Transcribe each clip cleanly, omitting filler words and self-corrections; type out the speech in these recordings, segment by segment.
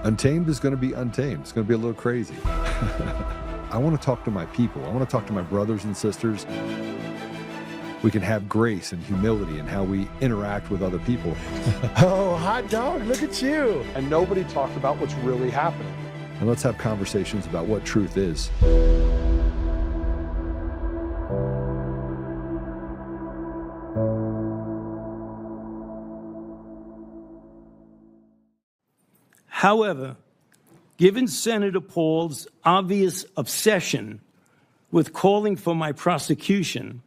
Untamed is going to be untamed. It's going to be a little crazy. I want to talk to my people. I want to talk to my brothers and sisters. We can have grace and humility in how we interact with other people. Oh, hot dog, look at you. And nobody talked about what's really happening. And let's have conversations about what truth is. However, given Senator Paul's obvious obsession with calling for my prosecution,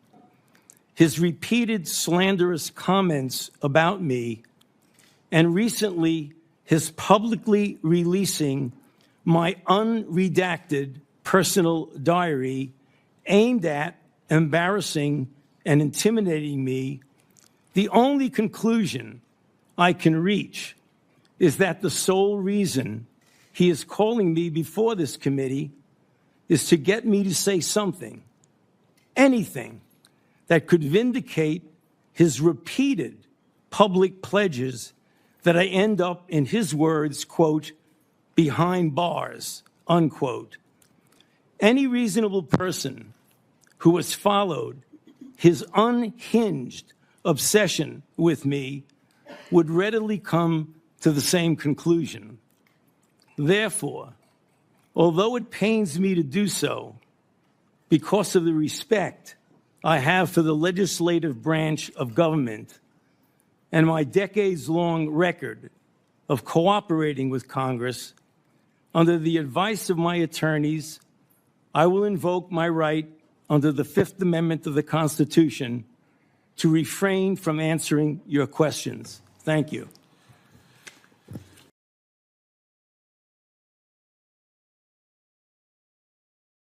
his repeated slanderous comments about me, and recently his publicly releasing my unredacted personal diary aimed at embarrassing and intimidating me, the only conclusion I can reach is that the sole reason he is calling me before this committee is to get me to say something, anything, that could vindicate his repeated public pledges that I end up, in his words, quote, behind bars, unquote. Any reasonable person who has followed his unhinged obsession with me would readily come to the same conclusion. Therefore, although it pains me to do so, because of the respect I have for the legislative branch of government and my decades-long record of cooperating with Congress, under the advice of my attorneys, I will invoke my right under the Fifth Amendment of the Constitution to refrain from answering your questions. Thank you.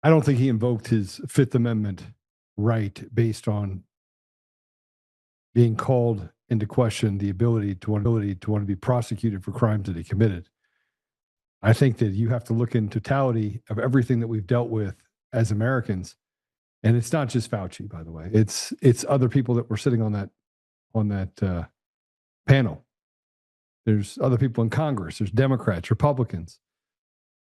I don't think he invoked his Fifth Amendment right based on being called into question the ability to want to be prosecuted for crimes that he committed. I think that you have to look in totality of everything that we've dealt with as Americans, and it's not just Fauci, by the way. It's other people that were sitting on that panel. There's other people in Congress. There's Democrats, Republicans.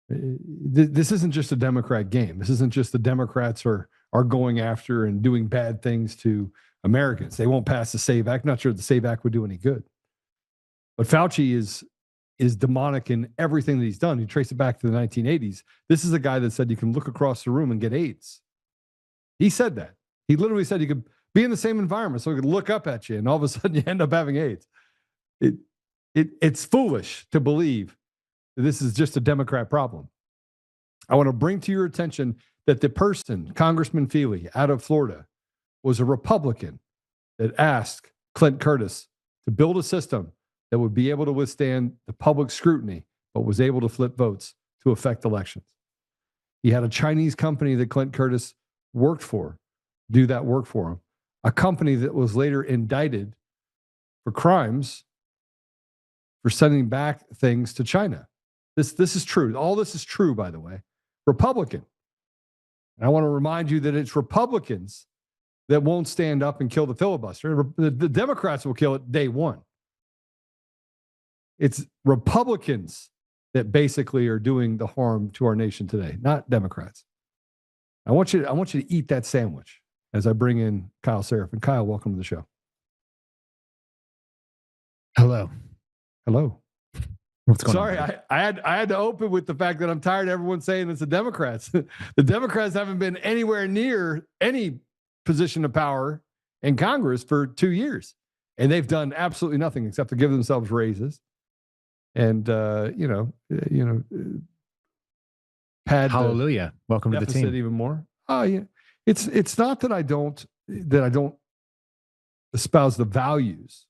This isn't just a Democrat game. This isn't just the Democrats are going after and doing bad things to Americans. They won't pass the SAVE Act. Not sure the SAVE Act would do any good. But Fauci is demonic in everything that he's done. You trace it back to the 1980s. This is a guy that said you can look across the room and get AIDS. He said that. He literally said you could be in the same environment so he could look up at you and all of a sudden you end up having AIDS. It's foolish to believe this is just a Democrat problem. I want to bring to your attention that the person, Congressman Feely out of Florida, was a Republican that asked Clint Curtis to build a system that would be able to withstand the public scrutiny, but was able to flip votes to affect elections. He had a Chinese company that Clint Curtis worked for, do that work for him, a company that was later indicted for crimes for sending back things to China. This is true. All this is true, by the way. Republican. And I want to remind you that it's Republicans that won't stand up and kill the filibuster. The Democrats will kill it day one. It's Republicans that basically are doing the harm to our nation today, not Democrats. I want you to eat that sandwich as I bring in Kyle Seraphin. Kyle, welcome to the show. Hello. Hello. What's going Sorry, on? I had to open with the fact that I'm tired of everyone saying it's the Democrats. The Democrats haven't been anywhere near any position of power in Congress for 2 years. And they've done absolutely nothing except to give themselves raises and, pad Hallelujah. Welcome to the team. Even more. Yeah. It's not that I don't espouse the values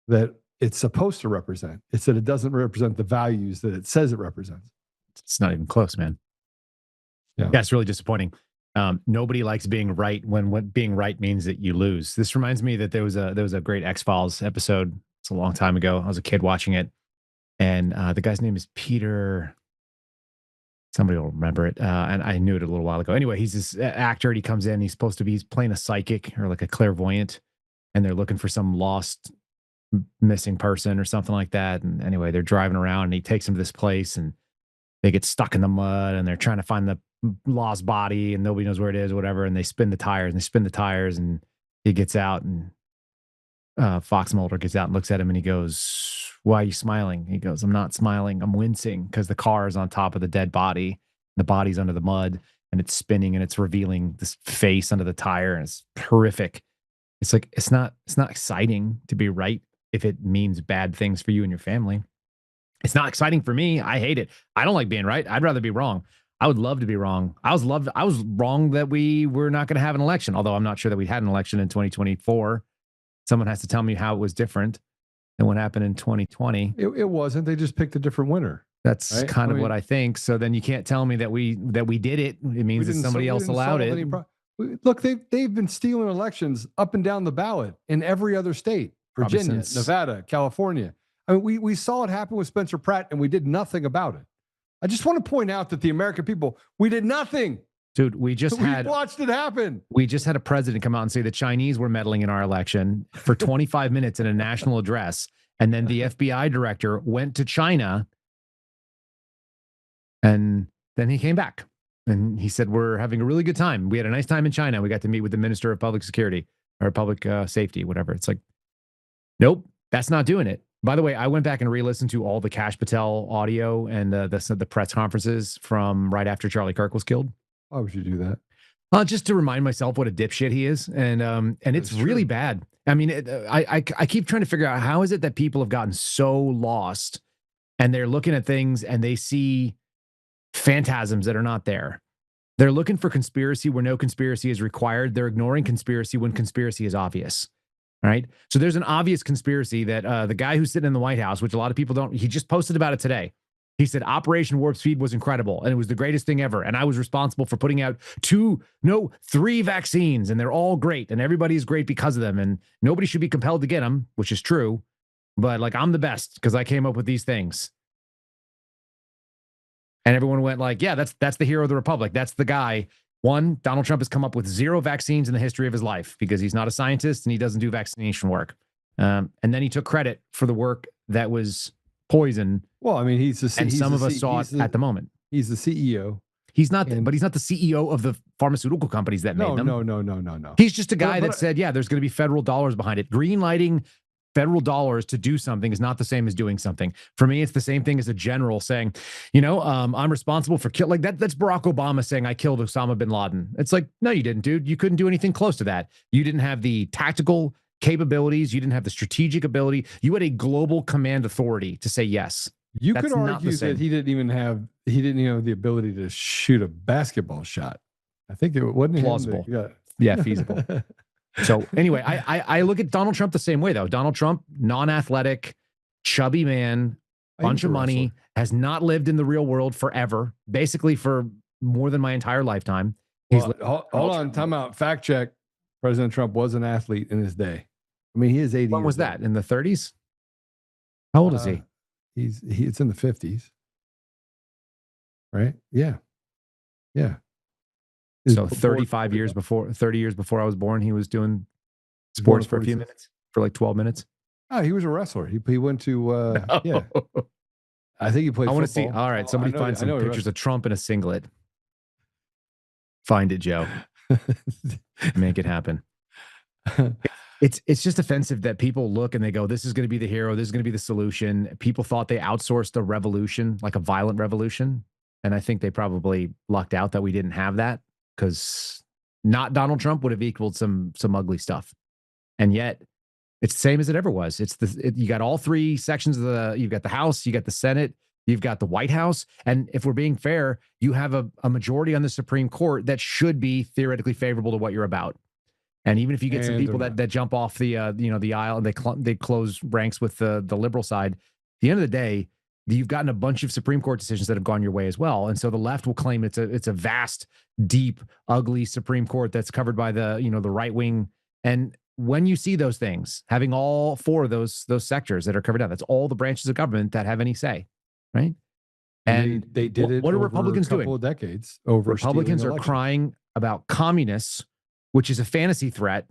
that it's supposed to represent. It's that it doesn't represent the values that it says it represents. It's not even close, man. Yeah, it's really disappointing. Nobody likes being right when what being right means that you lose. This reminds me that there was a great X-Files episode. It's a long time ago. I was a kid watching it, and the guy's name is Peter. Somebody will remember it. And I knew it a little while ago. Anyway, he's this actor. And he comes in. He's playing a psychic or like a clairvoyant, and they're looking for some lost missing person or something like that. And anyway, they're driving around and he takes them to this place and they get stuck in the mud and they're trying to find the lost body and nobody knows where it is or whatever. And they spin the tires and he gets out and Fox Mulder gets out and looks at him and he goes, "Why are you smiling?" He goes, "I'm not smiling. I'm wincing because the car is on top of the dead body. The body's under the mud and it's spinning and it's revealing this face under the tire. And it's horrific." It's like, it's not exciting to be right if it means bad things for you and your family. It's not exciting for me. I hate it. I don't like being right. I'd rather be wrong. I would love to be wrong. I was wrong that we were not going to have an election, although I'm not sure that we had an election in 2024. Someone has to tell me how it was different than what happened in 2020. It wasn't. They just picked a different winner. That's right? Kind of what I think. So then you can't tell me that we did it. It means that somebody else allowed it. Look, they've been stealing elections up and down the ballot in every other state. Virginia, Nevada, California. I mean, we saw it happen with Spencer Pratt and we did nothing about it. I just want to point out that the American people, we did nothing. Dude, we watched it happen. We just had a president come out and say the Chinese were meddling in our election for 25 minutes in a national address. And then the FBI director went to China and then he came back and he said, "We're having a really good time. We had a nice time in China. We got to meet with the Minister of Public Security or Public Safety, whatever." It's like, nope, that's not doing it. By the way, I went back and re-listened to all the Kash Patel audio and the press conferences from right after Charlie Kirk was killed. Why would you do that? Just to remind myself what a dipshit he is, and it's really bad. I mean, I keep trying to figure out how is it that people have gotten so lost, and they're looking at things and they see phantasms that are not there. They're looking for conspiracy where no conspiracy is required. They're ignoring conspiracy when conspiracy is obvious. All right. So there's an obvious conspiracy that the guy who's sitting in the White House, which a lot of people don't, he just posted about it today. He said Operation Warp Speed was incredible and it was the greatest thing ever. And I was responsible for putting out 3 vaccines and they're all great and everybody is great because of them. And nobody should be compelled to get them, which is true. But like, I'm the best because I came up with these things. And everyone went like, yeah, that's the hero of the Republic. That's the guy. One, Donald Trump has come up with 0 vaccines in the history of his life because he's not a scientist and he doesn't do vaccination work. And then he took credit for the work that was poison. Well, I mean, some of us saw it at the moment. He's the CEO. He's not, but he's not the CEO of the pharmaceutical companies that made them. No. He's just a guy that said, yeah, there's going to be federal dollars behind it. Green lighting federal dollars to do something is not the same as doing something. For me, it's the same thing as a general saying, I'm responsible for like that. That's Barack Obama saying I killed Osama bin Laden. It's like, no, you didn't, dude. You couldn't do anything close to that. You didn't have the tactical capabilities. You didn't have the strategic ability. You had a global command authority to say yes. You could argue that he didn't even have the ability to shoot a basketball shot. I think it wasn't plausible. Feasible. So anyway, I look at Donald Trump the same way, though. Donald Trump, non-athletic, chubby man, bunch of money, has not lived in the real world forever, basically for more than my entire lifetime. Hold on, time out. Fact check. President Trump was an athlete in his day. I mean, he is 80. When was that? In the 30s? How old is he? It's in the 50s. Right? Yeah. So 30 years before I was born, he was doing sports for a few minutes, for like 12 minutes. Oh, he was a wrestler. He went to, yeah. I think he played football. I want to see. All right. Somebody find some pictures of Trump in a singlet. Find it, Joe. Make it happen. It's just offensive that people look and they go, this is going to be the hero. This is going to be the solution. People thought they outsourced a revolution, like a violent revolution. And I think they probably lucked out that we didn't have that, because not Donald Trump would have equaled some ugly stuff. And yet it's the same as it ever was. You got all 3 sections of you've got the House, you got the Senate, you've got the White House. And if we're being fair, you have a majority on the Supreme Court that should be theoretically favorable to what you're about. And even if you get some people that jump off the aisle and they close ranks with the liberal side, at the end of the day, you've gotten a bunch of Supreme Court decisions that have gone your way as well. And so the left will claim it's a vast, deep, ugly Supreme Court that's covered by the right wing. And when you see those things, having all 4 of those sectors that are covered out, that's all the branches of government that have any say, right? And they did it. What are Republicans doing? A couple of decades over. Republicans are crying about communists, which is a fantasy threat,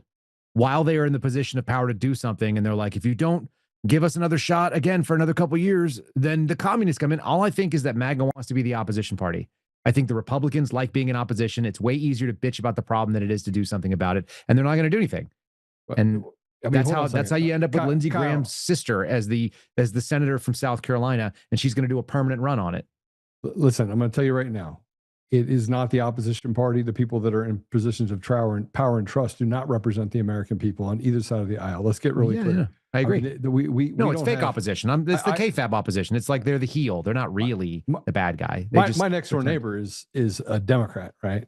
while they are in the position of power to do something. And they're like, if you don't give us another shot again for another couple of years, then the communists come in. All I think is that MAGA wants to be the opposition party. I think the Republicans like being in opposition. It's way easier to bitch about the problem than it is to do something about it. And they're not going to do anything. And I mean, that's how you end up with Lindsey Kyle, Graham's sister as the senator from South Carolina, and she's going to do a permanent run on it. Listen, I'm going to tell you right now, it is not the opposition party. The people that are in positions of power and trust do not represent the American people on either side of the aisle. Let's get really clear. Yeah, I agree. No, it's fake opposition. It's the KFAB opposition. It's like they're the heel. They're not really the bad guy. My next door neighbor is a Democrat, right?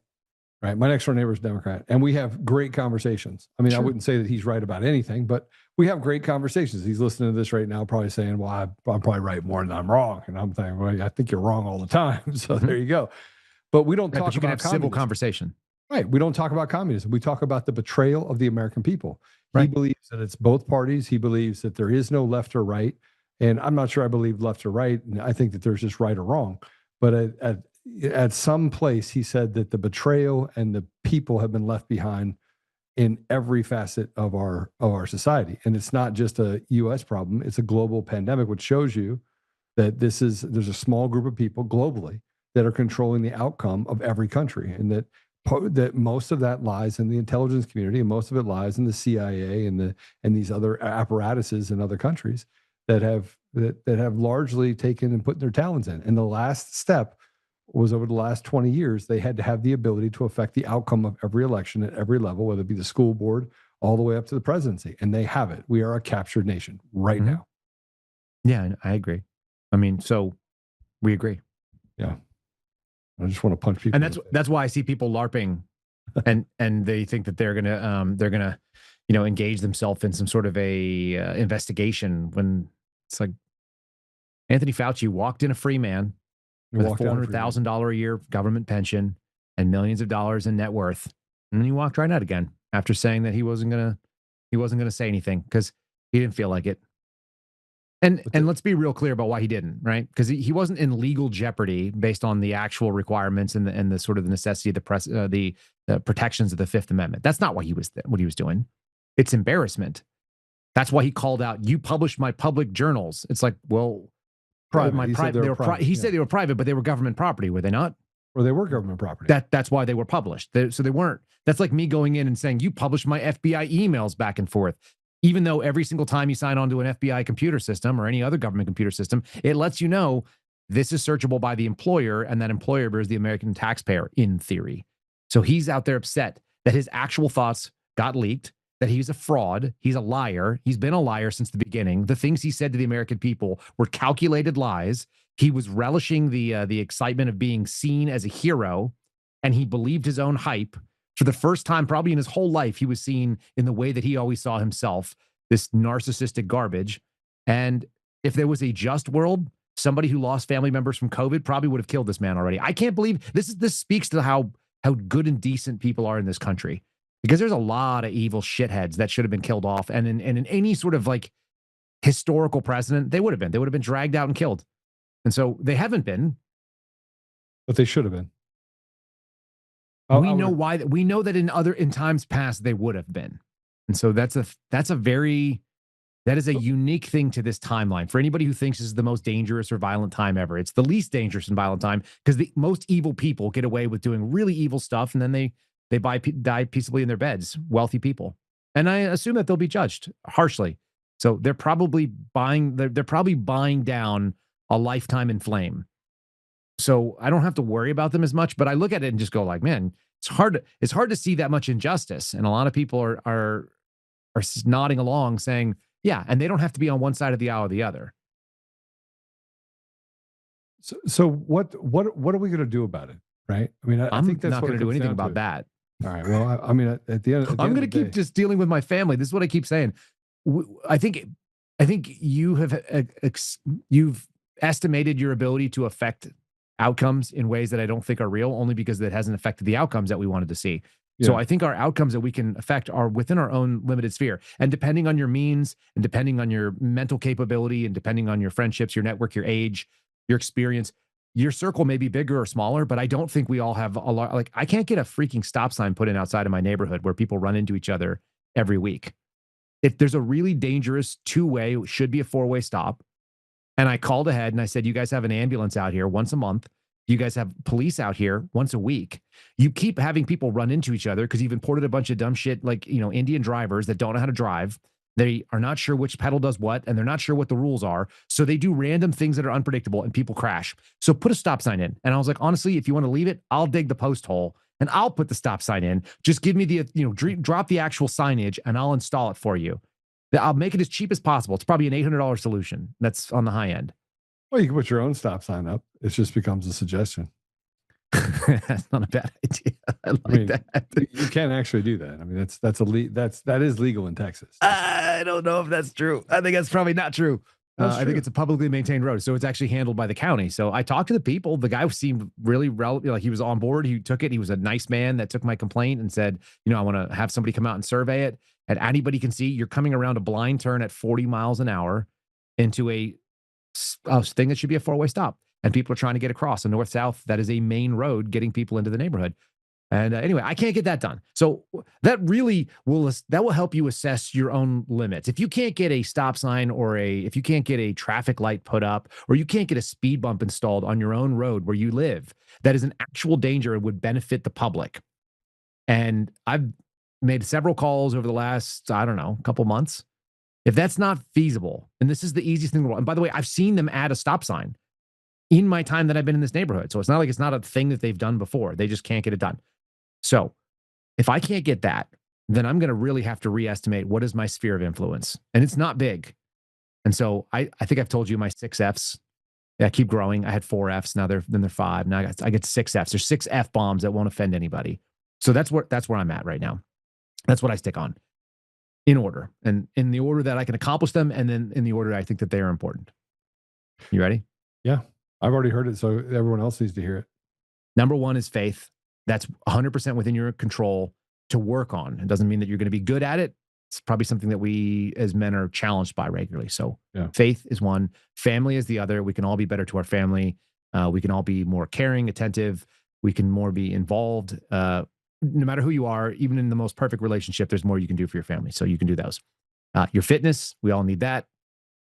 Right. My next door neighbor is Democrat, and we have great conversations. I mean, I wouldn't say that he's right about anything, but we have great conversations. He's listening to this right now, probably saying, well, I'm probably right more than I'm wrong. And I'm thinking, well, I think you're wrong all the time. So there you go. But we don't talk but you can about have civil conversation. Right. We don't talk about communism. We talk about the betrayal of the American people. Right. He believes that it's both parties. He believes that there is no left or right. And I'm not sure I believe left or right. And I think that there's just right or wrong. But at some place, he said that the betrayal and the people have been left behind in every facet of our society. And it's not just a U.S. problem. It's a global pandemic, which shows you that there's a small group of people globally that are controlling the outcome of every country. And that most of that lies in the intelligence community, and most of it lies in the CIA and these other apparatuses in other countries that have largely taken and put their talons in. And the last step was over the last 20 years, they had to have the ability to affect the outcome of every election at every level, whether it be the school board all the way up to the presidency. And they have it. We are a captured nation right now. Yeah, I agree. I mean, so we agree. Yeah. I just want to punch people. And that's why I see people LARPing and they think that they're gonna engage themselves in some sort of a investigation, when it's like Anthony Fauci walked in a free man with a $400,000 a year government pension and millions of dollars in net worth, and then he walked right out again after saying that he wasn't gonna say anything because he didn't feel like it. And let's be real clear about why he didn't, right? Because he wasn't in legal jeopardy based on the actual requirements and the sort of the necessity of the protections of the Fifth Amendment. That's not what he was doing. It's embarrassment. That's why he called out, "You published my public journals." It's like, well, he said they were private, but they were government property, were they not? Or they were government property. That's why they were published. So they weren't. That's like me going in and saying, "You published my FBI emails back and forth." Even though every single time you sign on to an FBI computer system or any other government computer system, it lets you know this is searchable by the employer, and that employer is the American taxpayer in theory. So he's out there upset that his actual thoughts got leaked, that he's a fraud, he's a liar, he's been a liar since the beginning. The things he said to the American people were calculated lies. He was relishing the excitement of being seen as a hero, and he believed his own hype. For the first time, probably in his whole life, he was seen in the way that he always saw himself, this narcissistic garbage. And if there was a just world, somebody who lost family members from COVID probably would have killed this man already. I can't believe this speaks to how good and decent people are in this country, because there's a lot of evil shitheads that should have been killed off. And in any sort of like historical precedent, they would have been dragged out and killed. And so they haven't been. But they should have been. We know why. We know that in times past they would have been, and so that is a unique thing to this timeline. For anybody who thinks this is the most dangerous or violent time ever, it's the least dangerous and violent time, because the most evil people get away with doing really evil stuff, and then they die peaceably in their beds. Wealthy people, and I assume that they'll be judged harshly. So they're probably buying down a lifetime in flame. So I don't have to worry about them as much, but I look at it and just go like, man, it's hard to see that much injustice. And a lot of people are nodding along saying, yeah, and they don't have to be on one side of the aisle or the other. So what are we going to do about it? Right. I mean, I think that's not going to do anything about that. All right. Well, I mean, at the end, I'm going to keep just dealing with my family. This is what I keep saying. I think you've estimated your ability to affect outcomes in ways that I don't think are real, only because it hasn't affected the outcomes that we wanted to see. Yeah. So I think our outcomes that we can affect are within our own limited sphere. And depending on your means, and depending on your mental capability, and depending on your friendships, your network, your age, your experience, your circle may be bigger or smaller, but I don't think we all have a lot. Like, I can't get a freaking stop sign put in outside of my neighborhood where people run into each other every week. if there's a really dangerous two-way, should be a four-way stop, and I called ahead and I said, you guys have an ambulance out here once a month. You guys have police out here once a week. You keep having people run into each other because you've imported a bunch of dumb shit like, Indian drivers that don't know how to drive. They are not sure which pedal does what, and they're not sure what the rules are. So they do random things that are unpredictable and people crash. So put a stop sign in. And I was like, honestly, if you want to leave it, I'll dig the post hole and I'll put the stop sign in. Just give me the, drop the actual signage and I'll install it for you. I'll make it as cheap as possible. It's probably an $800 solution. That's on the high end. Well, you can put your own stop sign up. It just becomes a suggestion. That's not a bad idea. I like that. You can actually do that. I mean, that is legal in Texas. I don't know if that's true. I think that's probably not true. I think it's a publicly maintained road, so it's actually handled by the county. So I talked to the people. The guy seemed really like he was on board. He took it. He was a nice man that took my complaint and said, I want to have somebody come out and survey it. And anybody can see you're coming around a blind turn at 40 miles an hour into a thing that should be a four-way stop. And people are trying to get across a north-south. That is a main road getting people into the neighborhood. And anyway, I can't get that done. So that really will help you assess your own limits. If you can't get a stop sign if you can't get a traffic light put up, or you can't get a speed bump installed on your own road where you live, that is an actual danger and would benefit the public. And I've made several calls over the last, couple months. If that's not feasible, and this is the easiest thing in the world. And by the way, I've seen them add a stop sign in my time that I've been in this neighborhood. So it's not like it's not a thing that they've done before. They just can't get it done. So if I can't get that, then I'm going to really have to reestimate what is my sphere of influence. And it's not big. And so I think I've told you my 6 Fs. I keep growing. I had 4 Fs. Now they're 5. Now I get 6 Fs. There's 6 F bombs that won't offend anybody. So that's where I'm at right now. That's what I stick on in order, and in the order that I can accomplish them. And then in the order I think that they are important. You ready? Yeah. I've already heard it. So everyone else needs to hear it. Number 1 is faith. That's 100% within your control to work on. It doesn't mean that you're going to be good at it. It's probably something that we as men are challenged by regularly. So Faith is 1, family is the other. We can all be better to our family. We can all be more caring, attentive. We can more be involved. No matter who you are, even in the most perfect relationship, there's more you can do for your family. So you can do those. Your fitness, we all need that.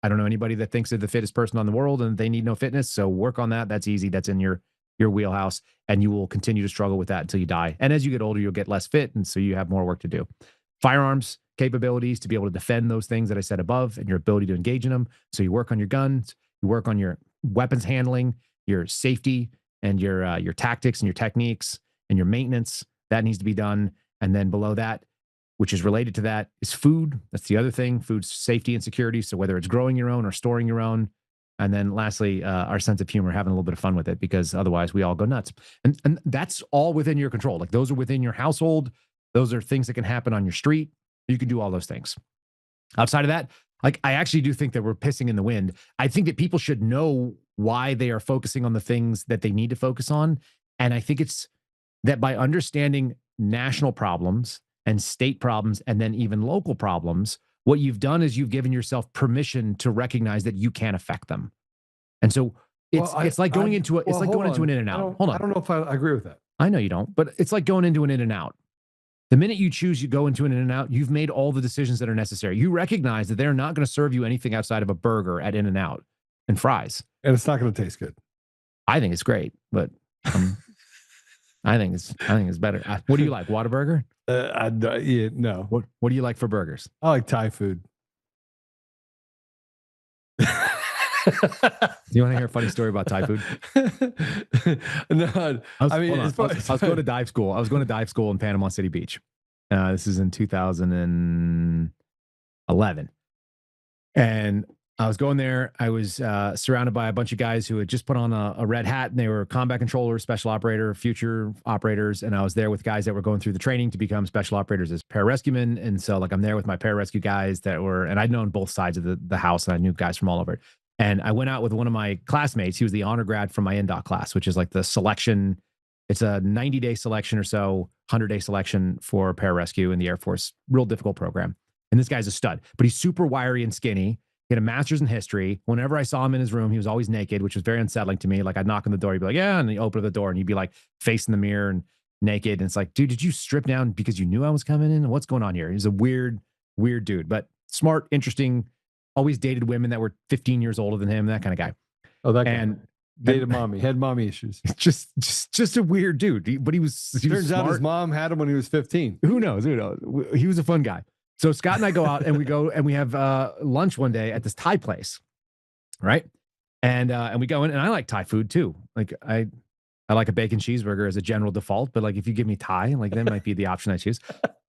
I don't know anybody that thinks they're the fittest person in the world and they need no fitness. So work on that. That's easy. That's in your wheelhouse, and you will continue to struggle with that until you die. And as you get older, you'll get less fit, and so you have more work to do. Firearms capabilities to be able to defend those things that I said above, and your ability to engage in them. So you work on your guns, you work on your weapons handling, your safety, and your tactics and your techniques and your maintenance. That needs to be done. And then below that, which is related to that, is food. That's the other thing, food safety and security. So whether it's growing your own or storing your own. And then lastly, our sense of humor, having a little bit of fun with it, because otherwise we all go nuts. And that's all within your control. Like those are within your household. Those are things that can happen on your street. You can do all those things. Outside of that, like I actually do think that we're pissing in the wind. I think that people should know why they are focusing on the things that they need to focus on. And I think it's that by understanding national problems and state problems and then even local problems, what you've done is you've given yourself permission to recognize that you can affect them. And so it's like going into an In-N-Out. Hold on. I don't know if I agree with that. I know you don't, but it's like going into an In-N-Out. The minute you choose, you go into an In-N-Out, you've made all the decisions that are necessary. You recognize that they're not going to serve you anything outside of a burger at In-N-Out and fries. And it's not going to taste good. I think it's great, but I think it's better. What do you like? Whataburger? No. What do you like for burgers? I like Thai food. Do you want to hear a funny story about Thai food? No, I was going to dive school. I was going to dive school in Panama City Beach. This is in 2011. And I was going there. I was surrounded by a bunch of guys who had just put on a red hat, and they were combat controllers, special operator, future operators. And I was there with guys that were going through the training to become special operators as pararescuemen. And so like I'm there with my pararescue guys and I'd known both sides of the house, and I knew guys from all over it. And I went out with one of my classmates. He was the honor grad from my NDOC class, which is like the selection. It's a 90-day selection or so, 100-day selection for pararescue in the Air Force. Real difficult program. And this guy's a stud, but he's super wiry and skinny. He had a master's in history. Whenever I saw him in his room, he was always naked, which was very unsettling to me. Like I'd knock on the door, he'd be like, yeah. And he'd open the door and he'd be like facing the mirror and naked. And it's like, dude, did you strip down because you knew I was coming in? What's going on here? He's a weird dude, but smart, interesting, always dated women that were 15 years older than him, that kind of guy. Oh, that guy. And Dated mommy, had mommy issues. Just a weird dude. But he was Turns out smart. his mom had him when he was 15. Who knows? He was a fun guy. So Scott and I go out and we have lunch one day at this Thai place, right? And we go in, and I like Thai food too. Like I like a bacon cheeseburger as a general default, but like if you give me Thai, like that might be the option I choose.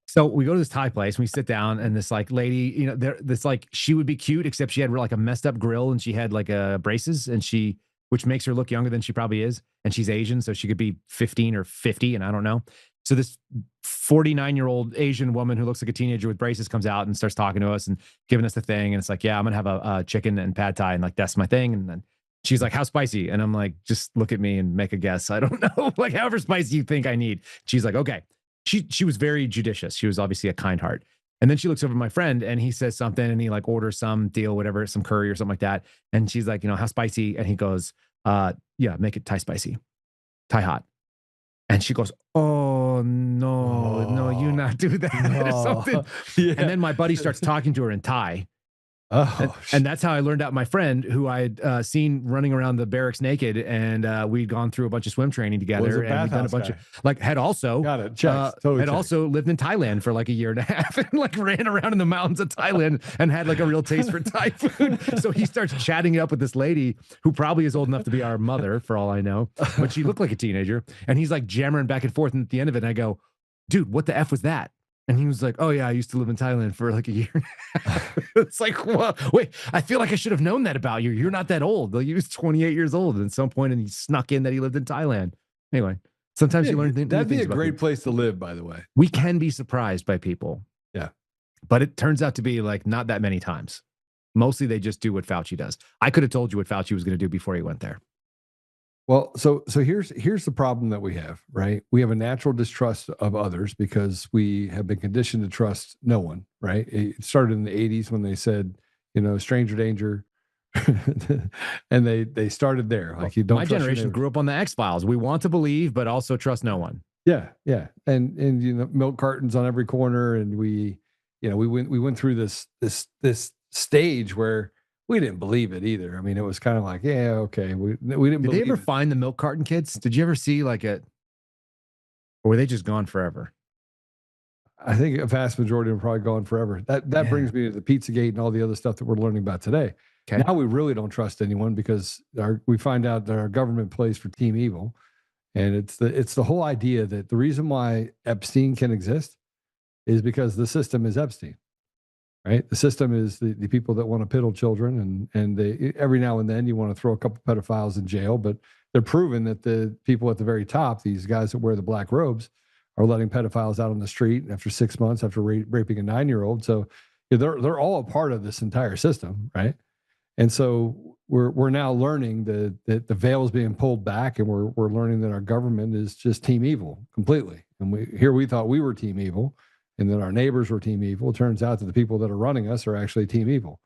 So we go to this Thai place and we sit down, and this like lady, you know, this like she would be cute, except she had like a messed up grill, and she had like braces, and which makes her look younger than she probably is. And she's Asian, so she could be 15 or 50, and I don't know. So this 49-year-old Asian woman who looks like a teenager with braces comes out and starts talking to us and giving us the thing. And it's like, yeah, I'm going to have a chicken and pad thai. And like, that's my thing. And then she's like, how spicy? And I'm like, just look at me and make a guess. I don't know. Like, however spicy you think I need. She's like, okay. She was very judicious. She was obviously a kind heart. And then she looks over at my friend and he says something, and he like orders some deal, whatever, some curry or something like that. And she's like, you know, how spicy? And he goes, yeah, make it Thai spicy, Thai hot. And she goes, oh, no, you not do that or something. Yeah. And then my buddy starts talking to her in Thai. And that's how I learned out my friend, who I had seen running around the barracks naked, and we'd gone through a bunch of swim training together, and we'd done a bunch of had also lived in Thailand for like a year and a half, and like ran around in the mountains of Thailand and had like a real taste for Thai food. So he starts chatting it up with this lady who probably is old enough to be our mother, for all I know, but she looked like a teenager. And he's like jammering back and forth, and at the end of it, I go, dude, what the F was that? And he was like, oh, yeah, I used to live in Thailand for like a year. It's like, well, wait, I feel like I should have known that about you. You're not that old. Like, he was 28 years old at some point, and he snuck in that he lived in Thailand. Anyway, sometimes you learn things. That'd be a great place to live, by the way. We can be surprised by people. Yeah. But it turns out to be like not that many times. Mostly they just do what Fauci does. I could have told you what Fauci was going to do before he went there. Well, so here's the problem that we have, right? We have a natural distrust of others because we have been conditioned to trust no one, right? It started in the 80s when they said, you know, stranger danger. And they started there. Like, you don't. My generation grew up on the X-Files. We want to believe, but also trust no one. Yeah. And you know, milk cartons on every corner. And we went through this stage where we didn't believe it either. I mean, it was kind of like, yeah, okay. We didn't. Did they ever find the milk carton kids? Did you ever see like or were they just gone forever? I think a vast majority are probably gone forever. That brings me to the Pizzagate and all the other stuff that we're learning about today. Okay. Now we really don't trust anyone because we find out that our government plays for Team Evil, and it's the whole idea that the reason why Epstein can exist is because the system is Epstein. Right, the system is the people that want to piddle children, and they every now and then you want to throw a couple pedophiles in jail, but they're proven that the people at the very top, these guys that wear the black robes, are letting pedophiles out on the street after 6 months after raping a 9-year-old. So they're all a part of this entire system, right? And so we're now learning that the veil is being pulled back, and we're learning that our government is just Team Evil completely. And we thought we were Team Evil, and then our neighbors were Team Evil. It turns out that the people that are running us are actually Team Evil,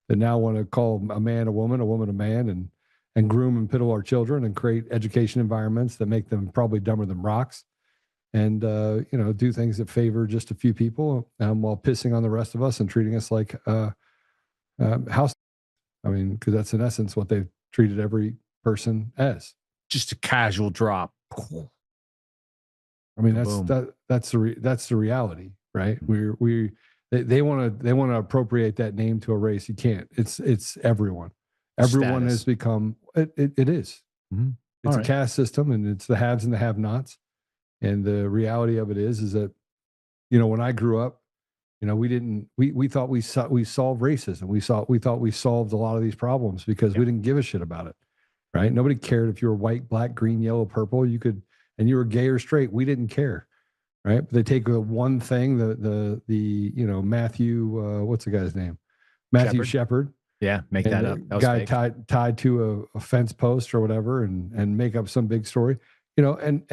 that now want to call a man a woman a man, and groom and piddle our children and create education environments that make them probably dumber than rocks, and do things that favor just a few people while pissing on the rest of us and treating us like house. I mean, because that's in essence what they've treated every person as. Just a casual drop. I mean, that's the reality. Right? They want to appropriate that name to a race. You can't. It's everyone. Everyone has become it is. Mm-hmm. It's a caste system, and it's the haves and the have-nots. And the reality of it is that, you know, when I grew up, you know, we thought we solved racism. We thought we solved a lot of these problems because we didn't give a shit about it. Right? Nobody cared if you were white, black, green, yellow, purple. And you were gay or straight. We didn't care. Right. But they take the one thing, the Matthew, what's the guy's name? Matthew Shepard. Yeah. Make that up. That guy tied to a fence post or whatever and make up some big story, you know, and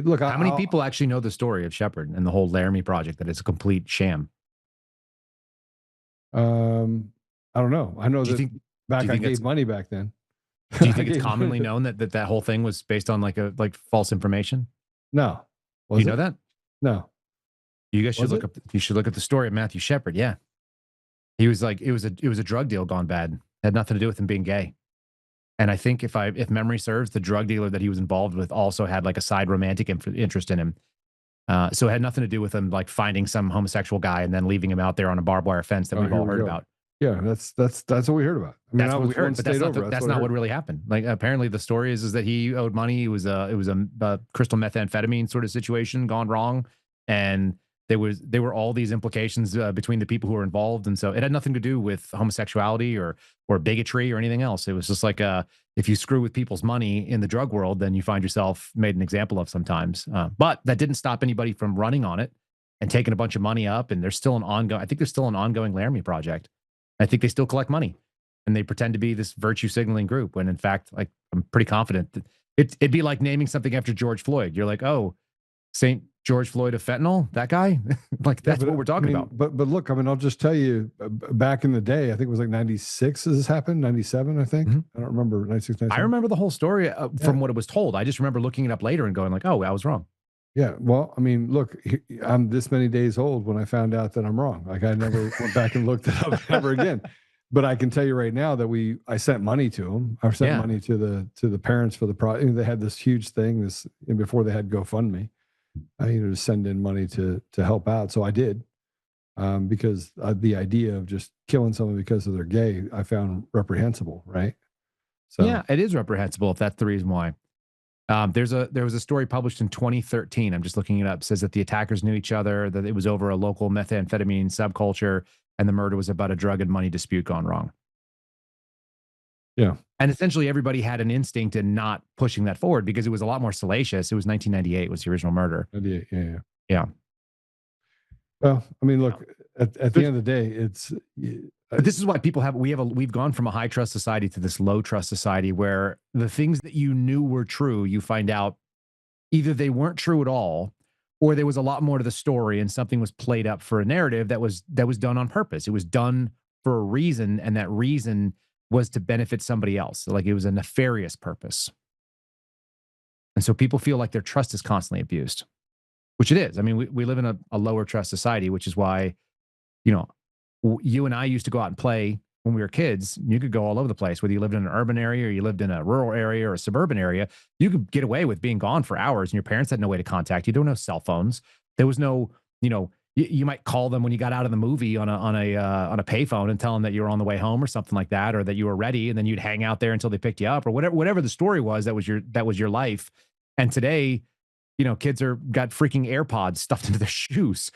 look, how many people actually know the story of Shepard and the whole Laramie project, that it's a complete sham? I don't know. I know I gave money back then. Do you think it's commonly known that whole thing was based on like false information? No. You know that? No. You guys should look up. You should look at the story of Matthew Shepard. Yeah. He was like, it was a drug deal gone bad. It had nothing to do with him being gay. And I think if memory serves, the drug dealer that he was involved with also had like a side romantic interest in him. So it had nothing to do with him like finding some homosexual guy and then leaving him out there on a barbed wire fence that we've all heard about. Yeah, that's what we heard about. I mean, that's what we heard, but that's not what really happened. Like apparently the story is that he owed money. It was a crystal methamphetamine sort of situation gone wrong, and there were all these implications between the people who were involved, and so it had nothing to do with homosexuality or bigotry or anything else. It was just like if you screw with people's money in the drug world, then you find yourself made an example of sometimes. But that didn't stop anybody from running on it and taking a bunch of money up. And there's still an ongoing Laramie project. I think they still collect money, and they pretend to be this virtue signaling group when in fact, like I'm pretty confident that it'd be like naming something after George Floyd. You're like, oh, St. George Floyd of fentanyl, that guy. Like that's what we're talking about. But look, I mean, I'll just tell you, back in the day, I think it was like 96 as this happened, 97, I think. I don't remember 96, 97. I remember the whole story from what it was told. I just remember looking it up later and going like, oh, I was wrong. Yeah, well, I mean, look, I'm this many days old when I found out that I'm wrong. Like I never went back and looked it up ever again. But I can tell you right now that I sent money to them. I sent money to the parents for the project. They had this huge thing before they had GoFundMe. To send in money to help out. So I did, because the idea of just killing someone because of they're gay, I found reprehensible, right? So yeah, it is reprehensible if that's the reason why. There was a story published in 2013. I'm just looking it up. It says that the attackers knew each other, that it was over a local methamphetamine subculture, and the murder was about a drug and money dispute gone wrong. Yeah. And essentially everybody had an instinct in not pushing that forward because it was a lot more salacious. It was 1998 was the original murder. Yeah. Well, I mean, look, at the end of the day, but this is why we've gone from a high trust society to this low trust society where the things that you knew were true, you find out either they weren't true at all, or there was a lot more to the story and something was played up for a narrative that was done on purpose. It was done for a reason, and that reason was to benefit somebody else. Like it was a nefarious purpose. And so people feel like their trust is constantly abused, which it is. I mean, we live in a lower trust society, which is why, you and I used to go out and play when we were kids. You could go all over the place, whether you lived in an urban area or you lived in a rural area or a suburban area. You could get away with being gone for hours, and your parents had no way to contact you. There were no cell phones. There was no, you might call them when you got out of the movie on a payphone and tell them that you were on the way home or something like that, or that you were ready, and then you'd hang out there until they picked you up, or whatever the story was. That was your life. And today, kids got freaking AirPods stuffed into their shoes.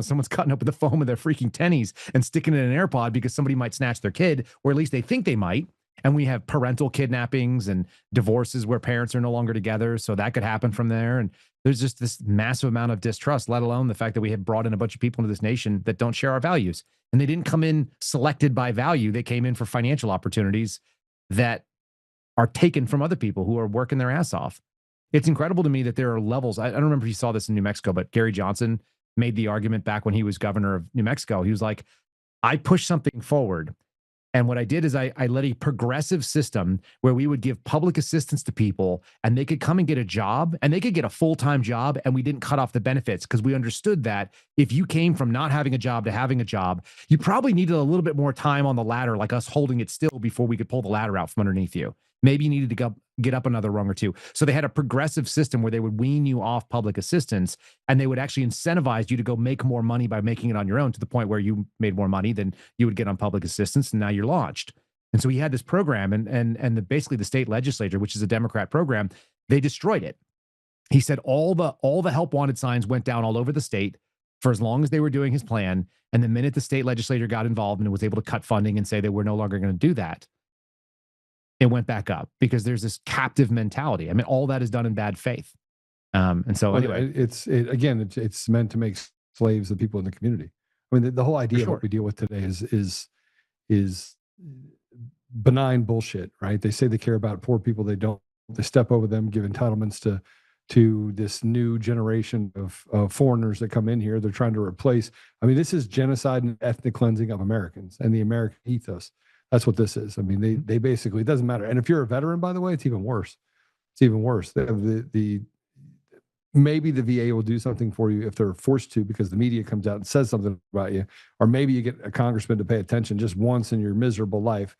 Someone's cutting open the foam of their freaking tennies and sticking it in an AirPod because somebody might snatch their kid, or at least they think they might. And we have parental kidnappings and divorces where parents are no longer together. So that could happen from there. And there's just this massive amount of distrust, let alone the fact that we have brought in a bunch of people into this nation that don't share our values. And they didn't come in selected by value. They came in for financial opportunities that are taken from other people who are working their ass off. It's incredible to me that there are levels. I don't remember if you saw this in New Mexico, but Gary Johnson made the argument back when he was governor of New Mexico. He was like, I pushed something forward. And what I did is I led a progressive system where we would give public assistance to people, and they could come and get a job, and they could get a full-time job, and we didn't cut off the benefits because we understood that if you came from not having a job to having a job, you probably needed a little bit more time on the ladder, like us holding it still before we could pull the ladder out from underneath you. Maybe you needed to get up another rung or two. So they had a progressive system where they would wean you off public assistance, and they would actually incentivize you to go make more money by making it on your own, to the point where you made more money than you would get on public assistance, and now you're launched. And so he had this program, and basically the state legislature, which is a Democrat program, they destroyed it. He said all the help wanted signs went down all over the state for as long as they were doing his plan. And the minute the state legislature got involved and was able to cut funding and say they were no longer going to do that, it went back up, because there's this captive mentality. I mean, all that is done in bad faith. And so anyway, it's meant to make slaves of people in the community. I mean, the whole idea of what we deal with today is benign bullshit, right? They say they care about poor people. They don't. They step over them, give entitlements to this new generation of foreigners that come in here. They're trying to replace. I mean, this is genocide and ethnic cleansing of Americans and the American ethos. That's what this is. I mean, they basically, it doesn't matter. And if you're a veteran, by the way, it's even worse. It's even worse. They have maybe the VA will do something for you if they're forced to, because the media comes out and says something about you, or maybe you get a congressman to pay attention just once in your miserable life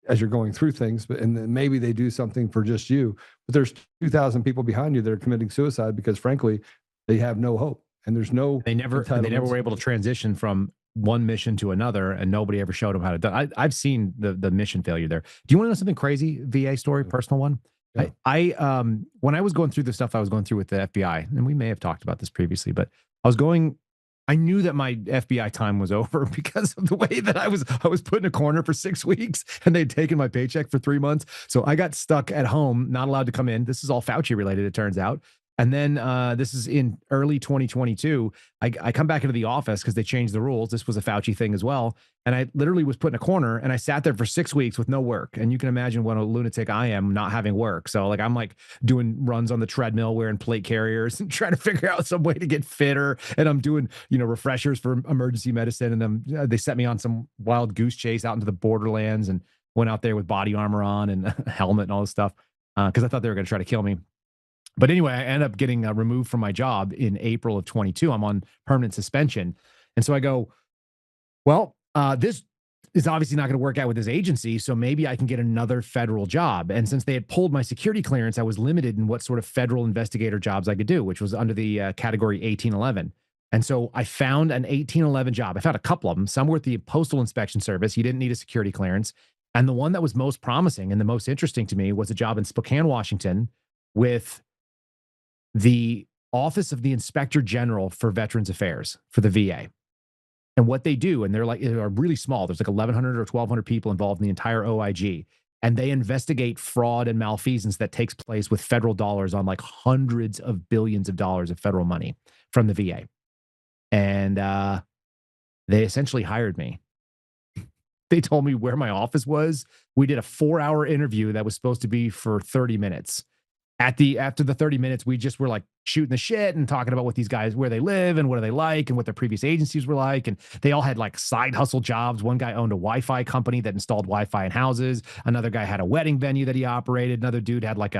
as you're going through things, and then maybe they do something for just you. But there's 2,000 people behind you that are committing suicide because, frankly, they have no hope, and there's no. They never were able to transition from one mission to another, and nobody ever showed them how to do it. I've seen the mission failure there. Do you want to know something crazy? VA story, personal one. Yeah. I when I was going through the stuff I was going through with the FBI, and we may have talked about this previously, but I knew that my FBI time was over because of the way that I was put in a corner for 6 weeks and they'd taken my paycheck for 3 months. So I got stuck at home, not allowed to come in. This is all Fauci related, it turns out. And then this is in early 2022. I come back into the office because they changed the rules. This was a Fauci thing as well. And I literally was put in a corner and I sat there for 6 weeks with no work. And you can imagine what a lunatic I am not having work. So like I'm like doing runs on the treadmill, wearing plate carriers and trying to figure out some way to get fitter. And I'm doing, refreshers for emergency medicine. And then they set me on some wild goose chase out into the borderlands and went out there with body armor on and a helmet and all this stuff because I thought they were going to try to kill me. But anyway, I end up getting removed from my job in April of 22. I'm on permanent suspension. And so I go, well, this is obviously not going to work out with this agency, so maybe I can get another federal job. And since they had pulled my security clearance, I was limited in what sort of federal investigator jobs I could do, which was under the category 1811. And so I found an 1811 job. I found a couple of them. Some were at the Postal Inspection Service. You didn't need a security clearance. And the one that was most promising and the most interesting to me was a job in Spokane, Washington, with the Office of the Inspector General for Veterans Affairs for the VA. And what they do, and they're really small. There's like 1,100 or 1,200 people involved in the entire OIG. And they investigate fraud and malfeasance that takes place with federal dollars on like hundreds of billions of dollars of federal money from the VA. And they essentially hired me. They told me where my office was. We did a 4-hour interview that was supposed to be for 30 minutes. After the 30 minutes, we just were like shooting the shit and talking about what these guys, where they live and what are they like and what their previous agencies were like. And they all had like side hustle jobs. One guy owned a Wi-Fi company that installed Wi-Fi in houses. Another guy had a wedding venue that he operated. Another dude had like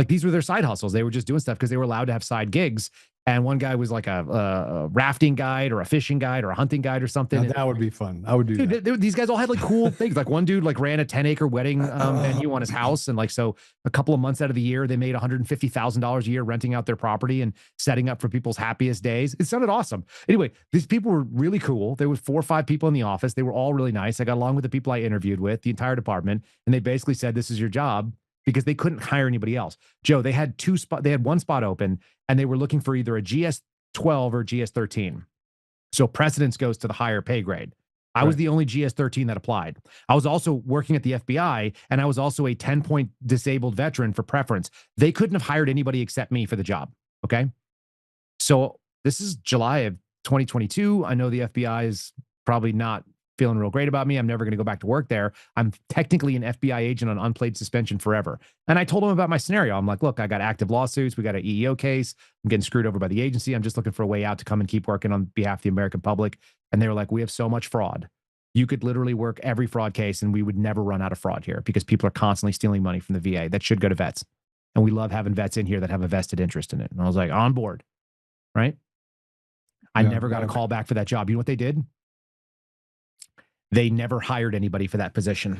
these were their side husles. They were just doing stuff because they were allowed to have side gigs. And one guy was like a rafting guide or a fishing guide or a hunting guide or something. Now, that would be fun. I would do that. These guys all had like cool things. Like one dude like ran a 10-acre wedding venue on his house. And like, so a couple of months out of the year, they made $150,000 a year renting out their property and setting up for people's happiest days. It sounded awesome. Anyway, these people were really cool. There were 4 or 5 people in the office. They were all really nice. I got along with the people I interviewed with, the entire department. And they basically said, this is your job, because they couldn't hire anybody else. Joe, they had one spot open and they were looking for either a GS-12 or GS-13. So precedence goes to the higher pay grade. I was the only GS-13 that applied. I was also working at the FBI and I was also a 10-point disabled veteran for preference. They couldn't have hired anybody except me for the job. Okay. So this is July of 2022. I know the FBI is probably not feeling real great about me. I'm never going to go back to work there. I'm technically an FBI agent on unpaid suspension forever. And I told him about my scenario. I'm like, look, I got active lawsuits. We got an EEO case. I'm getting screwed over by the agency. I'm just looking for a way out to come and keep working on behalf of the American public. And they were like, we have so much fraud. You could literally work every fraud case and we would never run out of fraud here because people are constantly stealing money from the VA that should go to vets. And we love having vets in here that have a vested interest in it. And I was like, on board, right? I never got a call back for that job. You know what they did? They never hired anybody for that position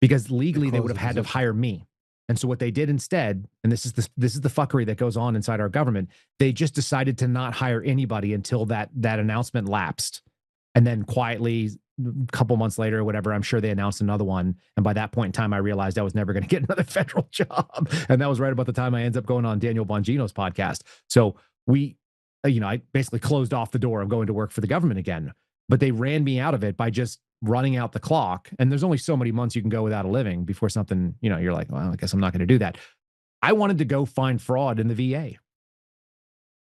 because legally they would have had to hire me. And so what they did instead, and this is the fuckery that goes on inside our government, they just decided to not hire anybody until that announcement lapsed. And then quietly, a couple months later or whatever, I'm sure they announced another one. And by that point in time, I realized I was never going to get another federal job. And that was right about the time I ended up going on Daniel Bongino's podcast. So I basically closed off the door of going to work for the government again. But they ran me out of it by just running out the clock. And there's only so many months you can go without a living before something, you're like, well, I guess I'm not going to do that. I wanted to go find fraud in the VA.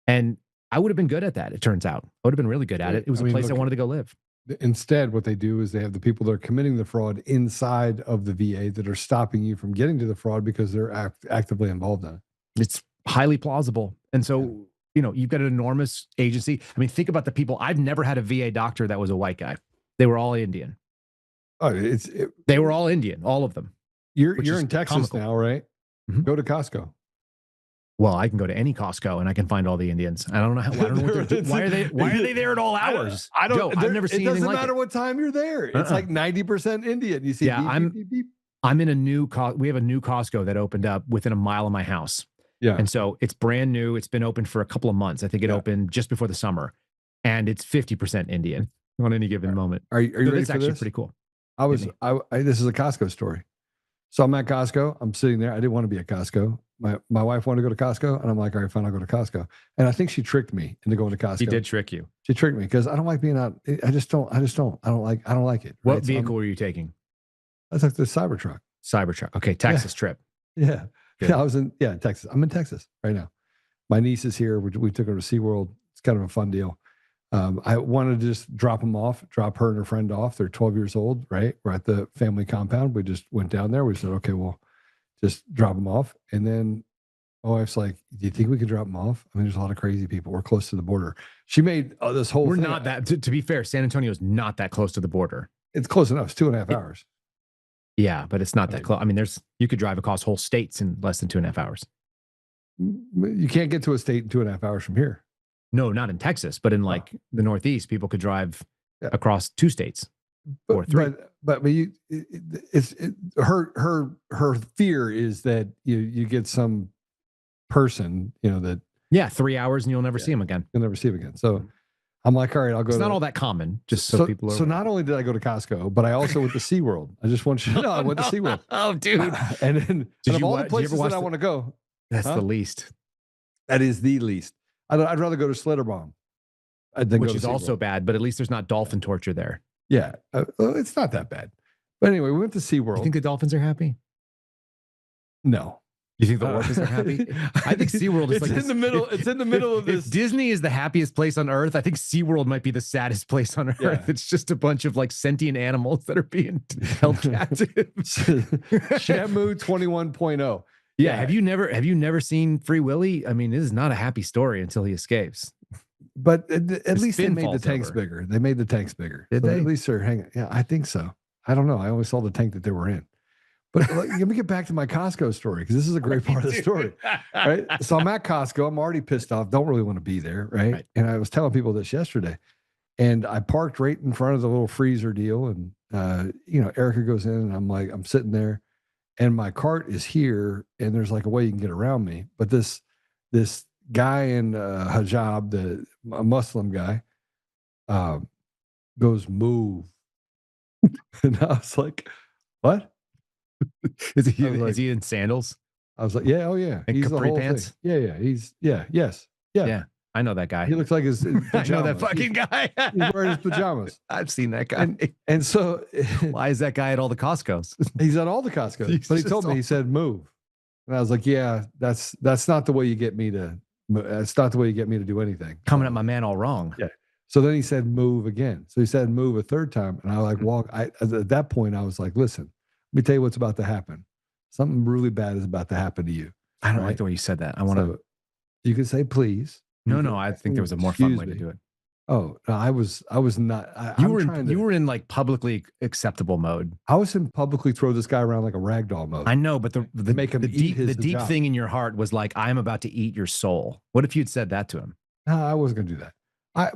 And I would have been good at that, it turns out. I would have been really good at it. It was a place I wanted to go live. Instead, what they do is they have the people that are committing the fraud inside of the VA that are stopping you from getting to the fraud because they're actively involved in it. It's highly plausible. And so, you've got an enormous agency. I mean, think about the people. I've never had a VA doctor that was a white guy. They were all Indian. Oh, they were all Indian, all of them. You're in Texas comical now, right? Mm-hmm. Go to Costco. Well, I can go to any Costco and I can find all the Indians. I don't know how. I don't know what they're doing. Why are they there at all hours? I don't. Joe, I've never seen anything like it. It doesn't matter what time you're there. It's like 90% Indian. You see? Yeah, beep, beep, beep, beep. I'm in a new. We have a new Costco that opened up within a mile of my house. Yeah, and so it's brand new. It's been open for a couple of months. I think it opened just before the summer, and it's 50% Indian on any given moment. Are you ready for actually this? Pretty cool. This is a Costco story. So I'm at Costco. I'm sitting there. I didn't want to be at Costco. My wife wanted to go to Costco, and I'm like, all right, fine, I'll go to Costco. And I think she tricked me into going to Costco. She did trick you. She tricked me because I don't like being out. I just don't. I don't like it. What vehicle were you taking? I took the Cybertruck. Cybertruck. Okay, Texas trip. Yeah. I was in Texas. I'm in Texas right now. My niece is here. We took her to SeaWorld. It's kind of a fun deal. I wanted to just drop her and her friend off. They're 12 years old, right? We're at the family compound. We just went down there. We said, okay, well, just drop them off. And then my wife's like, do you think we could drop them off? I mean, there's a lot of crazy people. We're close to the border. She made this whole We're thing. not that, to be fair, San Antonio is not that close to the border. It's close enough. It's 2.5 hours. Yeah, but it's not that close. I mean, you could drive across whole states in less than 2.5 hours. You can't get to a state in 2.5 hours from here. No, not in Texas, but in like the Northeast, people could drive across 2 states or 3. But her fear is that you get some person, that 3 hours and you'll never see him again. You'll never see him again. So I'm like, all right, I'll go. It's not all that common, just so people are. So not only did I go to Costco, but I also went to SeaWorld. I just want you to know I went to SeaWorld. Oh, dude. And then of all the places that I want to go, that's the least. That is the least. I'd rather go to Slitterbomb. Which is also bad, but at least there's not dolphin torture there. Yeah, it's not that bad. But anyway, we went to SeaWorld. You think the dolphins are happy? No. You think the orcas are happy? I think SeaWorld is in the middle. It's in the middle of this. If Disney is the happiest place on Earth, I think SeaWorld might be the saddest place on Earth. Yeah. It's just a bunch of like sentient animals that are being held captive. Shamu 21.0. Yeah. Have you never seen Free Willy? I mean, this is not a happy story until he escapes. But at least they made the tanks bigger. They made the tanks bigger. Did they? At least they're hanging. Yeah, I think so. I don't know. I always saw the tank that they were in. But let me get back to my Costco story, because this is a great part of the story. Right? So I'm at Costco. I'm already pissed off. Don't really want to be there. Right? And I was telling people this yesterday. And I parked right in front of the little freezer deal. And, Erica goes in and I'm sitting there. And my cart is here. And there's like a way you can get around me. But this guy in hijab, a Muslim guy, goes, move. And I was like, what? Is he in sandals? I was like, yeah, oh yeah. And he's capri pants? Thing. Yes. Yeah. I know that guy. He looks like his pajamas. I know that fucking guy. He's wearing his pajamas. I've seen that guy. And so why is that guy at all the Costco's? He's at all the Costco's. But he told me, he said, move. And I was like, yeah, that's not the way you get me to. That's not the way you get me to do anything. Coming at my man all wrong. Yeah. So then he said, move again. So he said, move a third time. And I at that point, I was like, listen, let me tell you what's about to happen. Something really bad is about to happen to you. I don't like the way you said that. I want to. You can say, please. No, I think there was a more fun way to do it. Oh, no, I was not. You were in like publicly acceptable mode. I was in publicly throw this guy around like a ragdoll mode. I know, but the deep thing in your heart was like, I'm about to eat your soul. What if you'd said that to him? No, I wasn't going to do that. I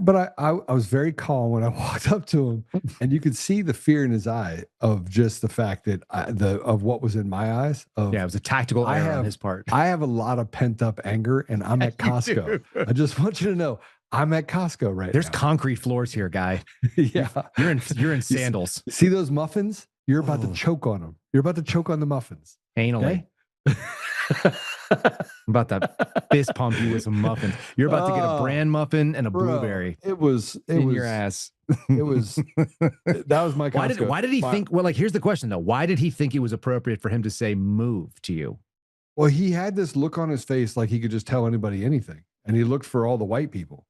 was very calm when I walked up to him, and you could see the fear in his eye of just the fact that of what was in my eyes. It was a tactical error on his part. I have a lot of pent up anger, and I'm at Costco. I just want you to know I'm at Costco right now. There's concrete floors here, guy. Yeah, you're in sandals. See those muffins? You're about to choke on them. You're about to choke on the muffins anally. Okay? I'm about to fist pump you with some muffins. You're about to get a bran muffin and a blueberry. It was your ass. It was that was my Costco. Why did he think? Well, like here's the question though. Why did he think it was appropriate for him to say move to you? Well, he had this look on his face like he could just tell anybody anything, and he looked for all the white people.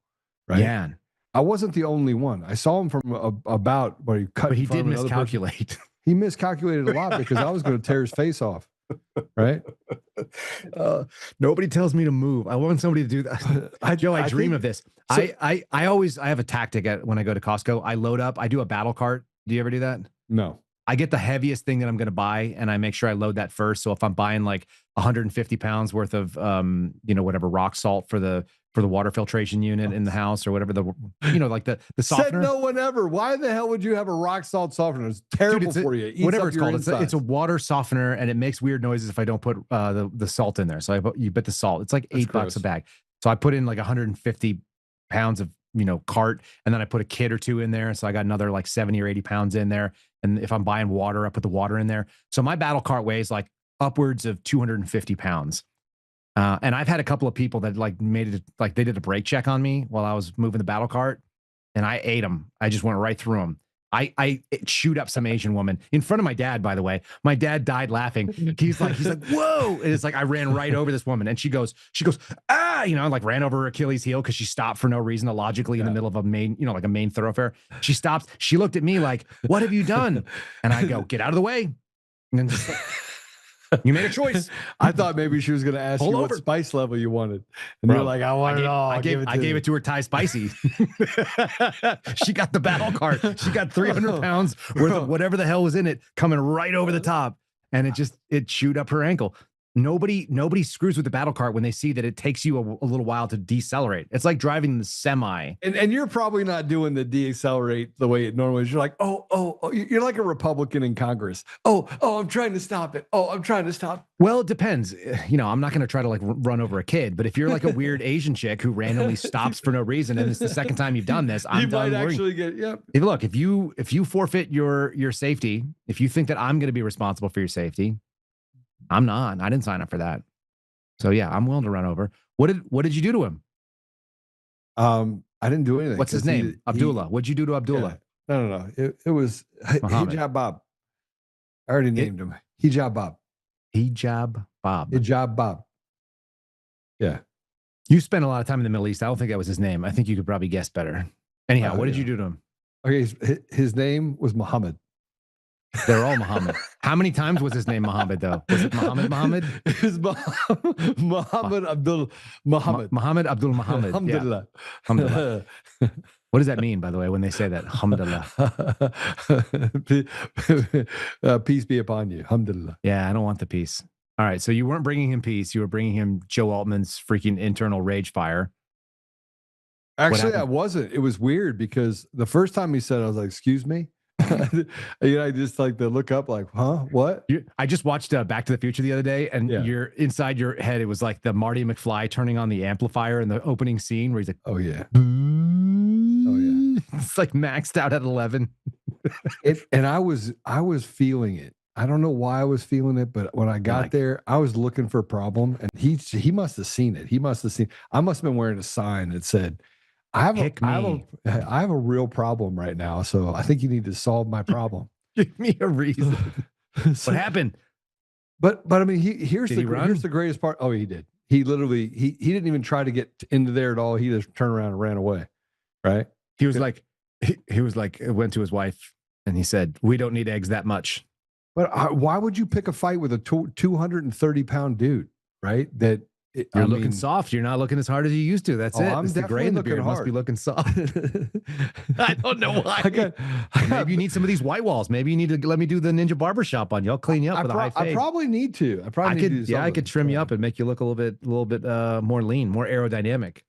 Right? Yeah. I wasn't the only one. I saw him from about where he cut. But he did miscalculate. He miscalculated a lot because I was going to tear his face off. Right? Nobody tells me to move. I want somebody to do that. I dream of this. So, I have a tactic when I go to Costco. I load up. I do a battle cart. Do you ever do that? No. I get the heaviest thing that I'm going to buy, and I make sure I load that first. So if I'm buying like 150 pounds worth of, whatever rock salt for the water filtration unit in the house, or whatever like the softener. Said no one ever. Why the hell would you have a rock salt softener? It's terrible for you. Whatever it's called. It's a water softener, and it makes weird noises if I don't put the salt in there. So you bet the salt. It's like $8 a bag. So I put in like 150 pounds of cart, and then I put a kit or two in there. So I got another like 70 or 80 pounds in there. And if I'm buying water, I put the water in there. So my battle cart weighs like upwards of 250 pounds. And I've had a couple of people that like made it, like they did a brake check on me while I was moving the battle cart, and I ate them. I just went right through them. I chewed up some Asian woman in front of my dad, by the way. My dad died laughing. He's like, whoa. And it's like, I ran right over this woman, and she goes, ah, like ran over her Achilles heel because she stopped for no reason, illogically in the middle of a main, like a main thoroughfare. She stopped. She looked at me like, what have you done? And I go, get out of the way. And then just like, you made a choice. I thought maybe she was going to ask you what spice level you wanted. And you're like, I want it all. I gave it to her Thai spicy. She got the battle cart. She got 300 pounds worth of whatever the hell was in it coming right over the top. And it chewed up her ankle. Nobody screws with the battle cart when they see that it takes you a little while to decelerate. It's like driving the semi. And you're probably not doing the decelerate the way it normally is. You're like, oh, you're like a Republican in Congress. Oh, I'm trying to stop it. Oh, I'm trying to stop. Well, it depends. I'm not going to try to like run over a kid, but if you're like a weird Asian chick who randomly stops for no reason, and it's the second time you've done this, I'm done worrying. Actually get, yep. Look, if you forfeit your safety, if you think that I'm going to be responsible for your safety, I'm not. I didn't sign up for that. So yeah, I'm willing to run over. What did you do to him? I didn't do anything. What's his name? Abdullah. What'd you do to Abdullah? Yeah. No. It was Hijab Bob. I already named him. Hijab Bob. Hijab Bob. Hijab Bob. Yeah. You spent a lot of time in the Middle East. I don't think that was his name. I think you could probably guess better. Anyhow, what did you do to him? Okay, his name was Muhammad. They're all Muhammad. How many times was his name Muhammad, though? Was it Muhammad? It was Muhammad Abdul Muhammad. Muhammad Abdul Muhammad. Alhamdulillah. Yeah. Alhamdulillah. What does that mean, by the way, when they say that? Alhamdulillah. Peace be upon you. Alhamdulillah. Yeah, I don't want the peace. All right, so you weren't bringing him peace. You were bringing him Joe Oltmann's freaking internal rage fire. Actually, I wasn't. It was weird because the first time he said it, I was like, excuse me? I just like to look up like, huh? What? I just watched Back to the Future the other day, and you're inside your head. It was like the Marty McFly turning on the amplifier in the opening scene where he's like, oh yeah. It's like maxed out at 11. And I was feeling it. I don't know why I was feeling it, but when I got there, I was looking for a problem, and he must have seen it. I must have been wearing a sign that said, I have a real problem right now, so I think you need to solve my problem. Give me a reason. What happened? But I mean, here's the greatest part. Oh, he did. He literally he didn't even try to get into there at all. He just turned around and ran away. Right? He was like went to his wife and he said, "We don't need eggs that much." But why would you pick a fight with a 230-pound dude? Right? You're looking soft. You're not looking as hard as you used to. That's it. I'm it's the gray in the beard. Hard. Must be looking soft. I don't know why. Maybe you need some of these white walls. Maybe you need to let me do the ninja barbershop on you. I'll clean you up with a high fade. I probably need to. I could trim you up and make you look a little bit more lean, more aerodynamic.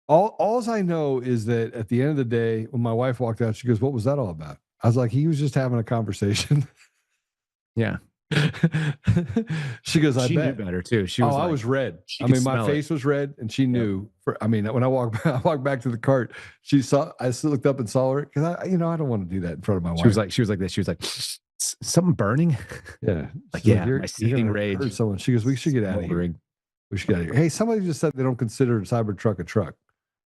All I know is that at the end of the day, when my wife walked out, she goes, "What was that all about?" I was like, "He was just having a conversation." Yeah. She goes, she knew better too. She was I was red. I mean, my face was red, and she knew. When I walked back to the cart, I still looked up and saw her because I don't want to do that in front of my wife. She was like this. She was like, something burning. Yeah. Like, my seething rage. Hurt someone. She goes, we should get out of here. We should get out of here. Hey, somebody just said they don't consider a Cybertruck a truck.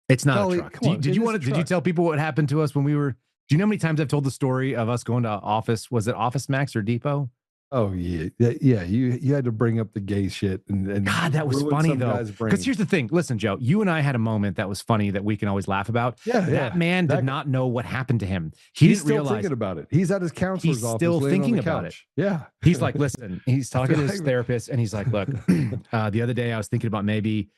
It's not a truck. Did you tell people what happened to us when we were? Do you know how many times I've told the story of us going to Office? Was it Office Max or Depot? Oh yeah. You had to bring up the gay shit and God, that was funny though. Because here's the thing. Listen, Joe, you and I had a moment that was funny that we can always laugh about. Yeah, that man did not know what happened to him. He's still thinking about it. He's at his counselor's office. He's still thinking about it. Yeah. He's like, listen. He's talking to his therapist, and he's like, look, the other day I was thinking about maybe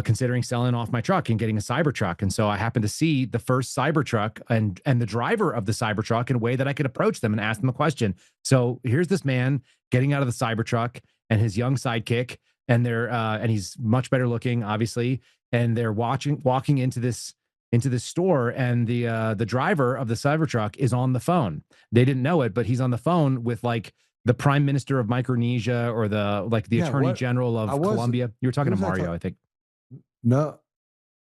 considering selling off my truck and getting a Cybertruck. And so I happened to see the first Cybertruck and the driver of the Cybertruck in a way that I could approach them and ask them a question. So here's this man getting out of the Cybertruck and his young sidekick, and and he's much better looking, obviously. And they're walking into this store, and the driver of the Cybertruck is on the phone. They didn't know it, but he's on the phone with like the Prime Minister of Micronesia or the Attorney General of Colombia. You were talking to Mario, I think. No,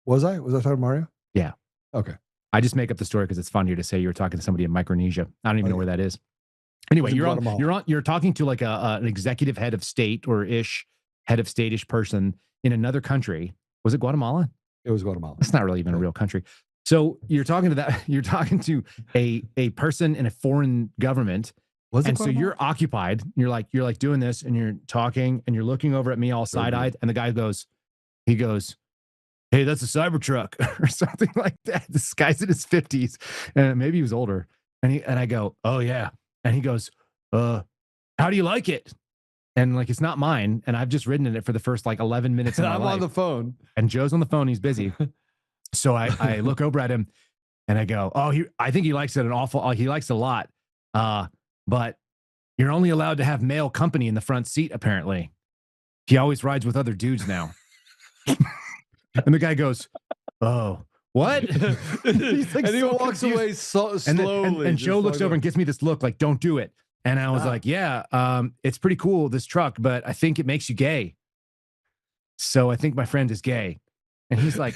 was I talking to Mario? Yeah. Okay. I just make up the story because it's funnier to say you were talking to somebody in Micronesia. I don't even know where that is. Anyway, you're talking to like an executive head of state or head of state-ish person in another country. Was it Guatemala? It was Guatemala. It's not really even a real country. So you're talking to a person in a foreign government. And so you're occupied. You're like doing this, and you're talking, and you're looking over at me all side-eyed, and the guy goes, "Hey, that's a Cybertruck," or something like that. This guy's in his 50s, and maybe he was older. And I go, "Oh yeah," and he goes, "How do you like it?" And like, it's not mine, and I've just ridden in it for the first like 11 minutes of my life. I'm on the phone, and Joe's on the phone. He's busy. So I look over at him, and I go, "Oh, I think he likes it he likes it a lot. But you're only allowed to have male company in the front seat, apparently. He always rides with other dudes now." And the guy goes, "Oh, what?" He's like, and he walks away slowly. And Joe looks over and gives me this look like, "Don't do it." And I was like, "Yeah, it's pretty cool, this truck, but I think it makes you gay. So I think my friend is gay." And he's like,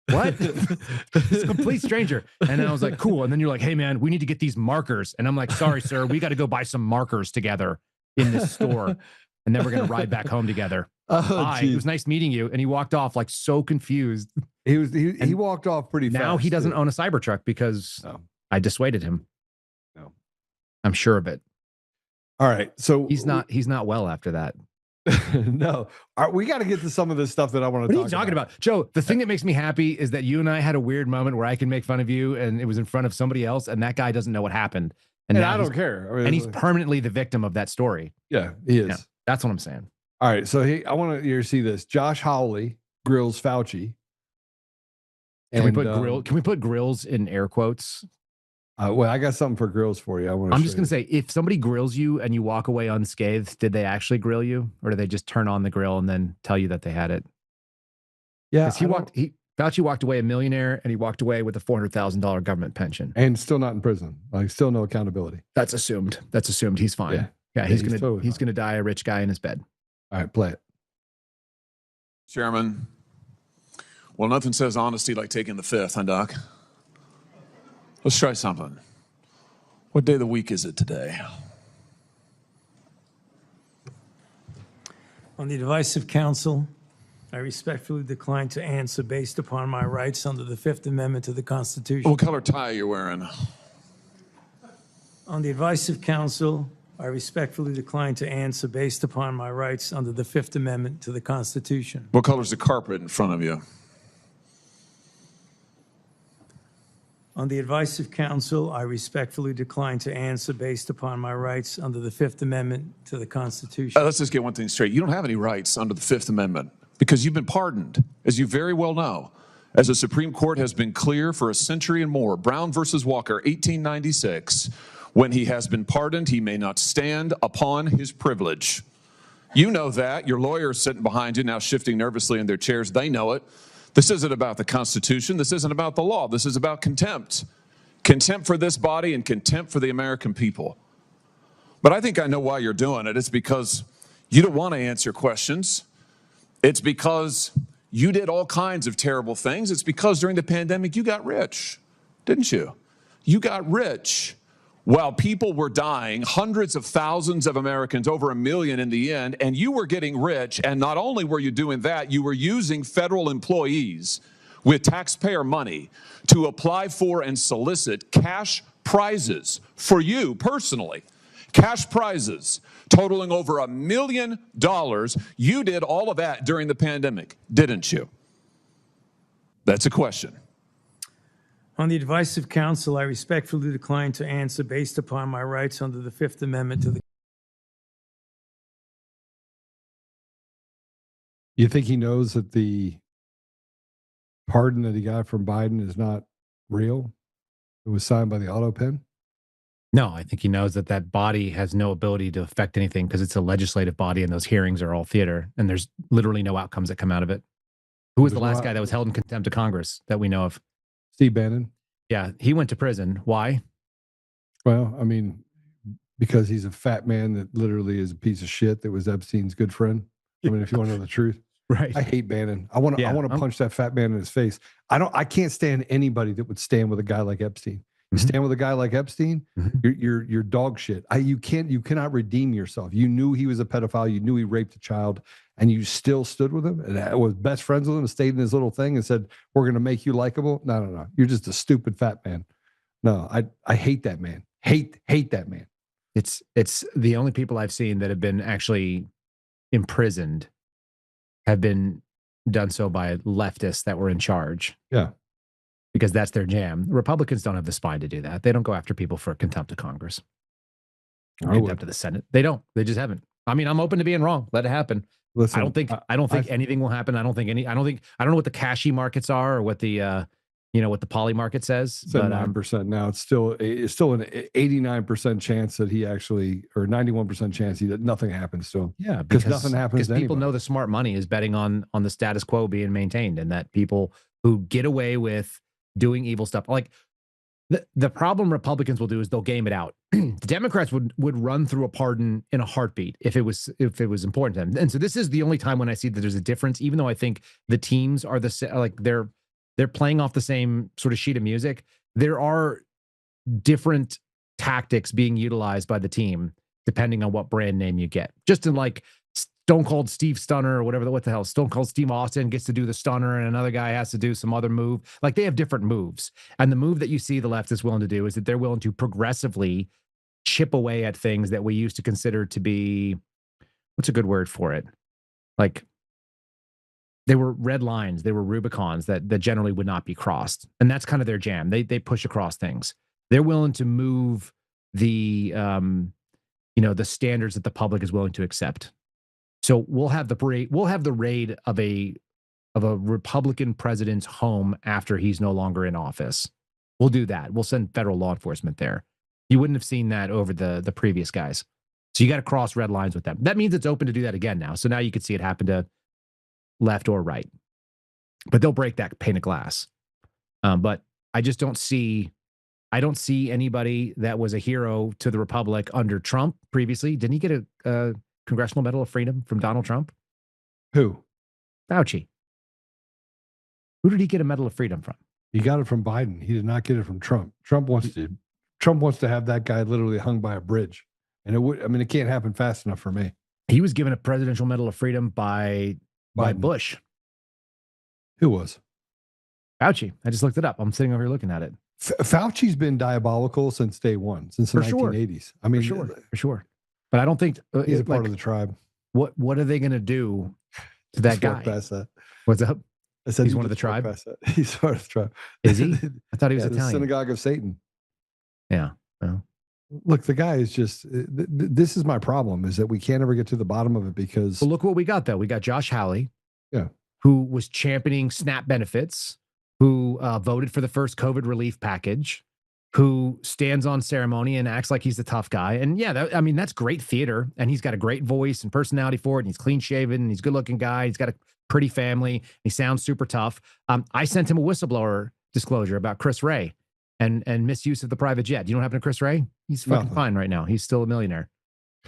"What?" It's a complete stranger. And I was like, "Cool." And then you're like, "Hey man, we need to get these markers." And I'm like, "Sorry, sir, we got to go buy some markers together in this store. And then we're going to ride back home together." Bye. It was nice meeting you. And he walked off like so confused. He walked off pretty fast. Now he doesn't own a Cybertruck because I dissuaded him. No. I'm sure of it. All right. So he's not well after that. No. All right, we got to get to some of this stuff that I want to talk about. What are you talking about? Joe, the thing that makes me happy is that you and I had a weird moment where I can make fun of you, and it was in front of somebody else, and that guy doesn't know what happened. And I don't care. I mean, and he's permanently the victim of that story. Yeah, he is. Yeah, that's what I'm saying. All right. So I want you to see this. Josh Hawley grills Fauci. Can we put grills in air quotes? Well, I got something for grills for you. I'm just going to say, if somebody grills you and you walk away unscathed, did they actually grill you, or did they just turn on the grill and then tell you that they had it? Yeah, Fauci walked away a millionaire, and he walked away with a $400,000 government pension, and still not in prison. Like, still no accountability. That's assumed. He's fine. Yeah, he's gonna die a rich guy in his bed. All right, play it. Chairman, well, nothing says honesty like taking the fifth, huh, Doc? Let's try something. What day of the week is it today? On the advice of counsel, I respectfully decline to answer based upon my rights under the Fifth Amendment to the Constitution. What color tie are you wearing? On the advice of counsel, I respectfully decline to answer based upon my rights under the Fifth Amendment to the Constitution. What color's the carpet in front of you? On the advice of counsel, I respectfully decline to answer based upon my rights under the Fifth Amendment to the Constitution. Let's just get one thing straight. You don't have any rights under the Fifth Amendment because you've been pardoned, as you very well know. As the Supreme Court has been clear for a century and more, Brown versus Walker, 1896, when he has been pardoned, he may not stand upon his privilege. You know that. Your lawyers sitting behind you now shifting nervously in their chairs. They know it. This isn't about the Constitution. This isn't about the law. This is about contempt. Contempt for this body and contempt for the American people. But I think I know why you're doing it. It's because you don't want to answer questions. It's because you did all kinds of terrible things. It's because during the pandemic you got rich, didn't you? You got rich while people were dying, hundreds of thousands of Americans, over 1 million in the end, and you were getting rich. And not only were you doing that, you were using federal employees with taxpayer money to apply for and solicit cash prizes for you personally. Cash prizes totaling over $1 million. You did all of that during the pandemic, didn't you? That's a question. On the advice of counsel, I respectfully decline to answer based upon my rights under the Fifth Amendment to the. You think he knows that the pardon that he got from Biden is not real? It was signed by the auto pen? No, I think he knows that that body has no ability to affect anything because it's a legislative body and those hearings are all theater and there's literally no outcomes that come out of it. Who was the last guy that was held in contempt of Congress that we know of? Steve Bannon. Yeah, he went to prison. Why? Well, I mean, because he's a fat man that literally is a piece of shit that was Epstein's good friend. I mean, if you want to know the truth. Right. I hate Bannon. I want to punch that fat man in his face. I can't stand anybody that would stand with a guy like Epstein. You stand with a guy like Epstein, you're dog shit. You cannot redeem yourself. You knew he was a pedophile. You knew he raped a child, and you still stood with him and was best friends with him and stayed in his little thing and said, "We're going to make you likable." No. You're just a stupid fat man. No, I hate that man. Hate that man. It's the only people I've seen that have been actually imprisoned have been done so by leftists that were in charge. Yeah. Because that's their jam. Republicans don't have the spine to do that. They don't go after people for contempt of Congress. Or contempt of the Senate. They don't. They just haven't. I mean, I'm open to being wrong. Let it happen. Listen, I don't think anything will happen. I don't know what the cashy markets are or what the what the poly market says. It's 9% now. It's still an 89% chance that he actually, or 91% chance that nothing happens to him. Yeah, because nothing happens. Because people know the smart money is betting on the status quo being maintained, and that people who get away with doing evil stuff, like the problem Republicans will do is they'll game it out. The Democrats would run through a pardon in a heartbeat if it was important to them. And so this is the only time when I see that there's a difference, even though I think the teams are they're playing off the same sort of sheet of music. There are different tactics being utilized by the team depending on what brand name you get. Just in like Stone Cold Steve Stunner or whatever, what the hell, Stone Cold Steve Austin gets to do the stunner and another guy has to do some other move. Like they have different moves. And the move that you see the left is willing to do is that they're willing to progressively chip away at things that we used to consider to be, what's a good word for it? Like they were red lines, they were Rubicons that generally would not be crossed. And that's kind of their jam. They push across things. They're willing to move the the standards that the public is willing to accept. So we'll have the raid of a Republican president's home after he's no longer in office. We'll do that. We'll send federal law enforcement there. You wouldn't have seen that over the previous guys. So you got to cross red lines with them. That means it's open to do that again now. So now you could see it happen to left or right. But they'll break that pane of glass. But I just don't see anybody that was a hero to the Republic under Trump previously. Didn't he get a Congressional Medal of Freedom from Donald Trump? Who? Fauci. Who did he get a Medal of Freedom from? He got it from Biden. He did not get it from Trump. Trump wants to have that guy literally hung by a bridge. And it can't happen fast enough for me. He was given a Presidential Medal of Freedom by Bush. Who was? Fauci. I just looked it up. I'm sitting over here looking at it. Fauci's been diabolical since day one, since the 1980s. I mean, for sure. But I don't think he's a part of the tribe. What are they going to do to that guy? Past that. What's up? I said he's one of the tribe. He's part of the tribe. Is he? I thought he was Italian. The synagogue of Satan. Yeah. Well. Look, the guy is just. This is my problem: is that we can't ever get to the bottom of it because. Well, look what we got though. We got Josh Hawley, yeah, who was championing SNAP benefits, who voted for the first COVID relief package, who stands on ceremony and acts like he's the tough guy. And yeah, that's great theater. And he's got a great voice and personality for it. And he's clean shaven and he's a good looking guy. He's got a pretty family. He sounds super tough. I sent him a whistleblower disclosure about Chris Wray and misuse of the private jet. You know what happened to Chris Wray? He's fucking fine right now. He's still a millionaire.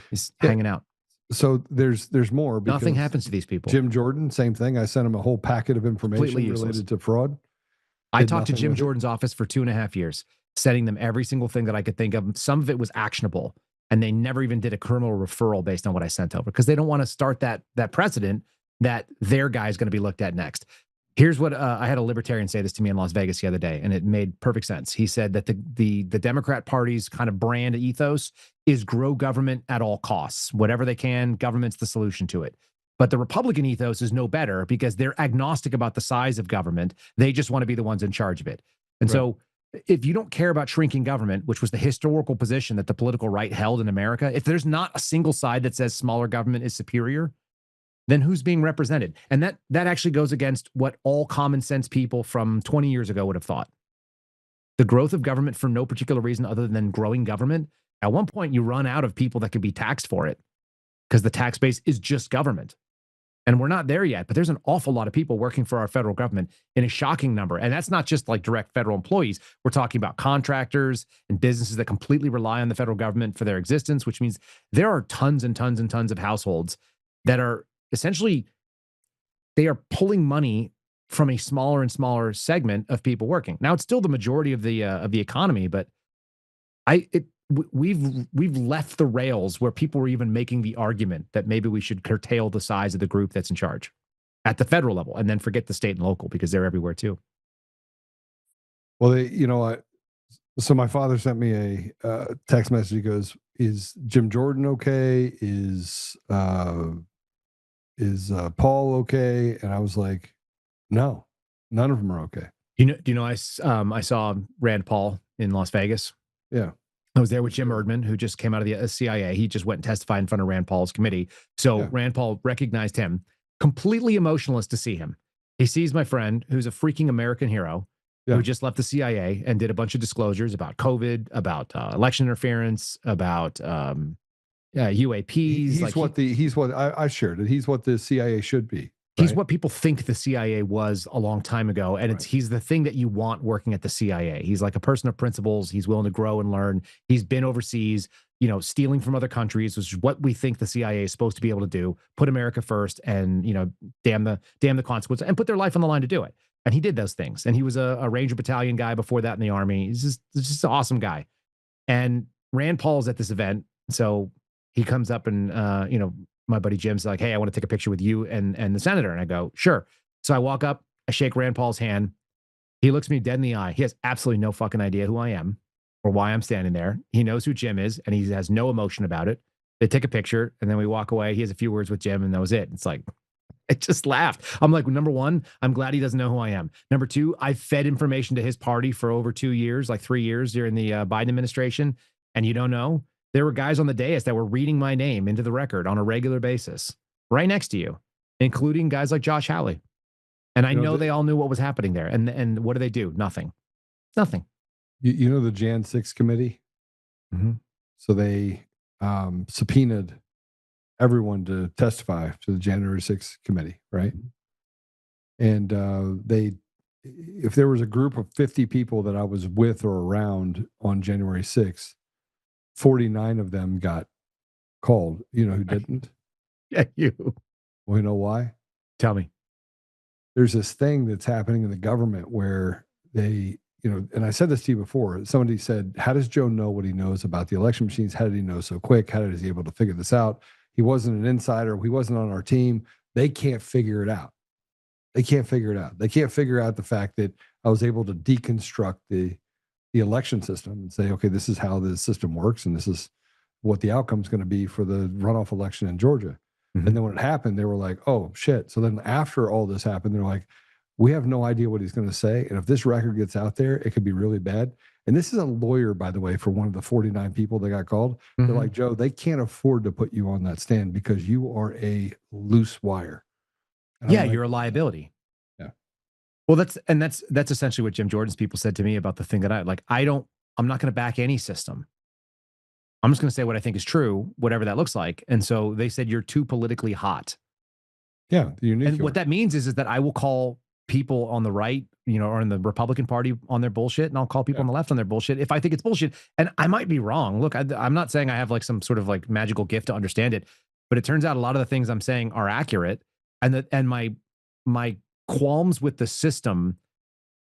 He's hanging out. So there's more. Nothing happens to these people. Jim Jordan, same thing. I sent him a whole packet of information related to fraud. I talked to Jim Jordan's office for 2.5 years, sending them every single thing that I could think of. Some of it was actionable, and they never even did a criminal referral based on what I sent over because they don't want to start that precedent that their guy is going to be looked at next. Here's what I had a libertarian say this to me in Las Vegas the other day, and it made perfect sense. He said that the Democrat Party's kind of brand ethos is grow government at all costs. Whatever they can, government's the solution to it. But the Republican ethos is no better because they're agnostic about the size of government. They just want to be the ones in charge of it. And so if you don't care about shrinking government, which was the historical position that the political right held in America, if there's not a single side that says smaller government is superior, then who's being represented? And that actually goes against what all common sense people from 20 years ago would have thought. The growth of government for no particular reason other than growing government, at one point you run out of people that can be taxed for it because the tax base is just government. And we're not there yet, but there's an awful lot of people working for our federal government in a shocking number. And that's not just like direct federal employees. We're talking about contractors and businesses that completely rely on the federal government for their existence, which means there are tons and tons and tons of households that are essentially, they are pulling money from a smaller and smaller segment of people working. Now it's still the majority of the economy, but we've left the rails where people were even making the argument that maybe we should curtail the size of the group that's in charge at the federal level, and then forget the state and local because they're everywhere too. Well, so my father sent me a text message. He goes, "Is Jim Jordan okay? Is Paul okay?" And I was like, "No, none of them are okay." Do you know I saw Rand Paul in Las Vegas. Yeah. I was there with Jim Erdman, who just came out of the CIA. He just went and testified in front of Rand Paul's committee. So yeah. Rand Paul recognized him, completely emotionless to see him. He sees my friend, who's a freaking American hero, who just left the CIA and did a bunch of disclosures about COVID, about election interference, about UAPs. I shared it. He's what the CIA should be. He's what people think the CIA was a long time ago. And he's the thing that you want working at the CIA. He's like a person of principles. He's willing to grow and learn. He's been overseas, stealing from other countries, which is what we think the CIA is supposed to be able to do. Put America first and, damn the consequences and put their life on the line to do it. And he did those things. And he was a Ranger Battalion guy before that in the Army. He's just an awesome guy. And Rand Paul's at this event. So he comes up and, my buddy Jim's like, "Hey, I want to take a picture with you and the senator." And I go, "Sure." So I walk up, I shake Rand Paul's hand. He looks me dead in the eye. He has absolutely no fucking idea who I am or why I'm standing there. He knows who Jim is, and he has no emotion about it. They take a picture, and then we walk away. He has a few words with Jim, and that was it. It's like, I just laughed. I'm like, number one, I'm glad he doesn't know who I am. Number two, I fed information to his party for over 2 years, like 3 years during the Biden administration, and you don't know? There were guys on the dais that were reading my name into the record on a regular basis, right next to you, including guys like Josh Hawley. And I know they all knew what was happening there. And what do? Nothing. Nothing. You know the Jan 6 committee? Mm-hmm. So they subpoenaed everyone to testify to the January 6th committee, right? And if there was a group of 50 people that I was with or around on January 6th, 49 of them got called. You know who didn't? Yeah, you. Well, you know why? Tell me. There's this thing that's happening in the government where they, and I said this to you before. Somebody said, "How does Joe know what he knows about the election machines? How did he know so quick? How is he able to figure this out? He wasn't an insider. He wasn't on our team." They can't figure it out. They can't figure it out. They can't figure out the fact that I was able to deconstruct the election system and say, okay, this is how the system works, and this is what the outcome is going to be for the runoff election in Georgia. Mm-hmm. And then when it happened, they were like, "Oh shit!" So then after all this happened, they're like, "We have no idea what he's going to say, and if this record gets out there, it could be really bad." And this is a lawyer, by the way, for one of the 49 people that got called. Mm-hmm. They're like, "Joe, they can't afford to put you on that stand because you are a loose wire." And yeah, you're a liability. Well, that's essentially what Jim Jordan's people said to me about the thing that I'm not going to back any system. I'm just going to say what I think is true, whatever that looks like. And so they said, "You're too politically hot." Yeah. And what that means is that I will call people on the right, or in the Republican Party on their bullshit, and I'll call people on the left on their bullshit if I think it's bullshit. And I might be wrong. Look, I'm not saying I have like some sort of like magical gift to understand it, but it turns out a lot of the things I'm saying are accurate. And my qualms with the system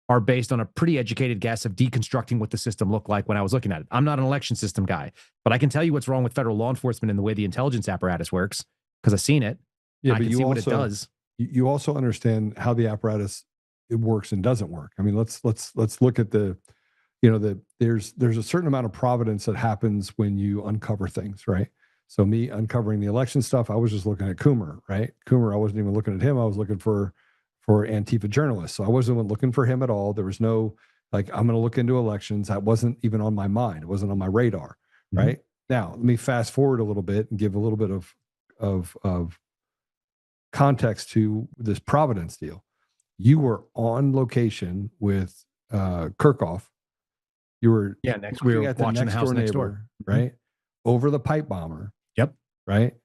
are based on a pretty educated guess of deconstructing what the system looked like when I was looking at it. I'm not an election system guy, but I can tell you what's wrong with federal law enforcement and the way the intelligence apparatus works because I've seen it. Yeah, I can see what it does. You also understand how the apparatus it works and doesn't work. I mean, let's look at there's a certain amount of providence that happens when you uncover things, right? So me uncovering the election stuff, I was just looking at Coomer, right? Coomer, I wasn't even looking at him. I was looking for Antifa journalists. So I wasn't looking for him at all. There was no, I'm going to look into elections. That wasn't even on my mind. It wasn't on my radar, right? Mm-hmm. Now, let me fast forward a little bit and give a little bit of context to this Providence deal. You were on location with Kirkhoff. You were we were at the watching the house next door, neighbor, right? Over the pipe bomber. Yep. Right.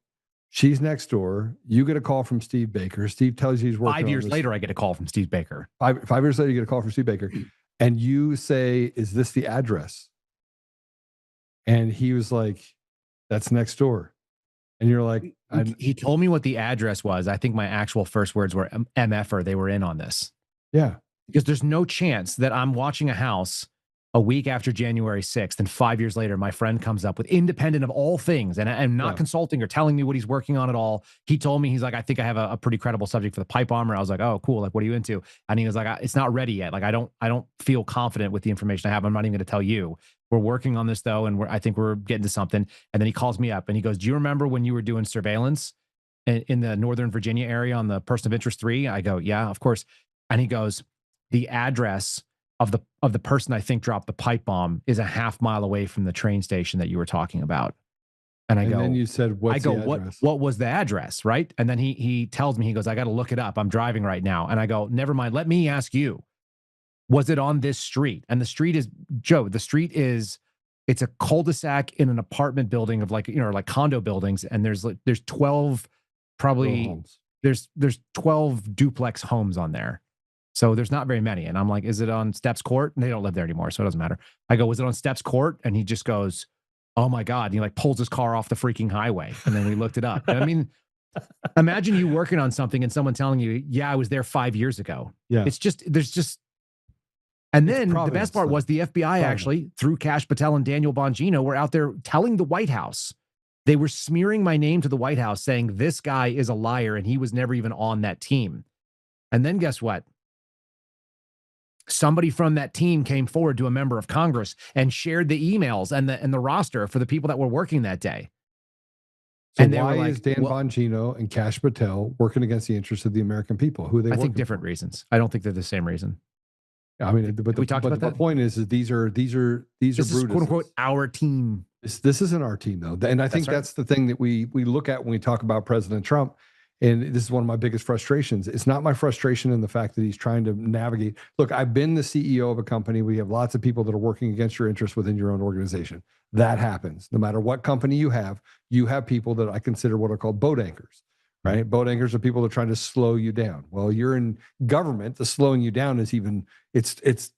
She's next door. You get a call from Steve Baker. Steve tells you he's working. 5 years later, I get a call from Steve Baker. 5 years later, you get a call from Steve Baker, and you say, "Is this the address?" And he was like, "That's next door." And you're like, he told me what the address was. I think my actual first words were MFer. They were in on this. Yeah. Because there's no chance that I'm watching a house a week after January 6th, and 5 years later, my friend comes up with, independent of all things, and I'm not consulting or telling me what he's working on at all. He told me, he's like, I think I have a pretty credible subject for the pipe bomber. I was like, oh, cool. Like, what are you into? And he was like, it's not ready yet. Like, I don't feel confident with the information I have. I'm not even going to tell you. We're working on this though, and I think we're getting to something. And then he calls me up and he goes, do you remember when you were doing surveillance in the Northern Virginia area on the person of interest 3? I go, yeah, of course. And he goes, the address of the person I think dropped the pipe bomb is a half mile away from the train station that you were talking about. And I go, then you said, what's the address? What was the address? Right. And then he tells me, he goes, I got to look it up. I'm driving right now. And I go, never mind. Let me ask you, was it on this street? And the street is, Joe, the street is, it's a cul-de-sac in an apartment building of like condo buildings. And there's 12, probably there's 12 duplex homes on there. So there's not very many. And I'm like, is it on Steps Court? And they don't live there anymore, so it doesn't matter. I go, was it on Steps Court? And he just goes, oh my God. And he like pulls his car off the freaking highway. And then we looked it up. And I mean, imagine you working on something and someone telling you, yeah, I was there 5 years ago. Yeah. It's just, and then the best part was the FBI actually, through Kash Patel and Daniel Bongino, were out there telling the White House. They were smearing my name to the White House saying this guy is a liar and he was never even on that team. And then guess what? Somebody from that team came forward to a member of Congress and shared the emails and the roster for the people that were working that day. So and why is Dan Bongino and Kash Patel working against the interests of the American people? Who are they? I think different reasons. I don't think they're the same reason. I mean, but the point is these are this is quote unquote our team. This isn't our team though, and I think that's the thing that we look at when we talk about President Trump. And this is one of my biggest frustrations. It's not my frustration in the fact that he's trying to navigate. Look, I've been the CEO of a company. We have lots of people that are working against your interests within your own organization. That happens. No matter what company you have people that I consider what are called boat anchors, right? Boat anchors are people that are trying to slow you down. Well, you're in government. The slowing you down is even,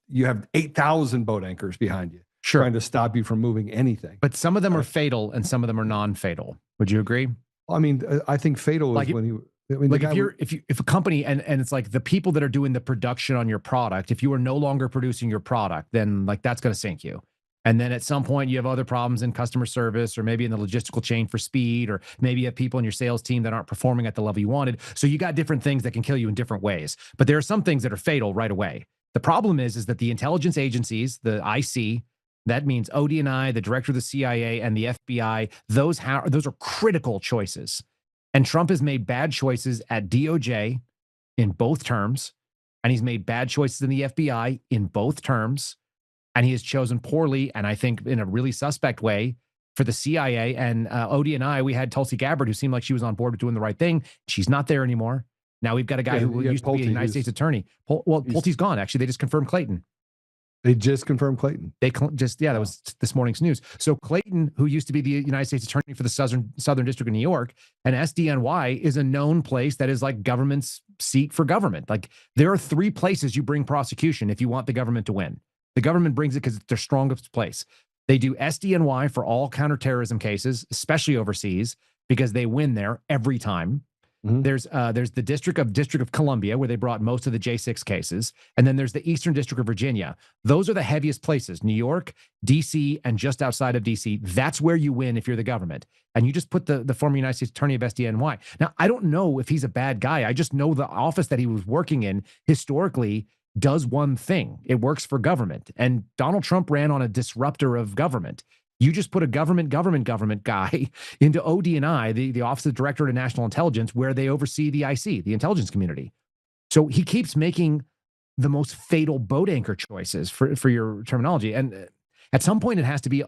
you have 8,000 boat anchors behind you. Sure. Trying to stop you from moving anything. But some of them are fatal and some of them are non-fatal. Would you agree? I mean, I think fatal is when you, I mean, like if a company and it's like the people that are doing the production on your product, if you are no longer producing your product, then like that's going to sink you. And then at some point you have other problems in customer service or maybe in the logistical chain for speed, or maybe you have people in your sales team that aren't performing at the level you wanted. So you got different things that can kill you in different ways, but there are some things that are fatal right away. The problem is that the intelligence agencies, the IC, that means ODNI, the director of the CIA, and the FBI. Those are critical choices. And Trump has made bad choices at DOJ in both terms, and he's made bad choices in the FBI in both terms, and he has chosen poorly, and I think in a really suspect way, for the CIA. And ODNI, we had Tulsi Gabbard, who seemed like she was on board with doing the right thing. She's not there anymore. Now we've got a guy who used to be a United States attorney. Pulte's gone. Actually, they just confirmed Clayton. They just confirmed Clayton. That was this morning's news. So Clayton, who used to be the United States attorney for the Southern District of New York, and SDNY is a known place that is like government's seat for government. Like there are 3 places you bring prosecution if you want the government to win. The government brings it because it's their strongest place. They do SDNY for all counterterrorism cases, especially overseas, because they win there every time. Mm-hmm. There's the District of Columbia, where they brought most of the J6 cases. And then there's the Eastern District of Virginia. Those are the heaviest places, New York, DC, and just outside of DC. That's where you win if you're the government. And you just put the former United States attorney of SDNY. Now, I don't know if he's a bad guy. I just know the office that he was working in historically does one thing. It works for government. And Donald Trump ran on a disruptor of government. You just put a government guy into ODNI, the Office of Director of National Intelligence, where they oversee the IC, the intelligence community. So he keeps making the most fatal boat anchor choices for your terminology. And at some point it has to be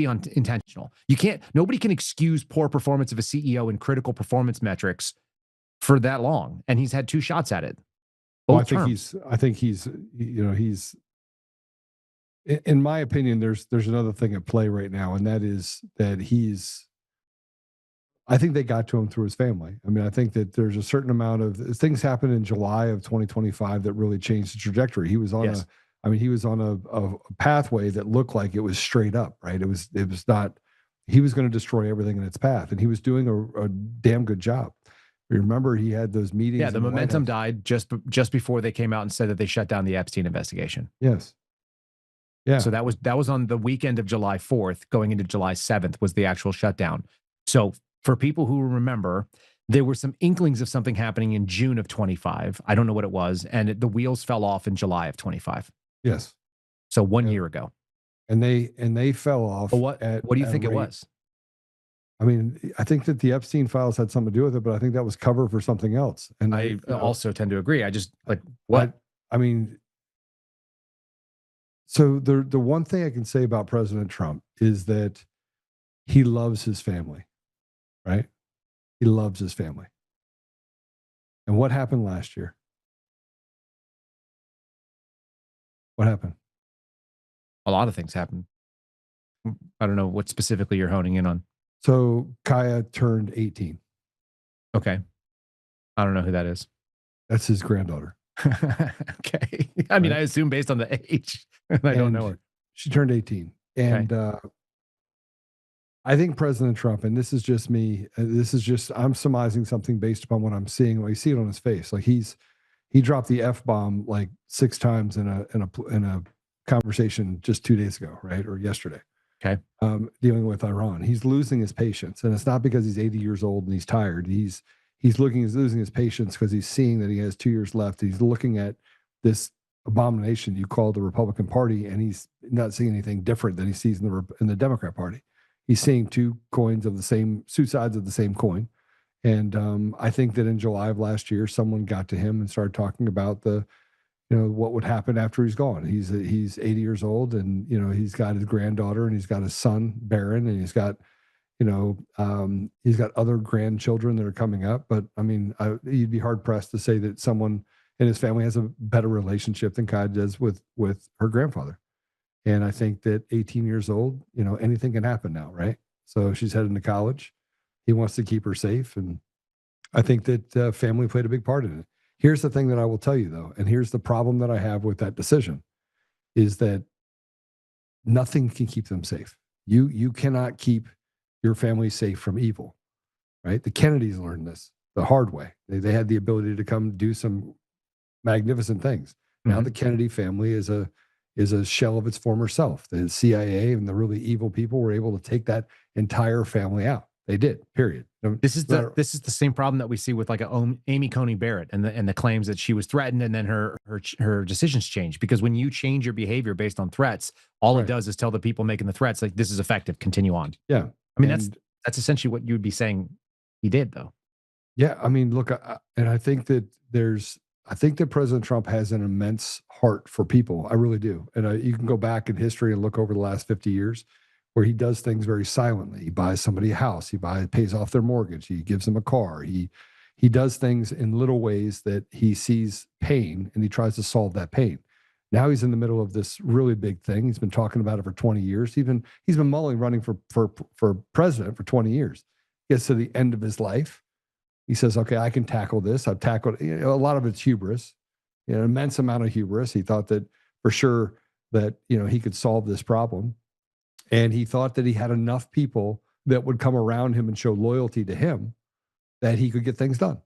intentional. Nobody can excuse poor performance of a CEO in critical performance metrics for that long, and he's had 2 shots at it. Well, Both terms. I think he's, in my opinion, there's another thing at play right now, and that is that I think they got to him through his family. I mean, I think that there's a certain amount of things happened in July of 2025 that really changed the trajectory. He was on he was on a pathway that looked like it was straight up, right? It was not, he was going to destroy everything in its path, and he was doing a damn good job. Remember, he had those meetings. Yeah, the momentum died just before they came out and said that they shut down the Epstein investigation. Yes. Yeah. So that was on the weekend of July 4th, going into July 7th was the actual shutdown. So for people who remember, there were some inklings of something happening in June of 25. I don't know what it was, and the wheels fell off in July of 25. Yes. So 1 year ago. And they fell off. But what do you think it was? I mean, I think that the Epstein files had something to do with it, but I think that was cover for something else. And I also tend to agree. I just like what? I mean, so the one thing I can say about President Trump is that he loves his family, right? He loves his family. And what happened last year? What happened? A lot of things happened. I don't know what specifically you're honing in on. So Kaya turned 18. Okay. I don't know who that is. That's his granddaughter. Okay. I mean, right? I assume based on the age. I don't know her. She turned 18. And I think President Trump, and this is just me, I'm surmising something based upon what I'm seeing. Well, you see it on his face. Like he dropped the F-bomb like 6 times in a conversation just 2 days ago, right? Or yesterday. Okay. Dealing with Iran. He's losing his patience. And it's not because he's 80 years old and he's tired. He's losing his patience because he's seeing that he has 2 years left. He's looking at this abomination you call the Republican Party, and he's not seeing anything different than he sees in the Democrat Party. He's seeing two sides of the same coin. And I think that in July of last year, someone got to him and started talking about what would happen after he's gone. He's 80 years old, and he's got his granddaughter, and he's got his son Barron, and he's got other grandchildren that are coming up. But I mean, you'd be hard pressed to say that someone in his family has a better relationship than Kai does with her grandfather. And I think that 18 years old, anything can happen now, right? So she's heading to college. He wants to keep her safe, and I think that family played a big part in it. Here's the thing that I will tell you, though, and here's the problem that I have with that decision, is that nothing can keep them safe. You cannot keep your family safe from evil, right? The Kennedys learned this the hard way. They had the ability to come do some magnificent things. Now the Kennedy family is a shell of its former self. The CIA and the really evil people were able to take that entire family out. They did, period. This is the same problem that we see with like Amy Coney Barrett and the claims that she was threatened, and then her decisions changed, because when you change your behavior based on threats, all it does is tell the people making the threats, like, this is effective, continue on. Yeah. I mean, that's essentially what you would be saying he did, though. Yeah. I mean, look, I think that President Trump has an immense heart for people. I really do. And you can go back in history and look over the last 50 years where he does things very silently. He buys somebody a house. He pays off their mortgage. He gives them a car. He does things in little ways that he sees pain, and he tries to solve that pain. Now he's in the middle of this really big thing. He's been talking about it for 20 years. He's been mulling running for president for 20 years. Gets to the end of his life. He says, okay, I can tackle this. I've tackled a lot of it's hubris, an immense amount of hubris. He thought that for sure that, he could solve this problem. And he thought that he had enough people that would come around him and show loyalty to him that he could get things done.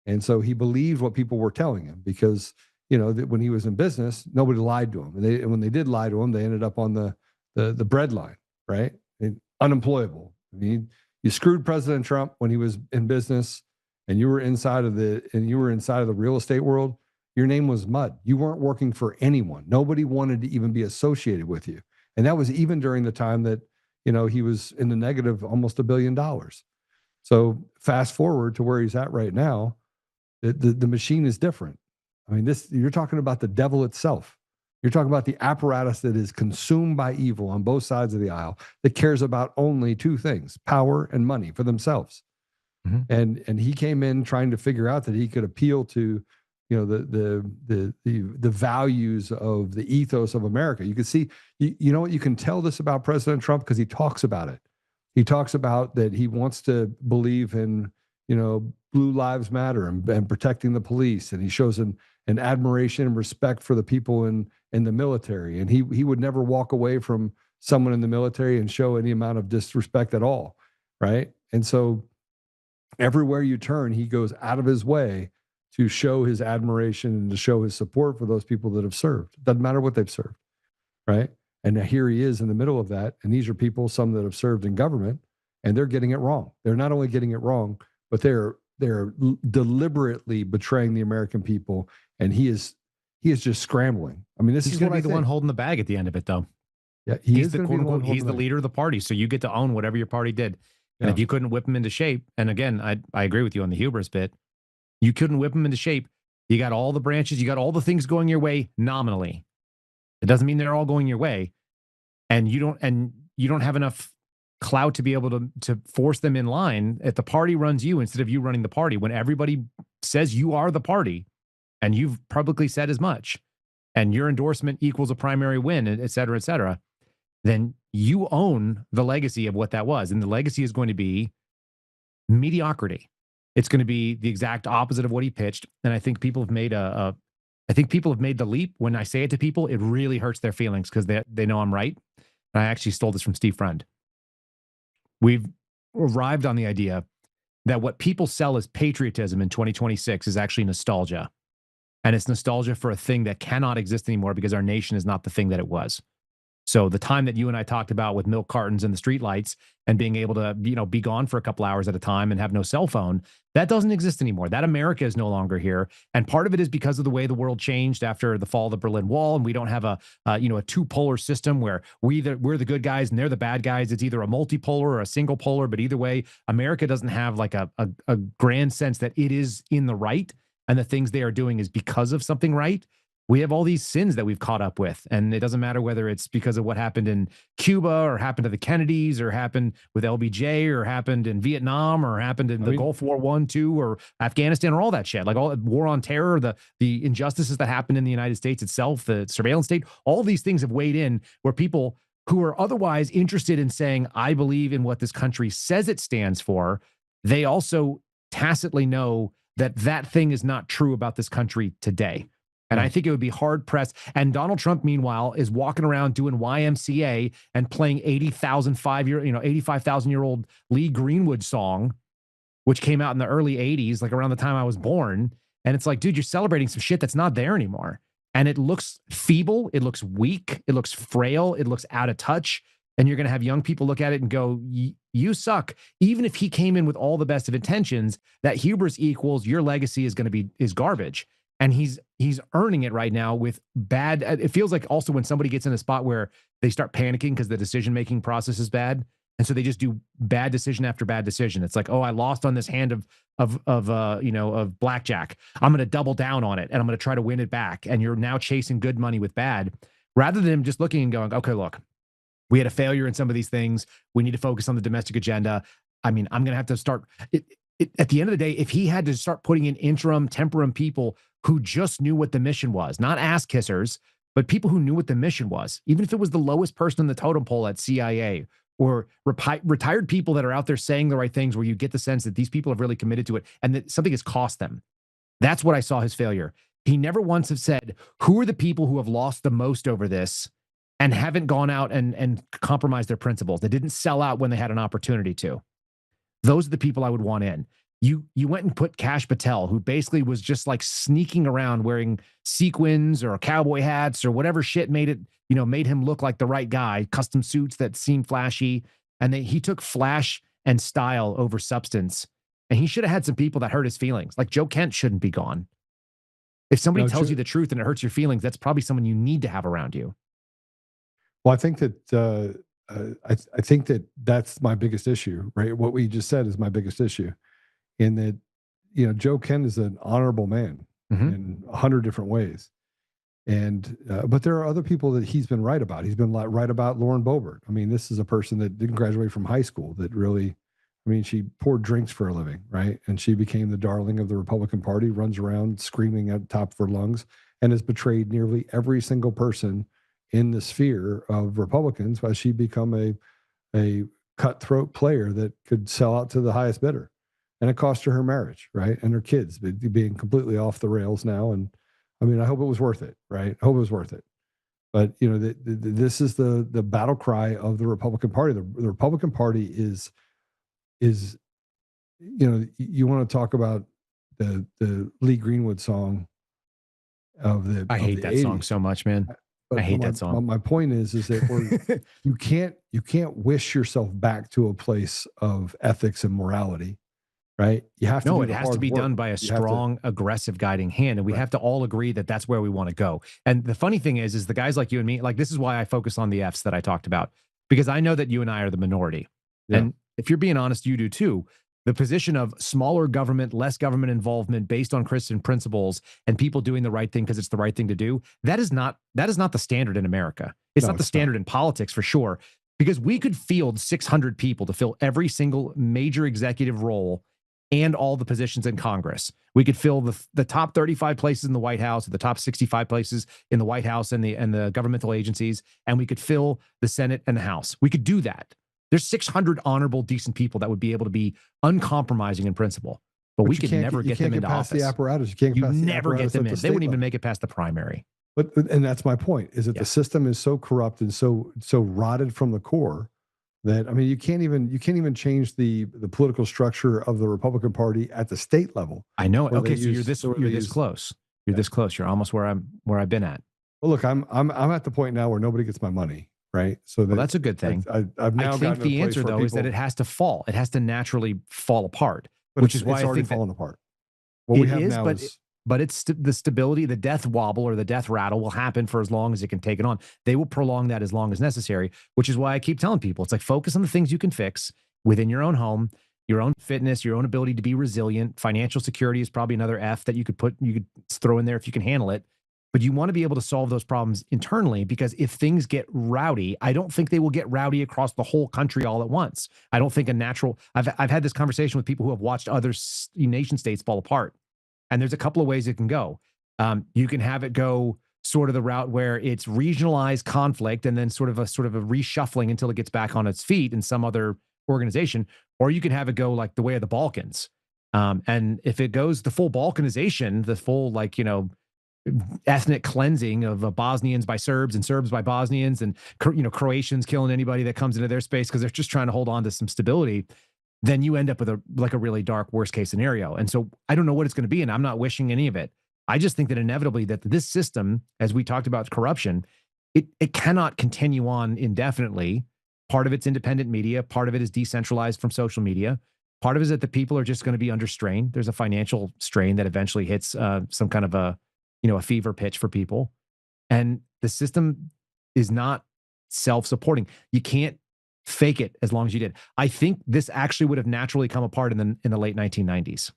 And so he believed what people were telling him, because, that when he was in business, nobody lied to him. And when they did lie to him, they ended up on the bread line, right? And unemployable. I mean, you screwed President Trump when he was in business, and you were inside of the real estate world. Your name was mud. You weren't working for anyone. Nobody wanted to even be associated with you. And that was even during the time that, he was in the negative almost $1 billion. So fast forward to where he's at right now, the machine is different. I mean, you're talking about the devil itself. You're talking about the apparatus that is consumed by evil on both sides of the aisle, that cares about only two things: power and money for themselves. And he came in trying to figure out that he could appeal to, you know, the values of the ethos of America. You can see, you know what, you can tell this about President Trump because he talks about it. He talks about that he wants to believe in, you know, Blue Lives Matter and protecting the police, and he shows an admiration and respect for the people in the military, and he would never walk away from someone in the military and show any amount of disrespect at all, right? And so everywhere you turn, he goes out of his way to show his admiration and to show his support for those people that have served. Doesn't matter what they've served, right? And here he is in the middle of that, and these are people, some that have served in government, and they're getting it wrong. They're not only getting it wrong, but they're deliberately betraying the American people, and he is just scrambling. I mean, he's going to be the one holding the bag at the end of it, though. Yeah, he's the quote unquote, he's the leader of the party, so you get to own whatever your party did. And if you couldn't whip him into shape, and again, I agree with you on the hubris bit, you couldn't whip him into shape. You got all the branches, you got all the things going your way nominally. It doesn't mean they're all going your way, and you don't have enough clout to be able to force them in line. If the party runs you instead of you running the party, when everybody says you are the party, and you've publicly said as much, and your endorsement equals a primary win, et cetera, then you own the legacy of what that was. And the legacy is going to be mediocrity. It's going to be the exact opposite of what he pitched. And I think people have made I think people have made the leap. When I say it to people, it really hurts their feelings because they know I'm right. And I actually stole this from Steve Friend. We've arrived on the idea that what people sell as patriotism in 2026 is actually nostalgia. And it's nostalgia for a thing that cannot exist anymore because our nation is not the thing that it was. So the time that you and I talked about with milk cartons and the streetlights and being able to, you know, be gone for a couple hours at a time and have no cell phone, that doesn't exist anymore. That America is no longer here. And part of it is because of the way the world changed after the fall of the Berlin Wall. And we don't have a two-polar system where we're the good guys and they're the bad guys. It's either a multipolar or a single polar. But either way, America doesn't have like a grand sense that it is in the right. And the things they are doing is because of something right. We have all these sins that we've caught up with. And it doesn't matter whether it's because of what happened in Cuba or happened to the Kennedys or happened with LBJ or happened in Vietnam or happened in the Gulf War I, II, or Afghanistan or all that shit. Like all war on terror, the injustices that happened in the United States itself, the surveillance state, all these things have weighed in where people who are otherwise interested in saying, I believe in what this country says it stands for, they also tacitly know that that thing is not true about this country today. And I think it would be hard pressed. And Donald Trump, meanwhile, is walking around doing YMCA and playing 85,000-year-old Lee Greenwood song, which came out in the early 80s, like around the time I was born. And it's like, dude, you're celebrating some shit that's not there anymore. And it looks feeble. It looks weak. It looks frail. It looks out of touch. And you're going to have young people look at it and go, you suck. Even if he came in with all the best of intentions, that hubris equals your legacy is garbage. And he's earning it right now with bad. It feels like also when somebody gets in a spot where they start panicking because the decision-making process is bad. And so they just do bad decision after bad decision. It's like, oh, I lost on this hand of blackjack. I'm going to double down on it and I'm going to try to win it back. And you're now chasing good money with bad, rather than just looking and going, okay, look, we had a failure in some of these things. We need to focus on the domestic agenda. I mean, I'm going to have to start at the end of the day, if he had to start putting in interim temporum people who just knew what the mission was, not ass kissers, but people who knew what the mission was, even if it was the lowest person in the totem pole at CIA or retired people that are out there saying the right things, where you get the sense that these people have really committed to it and that something has cost them. That's what I saw his failure. He never once have said, who are the people who have lost the most over this and haven't gone out and compromised their principles? They didn't sell out when they had an opportunity to. Those are the people I would want in. You went and put Kash Patel, who basically was just like sneaking around wearing sequins or cowboy hats or whatever shit made him look like the right guy, custom suits that seemed flashy. And he took flash and style over substance. And he should have had some people that hurt his feelings. Like Joe Kent shouldn't be gone. If somebody tells you the truth and it hurts your feelings, that's probably someone you need to have around you. Well, I think that I think that that's my biggest issue, right? What we just said is my biggest issue, in that, Joe Kent is an honorable man in 100 different ways. And, but there are other people that he's been right about. He's been right about Lauren Boebert. I mean, this is a person that didn't graduate from high school that really I mean, she poured drinks for a living, right? And she became the darling of the Republican Party, runs around screaming at the top of her lungs, and has betrayed nearly every single person in the sphere of Republicans as she become a cutthroat player that could sell out to the highest bidder. And it cost her marriage, right? And her kids being completely off the rails now. And I mean, I hope it was worth it, right? I hope it was worth it. But, you know, this is the battle cry of the Republican Party. The Republican Party is, you know, you want to talk about the Lee Greenwood song of the I hate that 80s. song so much, man. But I hate that song. My point is that you can't wish yourself back to a place of ethics and morality, right? You have to. No, it has to be done by a strong, aggressive guiding hand, and we have to all agree that that's where we want to go. And the funny thing is the guys like you and me, like this is why I focus on the Fs that I talked about, because I know that you and I are the minority, and if you're being honest, you do too. The position of smaller government, less government involvement based on Christian principles and people doing the right thing because it's the right thing to do, that is not the standard in America. It's not the standard in politics for sure, because we could field 600 people to fill every single major executive role and all the positions in Congress. We could fill the top 35 places in the White House, or the top 65 places in the White House and the governmental agencies, and we could fill the Senate and the House. We could do that. There's 600 honorable, decent people that would be able to be uncompromising in principle, but we could never get them into office. The apparatus. You can't never get them in. They wouldn't even make it past the primary. And that's my point, is that the system is so corrupt and so rotted from the core that, I mean, you can't even change the political structure of the Republican Party at the state level. I know. Okay, so you're this close. You're this close. You're almost where I've been at. Well, look, I'm at the point now where nobody gets my money. Right. So that's a good thing. I've now I think the answer, though, is that it has to fall. It has to naturally fall apart, which is why it's already fallen apart. What we have now is. But it's the stability, the death wobble or the death rattle will happen for as long as it can take it on. They will prolong that as long as necessary, which is why I keep telling people, it's like focus on the things you can fix within your own home, your own fitness, your own ability to be resilient. Financial security is probably another F that you could throw in there if you can handle it. But you want to be able to solve those problems internally, because if things get rowdy, I don't think they will get rowdy across the whole country all at once. I don't think I've had this conversation with people who have watched other nation states fall apart. And there's a couple of ways it can go. You can have it go sort of the route where it's regionalized conflict and then sort of a reshuffling until it gets back on its feet in some other organization, or you can have it go like the way of the Balkans. And if it goes the full Balkanization, the full ethnic cleansing of Bosnians by Serbs and Serbs by Bosnians, and Croatians killing anybody that comes into their space because they're just trying to hold on to some stability, then you end up with a really dark worst case scenario. And so I don't know what it's going to be, and I'm not wishing any of it. I just think that inevitably that this system, as we talked about corruption, it cannot continue on indefinitely. Part of it's independent media, part of it is decentralized from social media. Part of it is that the people are just going to be under strain. There's a financial strain that eventually hits some kind of a fever pitch for people. And the system is not self-supporting. You can't fake it as long as you did. I think this actually would have naturally come apart in the late 1990s.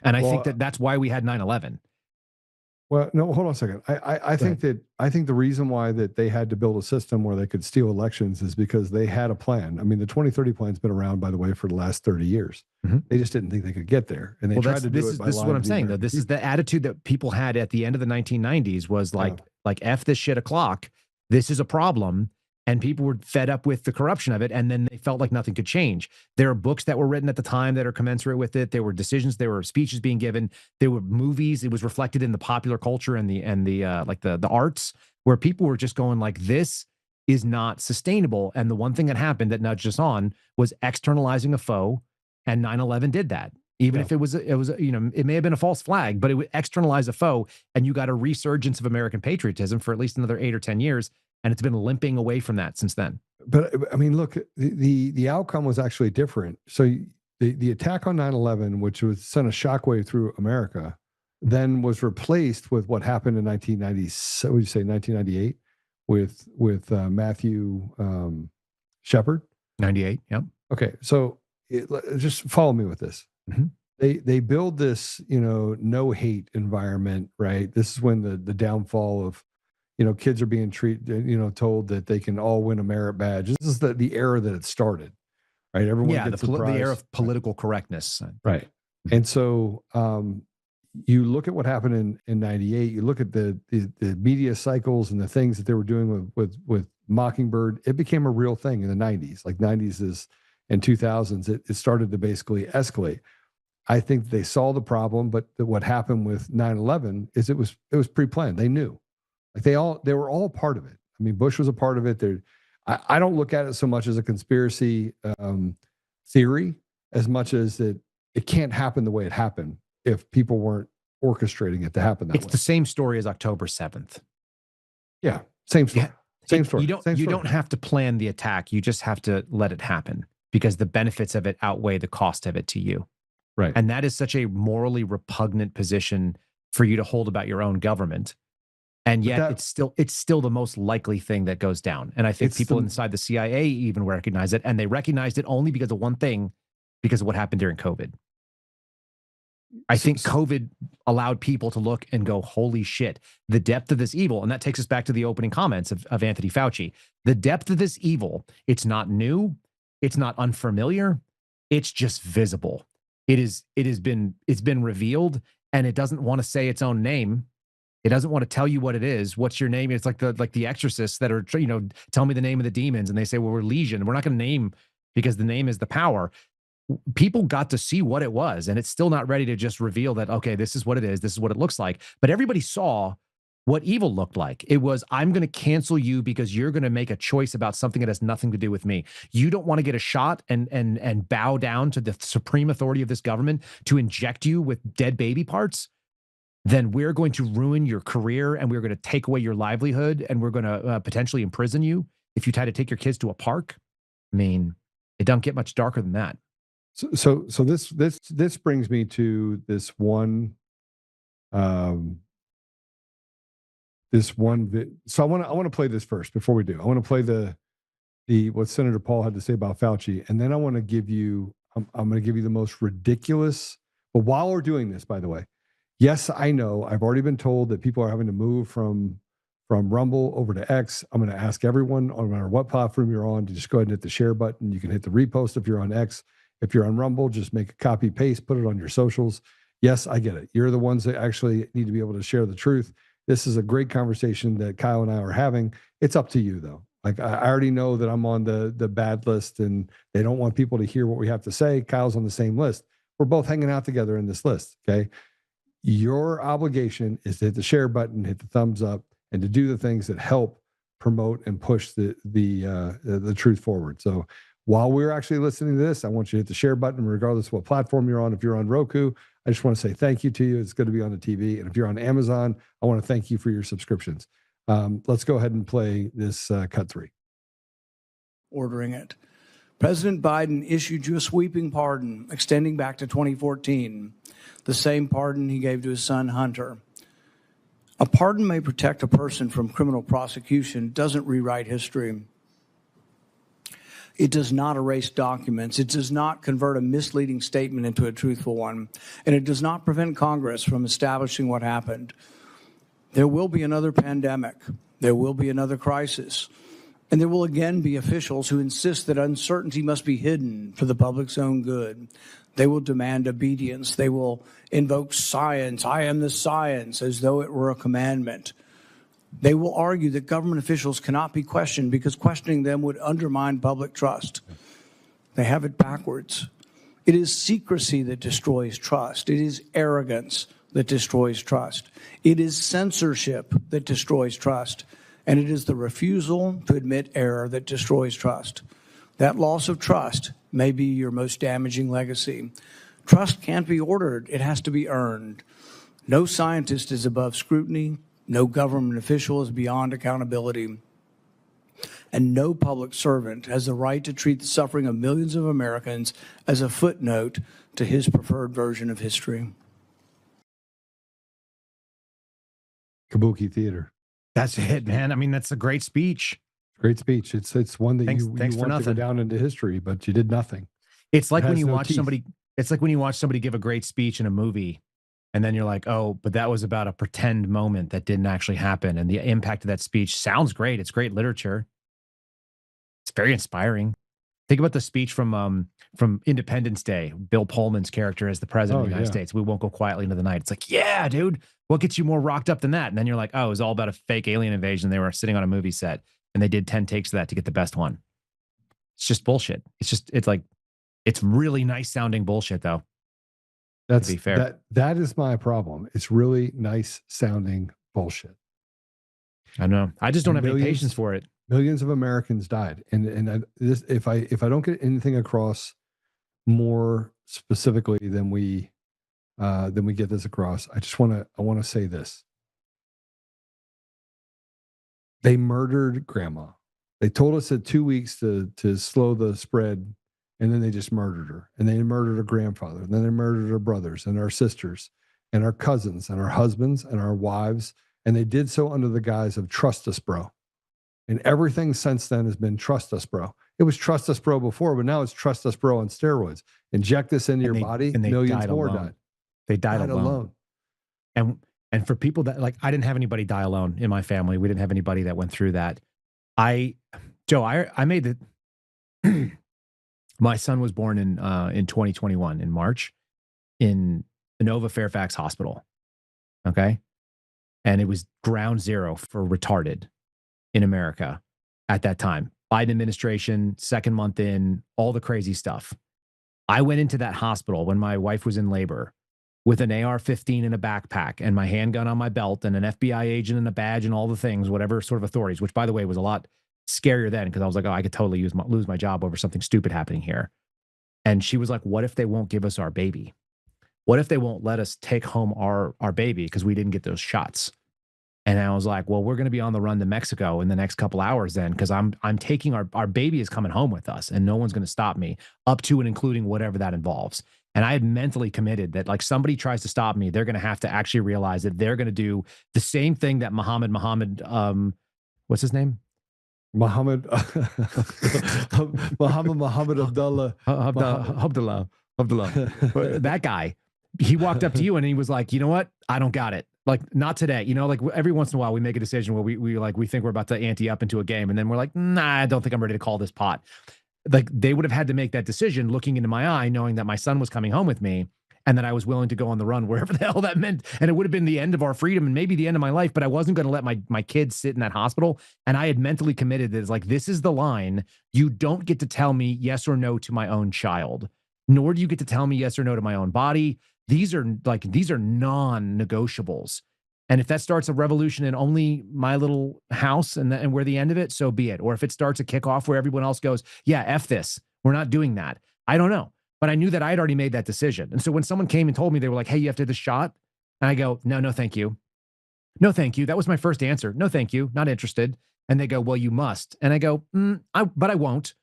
And I think that's why we had 9/11. Well, no, hold on a second. I think the reason why that they had to build a system where they could steal elections is because they had a plan. I mean, the 2030 plan's been around, by the way, for the last 30 years. Mm-hmm. They just didn't think they could get there, and they tried to do it. This is what I'm saying, though. This is the attitude that people had at the end of the 1990s. Was like F this shit o'clock. This is a problem. And people were fed up with the corruption of it, and then they felt like nothing could change. There are books that were written at the time that are commensurate with it. There were decisions, there were speeches being given, there were movies. It was reflected in the popular culture and the arts, where people were just going like, this is not sustainable. And the one thing that happened that nudged us on was externalizing a foe, and 9/11 did that. Even if it was, it may have been a false flag, but it would externalize a foe, and you got a resurgence of American patriotism for at least another 8 or 10 years. And it's been limping away from that since then. But I mean, look, the outcome was actually different. So the attack on 9/11, which was sent a shockwave through America, then was replaced with what happened in 1997. Would you say 1998 with Matthew Shepard? 98. Yep. Okay, so just follow me with this. Mm-hmm. They build this no hate environment, right? This is when the downfall of kids are being told that they can all win a merit badge. This is the era that it started. right? Everyone Yeah, gets the surprised. era of political correctness. Right. And so you look at what happened in 98, you look at the media cycles and the things that they were doing with Mockingbird. It became a real thing in the 90s, like 90s is and 2000s. It started to basically escalate. I think they saw the problem, but what happened with 9/11 is it was pre-planned. They knew, like they were all part of it. I mean, Bush was a part of it. I don't look at it so much as a conspiracy theory as much as that it can't happen the way it happened if people weren't orchestrating it to happen that way. It's the same story as October 7th. Yeah, same story. Yeah. Same story. You don't have to plan the attack. You just have to let it happen because the benefits of it outweigh the cost of it to you. Right. And that is such a morally repugnant position for you to hold about your own government. And yet it's still the most likely thing that goes down. And I think people inside the CIA even recognize it. And they recognized it only because of one thing, because of what happened during COVID. I think COVID allowed people to look and go, holy shit, the depth of this evil. And that takes us back to the opening comments of Anthony Fauci. The depth of this evil, it's not new. It's not unfamiliar. It's just visible. It's been revealed, and it doesn't want to say its own name. It doesn't want to tell you what it is. What's your name? It's like the exorcists that are, tell me the name of the demons. And they say, well, we're Legion. We're not going to name because the name is the power. People got to see what it was, and it's still not ready to just reveal that, okay, this is what it is. This is what it looks like. But everybody saw what evil looked like. It was, I'm going to cancel you because you're going to make a choice about something that has nothing to do with me. You don't want to get a shot and bow down to the supreme authority of this government to inject you with dead baby parts. Then we're going to ruin your career, and we're going to take away your livelihood, and we're going to potentially imprison you if you try to take your kids to a park. I mean, it doesn't get much darker than that. So this brings me to this one. So I want to play this first before we do. I want to play the what Senator Paul had to say about Fauci, and then I want to give you. I'm going to give you the most ridiculous. But while we're doing this, by the way, yes, I know I've already been told that people are having to move from Rumble over to X. I'm going to ask everyone, no matter what platform you're on, to just go ahead and hit the share button. You can hit the repost if you're on X. If you're on Rumble, just make a copy paste, put it on your socials. Yes, I get it. You're the ones that actually need to be able to share the truth. This is a great conversation that Kyle and I are having. It's up to you, though. Like, I already know that I'm on the bad list, and they don't want people to hear what we have to say. Kyle's on the same list. We're both hanging out together in this list, okay? Your obligation is to hit the share button, hit the thumbs up, and to do the things that help promote and push the truth forward. So while we're actually listening to this, I want you to hit the share button, regardless of what platform you're on. If you're on Roku, I just want to say thank you to you. It's good to be on the TV. And if you're on Amazon, I want to thank you for your subscriptions. Let's go ahead and play this cut 3. Ordering it. President Biden issued you a sweeping pardon extending back to 2014, the same pardon he gave to his son Hunter. A pardon may protect a person from criminal prosecution, doesn't rewrite history. It does not erase documents. It does not convert a misleading statement into a truthful one. And it does not prevent Congress from establishing what happened. There will be another pandemic. There will be another crisis. And there will again be officials who insist that uncertainty must be hidden for the public's own good. They will demand obedience. They will invoke science. I am the science, as though it were a commandment. They will argue that government officials cannot be questioned because questioning them would undermine public trust. They have it backwards. It is secrecy that destroys trust. It is arrogance that destroys trust. It is censorship that destroys trust. And it is the refusal to admit error that destroys trust. That loss of trust may be your most damaging legacy. Trust can't be ordered. It has to be earned. No scientist is above scrutiny. No government official is beyond accountability. And no public servant has the right to treat the suffering of millions of Americans as a footnote to his preferred version of history. Kabuki Theater. That's it, man. I mean, that's a great speech. Great speech. It's one that you want to go down into history, but you did nothing. It's like when you watch somebody. It's like when you watch somebody give a great speech in a movie, and then you're like, oh, but that was about a pretend moment that didn't actually happen, and the impact of that speech sounds great. It's great literature. It's very inspiring. Think about the speech from Independence Day, Bill Pullman's character as the president of the United States. We won't go quietly into the night. It's like, yeah, dude, what gets you more rocked up than that? And then you're like, oh, it was all about a fake alien invasion. They were sitting on a movie set and they did 10 takes of that to get the best one. It's just bullshit. It's really nice sounding bullshit though. That's to be fair. That is my problem. It's really nice sounding bullshit. I know. I just don't have any patience for it. Millions of Americans died, and if I don't get anything across more specifically than we get this across, I want to say this. They murdered grandma. They told us that 2 weeks to slow the spread, and then they just murdered her. And they murdered her grandfather, and then they murdered her brothers and our sisters and our cousins and our husbands and our wives, and they did so under the guise of trust us, bro. And everything since then has been trust us, bro. It was trust us, bro before, but now it's trust us, bro on steroids. Inject this into your body, and millions more died. They died alone. And for people that, like, I didn't have anybody die alone in my family. We didn't have anybody that went through that. Joe, I made the, my son was born in 2021 in March in Inova Fairfax Hospital. Okay. And it was ground zero for retarded in America at that time. Biden administration, second month in, all the crazy stuff. I went into that hospital when my wife was in labor with an AR-15 in a backpack and my handgun on my belt and an FBI agent and a badge and all the things, whatever sort of authorities, which by the way was a lot scarier then because I was like, oh, I could totally lose my job over something stupid happening here. And she was like, what if they won't give us our baby? What if they won't let us take home our baby because we didn't get those shots? And I was like, well, we're going to be on the run to Mexico in the next couple hours then, because I'm taking our baby is coming home with us and no one's going to stop me, up to and including whatever that involves. And I had mentally committed that, like, somebody tries to stop me, they're going to have to actually realize that they're going to do the same thing that Muhammad, what's his name? Muhammad Abdullah. That guy, he walked up to you and he was like, you know what? I don't got it. Like, not today. You know, like every once in a while we make a decision where we think we're about to ante up into a game. And then we're like, nah, I don't think I'm ready to call this pot. Like, they would have had to make that decision looking into my eye, knowing that my son was coming home with me and that I was willing to go on the run, wherever the hell that meant. And it would have been the end of our freedom and maybe the end of my life, but I wasn't going to let my kids sit in that hospital. And I had mentally committed that it's like, this is the line. You don't get to tell me yes or no to my own child, nor do you get to tell me yes or no to my own body. These are non-negotiables. And if that starts a revolution in only my little house and we're the end of it, so be it. Or if it starts a kickoff where everyone else goes, yeah, F this, we're not doing that. I don't know. But I knew that I had already made that decision. And so when someone came and told me, they were like, hey, you have to do the shot. And I go, no, thank you. No, thank you. That was my first answer. No, thank you. Not interested. And they go, well, you must. And I go, but I won't.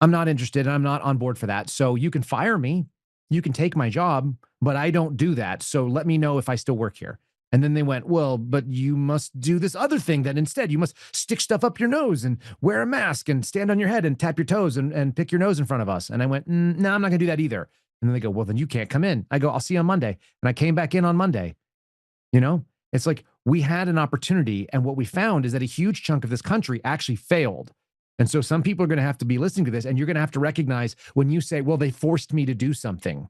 I'm not interested. And I'm not on board for that. So you can fire me. You can take my job, but I don't do that. So let me know if I still work here. And then they went, well, but you must do this other thing that instead you must stick stuff up your nose and wear a mask and stand on your head and tap your toes and pick your nose in front of us. And I went, no, I'm not gonna do that either. And then they go, well, then you can't come in. I go, I'll see you on Monday. And I came back in on Monday. You know, it's like we had an opportunity. And what we found is that a huge chunk of this country actually failed. And so some people are going to have to be listening to this, and you're going to have to recognize when you say, well, they forced me to do something.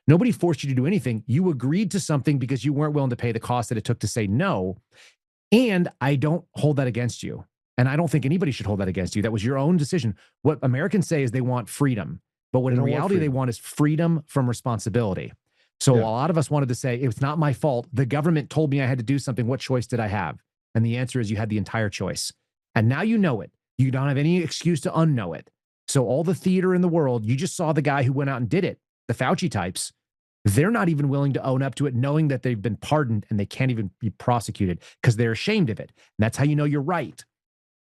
Nobody forced you to do anything. You agreed to something because you weren't willing to pay the cost that it took to say no. And I don't hold that against you. And I don't think anybody should hold that against you. That was your own decision. What Americans say is they want freedom, but what in reality they want is freedom from responsibility. So a lot of us wanted to say, it's not my fault. The government told me I had to do something. What choice did I have? And the answer is you had the entire choice. And now you know it. You don't have any excuse to unknow it. So all the theater in the world, you just saw the guy who went out and did it. The Fauci types, they're not even willing to own up to it, knowing that they've been pardoned and they can't even be prosecuted because they're ashamed of it. And that's how you know you're right.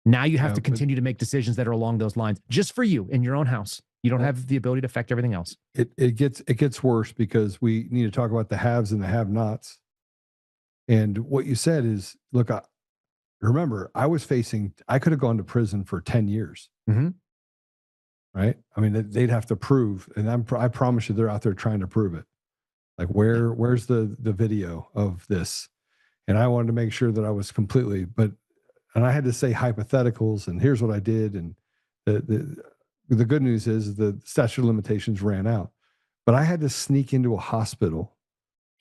Now you have to continue to make decisions that are along those lines, just for you in your own house. You don't have the ability to affect everything else. It gets worse because we need to talk about the haves and the have-nots. And what you said is, look, remember, I could have gone to prison for 10 years. Mm-hmm. Right? I mean, they'd have to prove, and I promise you they're out there trying to prove it. Like, where's the video of this? And I wanted to make sure that I was completely, and I had to say hypotheticals, and here's what I did. And the good news is the statute of limitations ran out. But I had to sneak into a hospital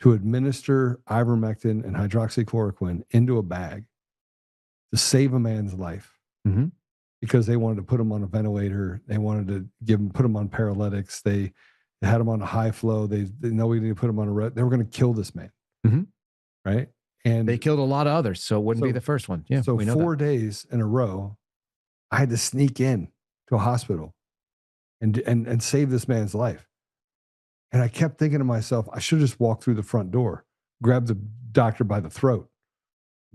to administer ivermectin and hydroxychloroquine into a bag to save a man's life. Mm-hmm. Because they wanted to put him on a ventilator. They wanted to put him on paralytics. They had him on a high flow. They know we need to put him on they were going to kill this man. Mm-hmm. Right. And they killed a lot of others. So it wouldn't be the first one. Yeah. So we know 4 days in a row, I had to sneak in to a hospital and save this man's life. And I kept thinking to myself, I should just walk through the front door, grab the doctor by the throat,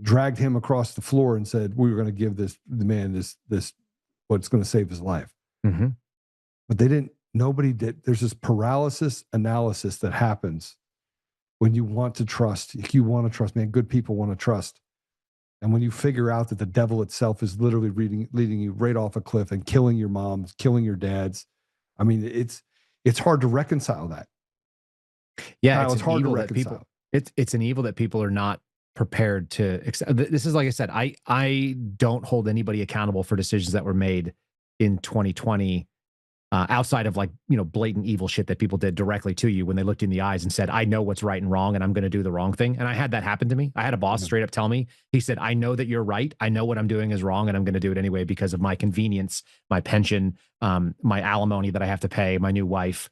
dragged him across the floor and said, we were going to give the man this, what's going to save his life. Mm-hmm. But they didn't, nobody did. There's this paralysis analysis that happens when you want to trust. If you want to trust, man, good people want to trust. And when you figure out that the devil itself is literally leading you right off a cliff and killing your moms, killing your dads, I mean, it's hard to reconcile that. Yeah, Kyle, it's hard to reconcile. It's an evil that people are not prepared to accept. This is, like I said, I don't hold anybody accountable for decisions that were made in 2020 outside of, like, you know, blatant evil shit that people did directly to you when they looked you in the eyes and said, I know what's right and wrong and I'm going to do the wrong thing. And I had that happen to me. I had a boss straight up tell me, he said, I know that you're right. I know what I'm doing is wrong and I'm going to do it anyway because of my convenience, my pension, my alimony that I have to pay, my new wife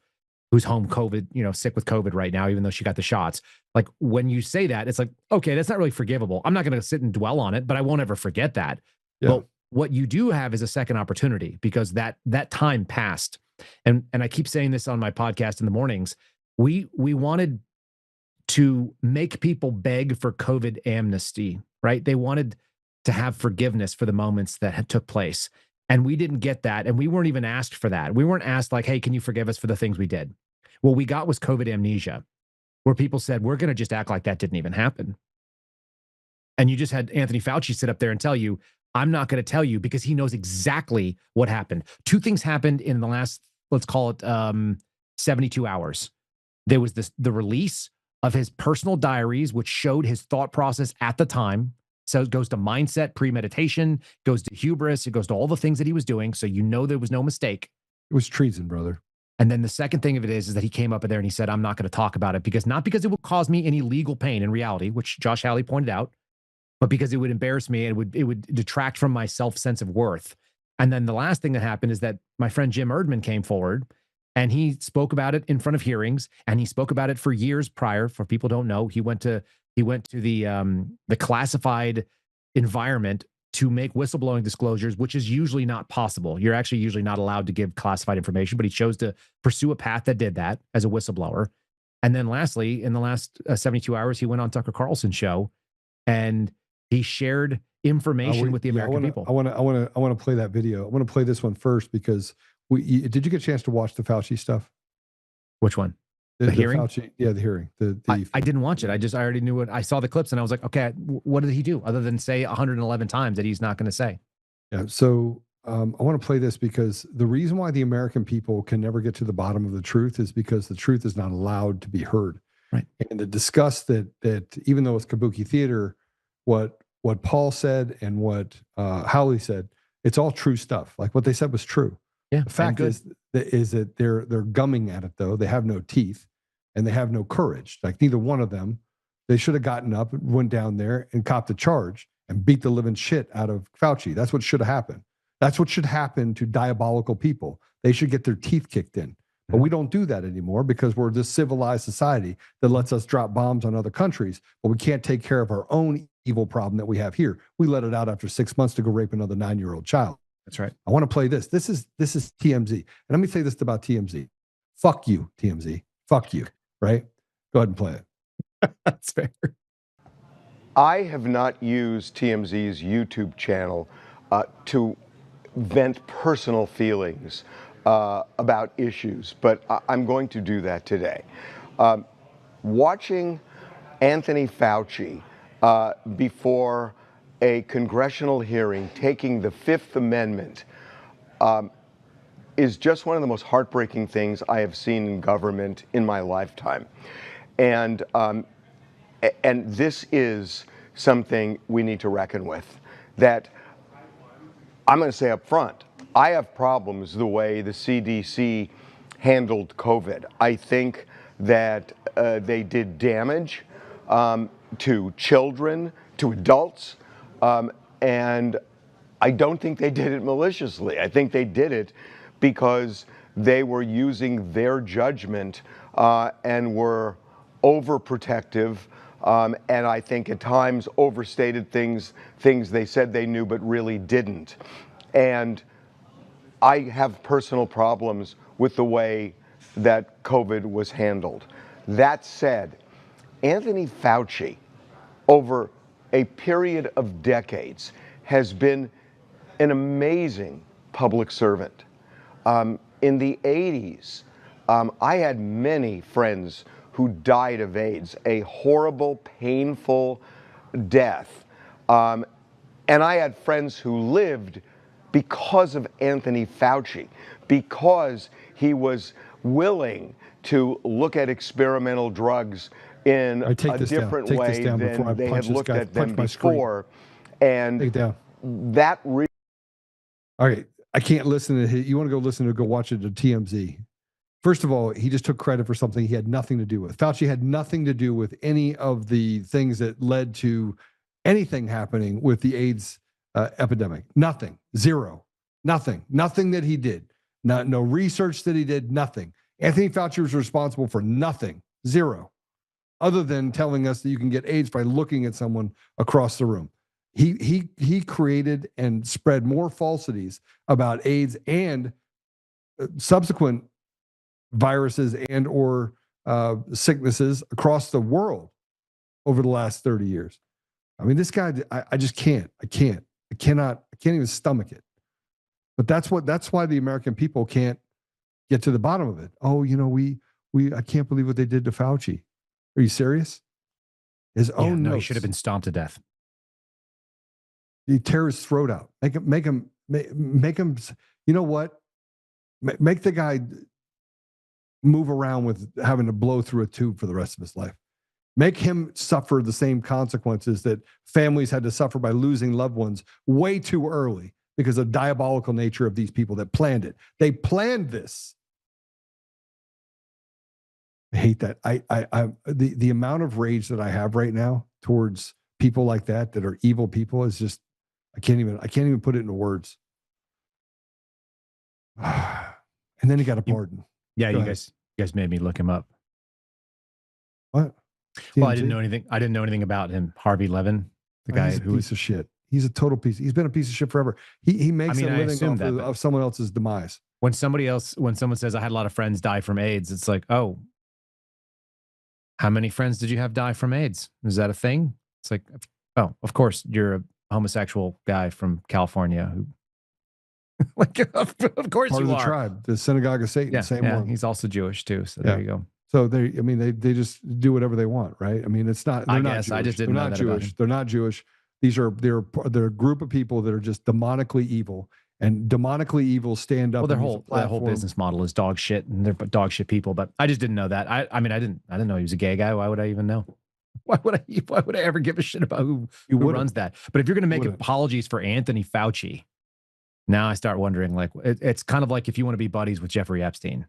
who's home COVID, you know, sick with COVID right now, even though she got the shots. Like, when you say that, it's like, okay, that's not really forgivable. I'm not going to sit and dwell on it, but I won't ever forget that. Yeah. But what you do have is a second opportunity, because that time passed. And I keep saying this on my podcast in the mornings. We wanted to make people beg for COVID amnesty, right? They wanted to have forgiveness for the moments that had took place. And we didn't get that. And we weren't even asked for that. We weren't asked, like, hey, can you forgive us for the things we did? What we got was COVID amnesia, where people said, we're going to just act like that didn't even happen. And you just had Anthony Fauci sit up there and tell you, I'm not going to tell you, because he knows exactly what happened. Two things happened in the last, let's call it 72 hours. There was the release of his personal diaries, which showed his thought process at the time. So it goes to mindset, premeditation, goes to hubris, it goes to all the things that he was doing. So you know there was no mistake. It was treason, brother. And then the second thing of it is that he came up in there and he said, I'm not going to talk about it, because not because it would cause me any legal pain in reality, which Josh Hawley pointed out, but because it would embarrass me and it would detract from my sense of worth. And then the last thing that happened is that my friend Jim Erdman came forward and he spoke about it in front of hearings, and he spoke about it for years prior. For people who don't know, he went to the classified environment to make whistleblowing disclosures, which is usually not possible. You're actually usually not allowed to give classified information, but he chose to pursue a path that did that as a whistleblower. And then lastly, in the last 72 hours, he went on Tucker Carlson's show and he shared information with the American people. I want to play that video. I want to play this one first, because did you get a chance to watch the Fauci stuff? Which one? The hearing? Fauci, yeah, the hearing. I didn't watch it. I already knew what I saw the clips, and I was like, okay, what did he do other than say 111 times that he's not going to say? Yeah. So I want to play this, because the reason why the American people can never get to the bottom of the truth is because the truth is not allowed to be heard. Right. And to discuss that even though it's kabuki theater, what Paul said and what Howley said, it's all true stuff. Like, what they said was true. Yeah. The fact is that they're gumming at it, though. They have no teeth and they have no courage. Like, neither one of them. They should have gotten up and went down there and copped a charge and beat the living shit out of Fauci. That's what should have happened. That's what should happen to diabolical people. They should get their teeth kicked in. But we don't do that anymore, because we're this civilized society that lets us drop bombs on other countries, but we can't take care of our own evil problem that we have here. We let it out after 6 months to go rape another 9-year-old child. That's right. I want to play this. This is TMZ. And let me say this about TMZ. Fuck you, TMZ. Fuck you. Right? Go ahead and play it. That's fair. I have not used TMZ's YouTube channel to vent personal feelings about issues, but I'm going to do that today. Watching Anthony Fauci before a congressional hearing taking the Fifth Amendment is just one of the most heartbreaking things I have seen in government in my lifetime. And this is something we need to reckon with. That I'm going to say up front, I have problems the way the CDC handled COVID. I think that they did damage to children, to adults, and I don't think they did it maliciously. I think they did it because they were using their judgment and were overprotective, and I think at times overstated things they said they knew but really didn't. And I have personal problems with the way that COVID was handled. That said, Anthony Fauci, over a period of decades, has been an amazing public servant. In the 80s, I had many friends who died of AIDS, a horrible, painful death. And I had friends who lived because of Anthony Fauci, because he was willing to look at experimental drugs in a different way than they had looked at them before. And that all right, I can't listen to his, you want to go watch it to TMZ. First of all, he just took credit for something he had nothing to do with. Fauci had nothing to do with any of the things that led to anything happening with the AIDS epidemic. Nothing. Zero. Nothing that he did. No research that he did. Nothing. Anthony Fauci was responsible for nothing. Zero. Other than telling us that you can get AIDS by looking at someone across the room. He created and spread more falsities about AIDS and subsequent viruses and or sicknesses across the world over the last 30 years. I mean, this guy, I just can't. I cannot even stomach it. But that's why the American people can't get to the bottom of it. Oh, I can't believe what they did to Fauci. Are you serious? His own notes. He should have been stomped to death. He tear his throat out. Make him. You know what? Make the guy move around with having to blow through a tube for the rest of his life. Make him suffer the same consequences that families had to suffer by losing loved ones way too early because of diabolical nature of these people that planned it. They planned this. I hate that. The amount of rage that I have right now towards people like that are evil people is just, I can't even put it into words. And then he got a pardon. Yeah, you guys made me look him up. What? Well, I didn't know anything about him. Harvey Levin, the guy who was a piece of shit. He's a total piece. He's been a piece of shit forever. He makes a living off of someone else's demise. When someone says I had a lot of friends die from AIDS, it's like, oh, how many friends did you have die from AIDS? Is that a thing? It's like, oh, of course you're a homosexual guy from California who, like, of course part you of the are. Tribe, the Synagogue of Satan, same one. He's also Jewish too. So there you go. So they just do whatever they want, right? I mean, it's not. They're not Jewish. I just didn't know that Jewish. about him. They're not Jewish. They're a group of people that are just demonically evil, and demonically evil stand up. Well, their whole business model is dog shit, and they're dog shit people. But I just didn't know that. I didn't know he was a gay guy. Why would I even know? Why would I ever give a shit about who runs that? But if you're going to make apologies for Anthony Fauci, now I start wondering, like, it's kind of like if you want to be buddies with Jeffrey Epstein.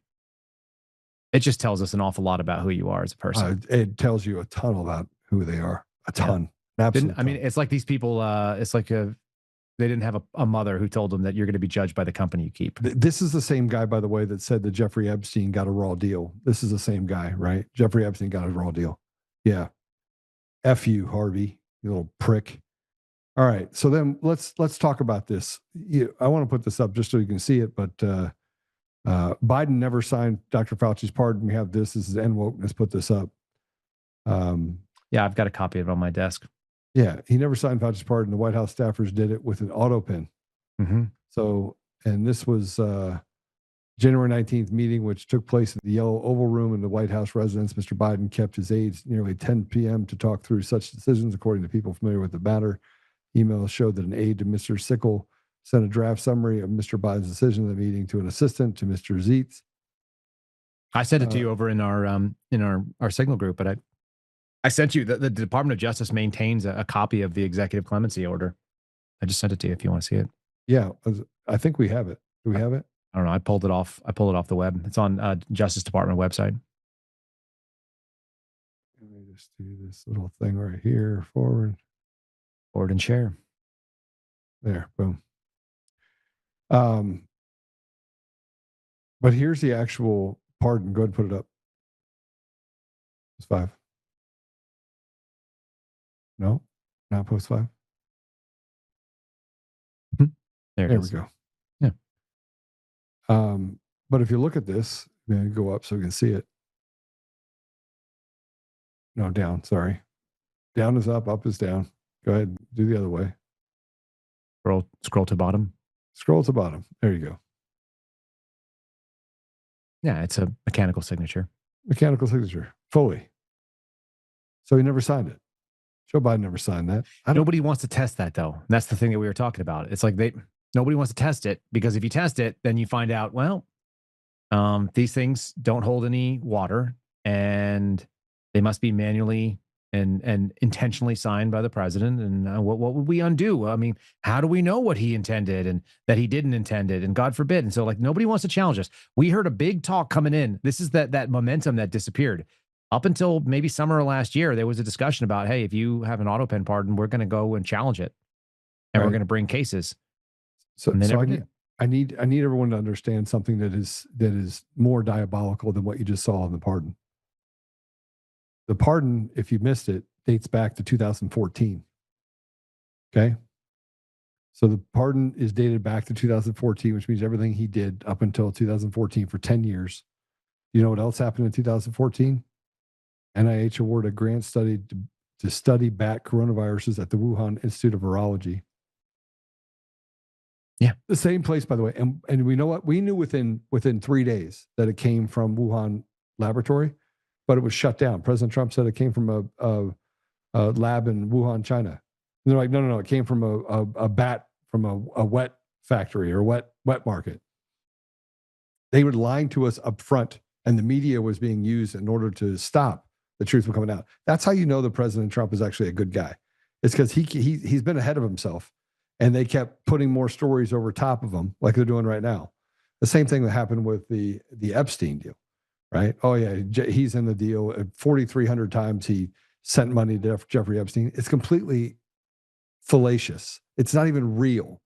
It just tells us an awful lot about who you are as a person. It tells you a ton about who they are. A ton. Yeah. Absolutely. I mean, it's like these people, it's like they didn't have a mother who told them that you're going to be judged by the company you keep. This is the same guy, by the way, that said that Jeffrey Epstein got a raw deal. This is the same guy, right? Jeffrey Epstein got a raw deal. Yeah. F you, Harvey, you little prick. All right. So then let's talk about this. I want to put this up just so you can see it, but Biden never signed Dr. Fauci's pardon. We have this. This is N Wokeness put this up. Yeah, I've got a copy of it on my desk. Yeah, he never signed Fauci's pardon. The White House staffers did it with an auto pen. Mm-hmm. So, and this was January 19th meeting, which took place in the Yellow Oval Room in the White House residence. Mr. Biden kept his aides nearly 10 p.m. to talk through such decisions, according to people familiar with the matter. Emails showed that an aide to Mr. Sickle sent a draft summary of Mr. Biden's decision in the meeting to an assistant to Mr. Zeitz. I sent it to you over in our Signal group, but I sent you the Department of Justice maintains a copy of the executive clemency order. I just sent it to you if you want to see it. Yeah, I think we have it. Do we have it? I don't know. I pulled it off the web. It's on Justice Department website. Let me just do this little thing right here. Forward and share. There, boom. But here's the actual pardon. Go ahead and put it up. It's 5. No, not post 5. There we go. Yeah. But if you look at this, go up so we can see it. No, down. Sorry. Down is up is down. Go ahead. Do the other way. Scroll to bottom. Scroll to bottom. There you go. Yeah, it's a mechanical signature. Mechanical signature. Fully. So he never signed it. Joe Biden never signed that. Nobody wants to test that, though. That's the thing that we were talking about. It's like nobody wants to test it, because if you test it, then you find out, well, these things don't hold any water, and they must be manually and intentionally signed by the president. And what would we undo? I mean, how do we know what he intended and that he didn't intend it? And God forbid. And so, like, nobody wants to challenge us. We heard a big talk coming in. This is that momentum that disappeared. Up until maybe summer of last year, there was a discussion about, hey, if you have an auto pen pardon, we're going to go and challenge it, and we're going to bring cases. So I need everyone to understand something that is more diabolical than what you just saw in the pardon. The pardon, if you missed it, dates back to 2014. Okay? So the pardon is dated back to 2014, which means everything he did up until 2014 for 10 years. You know what else happened in 2014? NIH awarded a grant study to study bat coronaviruses at the Wuhan Institute of Virology. Yeah. The same place, by the way. And we know what? We knew within 3 days that it came from Wuhan laboratory, but it was shut down. President Trump said it came from a lab in Wuhan, China. And they're like, no, it came from a bat from a wet factory or wet market. They were lying to us up front, and the media was being used in order to stop the truth from coming out. That's how you know that President Trump is actually a good guy. It's because he's been ahead of himself, and they kept putting more stories over top of him, like they're doing right now. The same thing that happened with the Epstein deal, right? Oh yeah, he's in the deal. 4,300 times he sent money to Jeffrey Epstein. It's completely fallacious. It's not even real.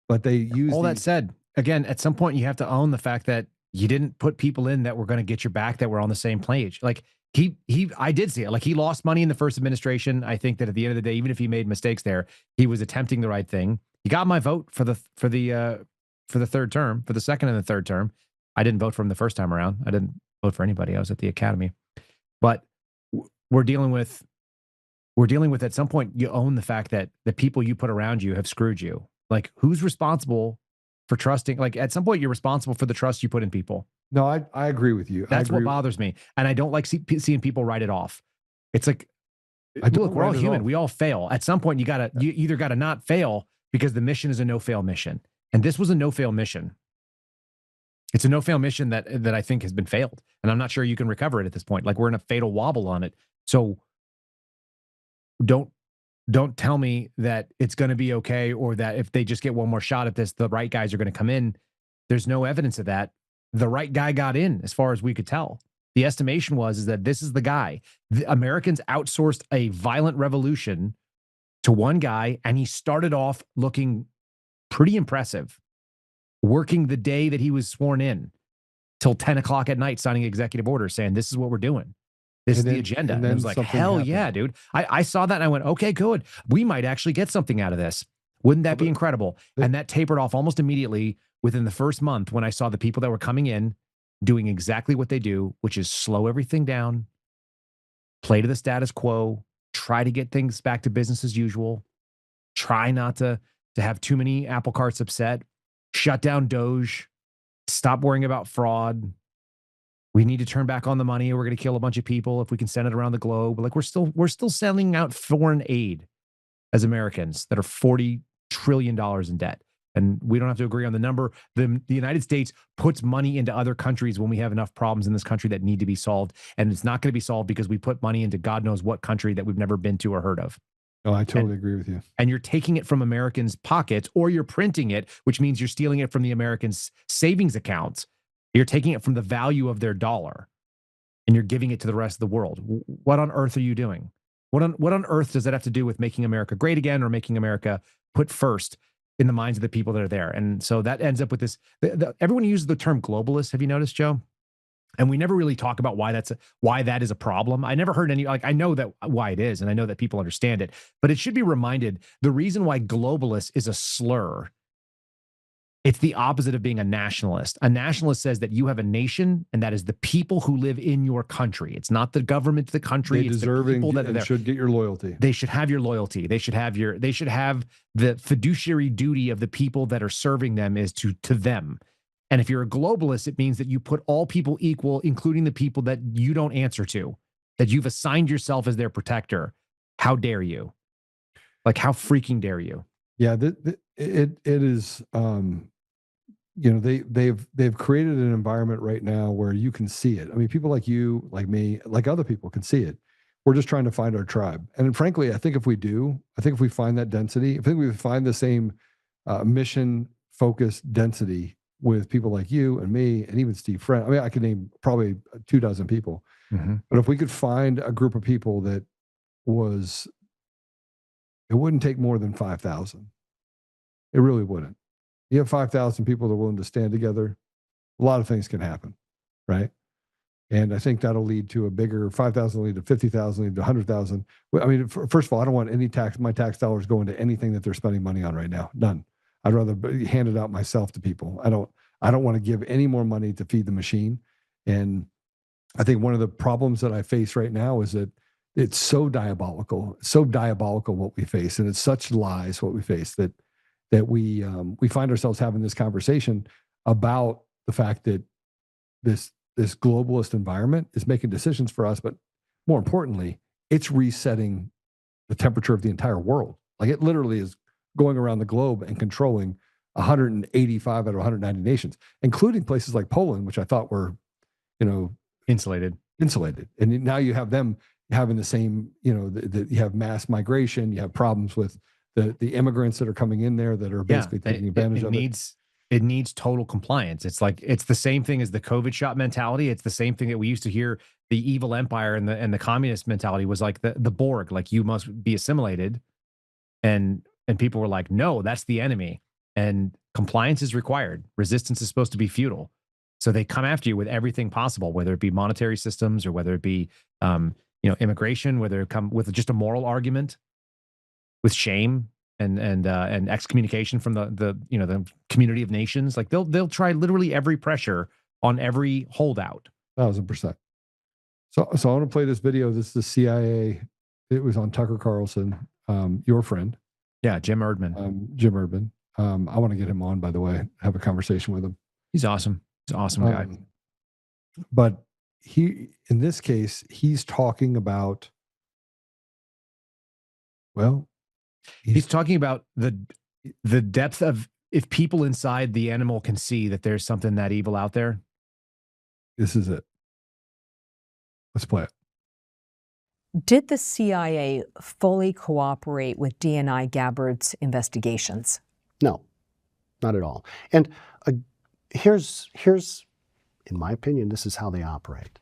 But they use all that said. Again, at some point, you have to own the fact that you didn't put people in that were going to get your back, that were on the same page. Like I did see it. Like, he lost money in the first administration. I think that at the end of the day, even if he made mistakes there, he was attempting the right thing. He got my vote for the third term, for the second and the third term. I didn't vote for him the first time around. I didn't vote for anybody. I was at the academy. But we're dealing with at some point, you own the fact that the people you put around you have screwed you. Like, who's responsible for trusting? Like, at some point, you're responsible for the trust you put in people. No, I agree with you. That's what bothers me. And I don't like seeing people write it off. It's like, look, we're all human. We all fail. At some point, you either got to not fail, because the mission is a no-fail mission. And this was a no-fail mission. It's a no-fail mission that I think has been failed. And I'm not sure you can recover it at this point. Like, we're in a fatal wobble on it. So don't tell me that it's going to be okay, or that if they just get one more shot at this, the right guys are going to come in. There's no evidence of that. The right guy got in, as far as we could tell. The estimation is that this is the guy. The Americans outsourced a violent revolution to one guy, and he started off looking pretty impressive, working the day that he was sworn in till 10 o'clock at night, signing executive orders saying, this is what we're doing. This is the agenda. And it was like, hell yeah, dude. I saw that and I went, okay, good. We might actually get something out of this. Wouldn't that be incredible? And that tapered off almost immediately within the first month, when I saw the people that were coming in doing exactly what they do, which is slow everything down, play to the status quo, try to get things back to business as usual, try not to have too many apple carts upset, shut down Doge, stop worrying about fraud. We need to turn back on the money. We're going to kill a bunch of people if we can send it around the globe. Like, we're still sending out foreign aid as Americans that are $40 trillion in debt. And we don't have to agree on the number. The United States puts money into other countries when we have enough problems in this country that need to be solved. And it's not going to be solved because we put money into God knows what country that we've never been to or heard of. Oh, I totally agree with you. And you're taking it from Americans' pockets, or you're printing it, which means you're stealing it from the Americans' savings accounts. You're taking it from the value of their dollar, and you're giving it to the rest of the world. What on earth are you doing? What on earth does that have to do with making America great again, or making America put first in the minds of the people that are there? And so that ends up with this. Everyone uses the term globalist. Have you noticed, Joe? And we never really talk about why that is a problem. I never heard any, I know that why it is, and I know that people understand it, but it should be reminded the reason why globalist is a slur. It's the opposite of being a nationalist. A nationalist says that you have a nation, and that is the people who live in your country. It's not the government of the country. It's the people that are there. Should get your loyalty. They should have your loyalty. They should have the fiduciary duty of the people that are serving them is to them. And if you're a globalist, it means that you put all people equal, including the people that you don't answer to, that you've assigned yourself as their protector. How dare you? Like, how freaking dare you? Yeah, it is. They've created an environment right now where you can see it. I mean, people like you, like me, like other people can see it. We're just trying to find our tribe. And frankly, I think if we find that density, I think we find the same mission-focused density with people like you and me and even Steve Friend. I mean, I could name probably 24 people. Mm-hmm. But if we could find a group of people that it wouldn't take more than 5,000. It really wouldn't. You have 5,000 people that are willing to stand together, a lot of things can happen, right? And I think that'll lead to a bigger 5,000, lead to 50,000, lead to 100,000. I mean, first of all, I don't want my tax dollars going to anything that they're spending money on right now. None. I'd rather hand it out myself to people. I don't want to give any more money to feed the machine. And I think one of the problems that I face right now is that it's so diabolical what we face, and it's such lies what we face that we find ourselves having this conversation about the fact that this globalist environment is making decisions for us, but more importantly, it's resetting the temperature of the entire world. Like, it literally is going around the globe and controlling 185 out of 190 nations, including places like Poland, which I thought were, insulated. And now you have them having the same, you have mass migration, you have problems with the immigrants that are coming in there that are basically taking advantage of it. It needs total compliance. It's like, it's the same thing as the COVID shot mentality. It's the same thing that we used to hear the evil empire and the communist mentality was like the Borg, like you must be assimilated. And people were like, no, that's the enemy. And compliance is required. Resistance is supposed to be futile. So they come after you with everything possible, whether it be monetary systems or whether it be, immigration, whether it come with just a moral argument, with shame and excommunication from the community of nations. Like they'll try literally every pressure on every holdout. 1,000%. So I want to play this video. This is the CIA. It was on Tucker Carlson, your friend. Yeah, Jim Erdman. Jim Erdman. I want to get him on, by the way, have a conversation with him. He's awesome. He's an awesome guy. But in this case, he's talking about, he's talking about the depth of, if people inside the animal can see that there's something that evil out there. This is it. Let's play it. Did the CIA fully cooperate with DNI Gabbard's investigations? No, not at all. And here's, in my opinion, this is how they operate.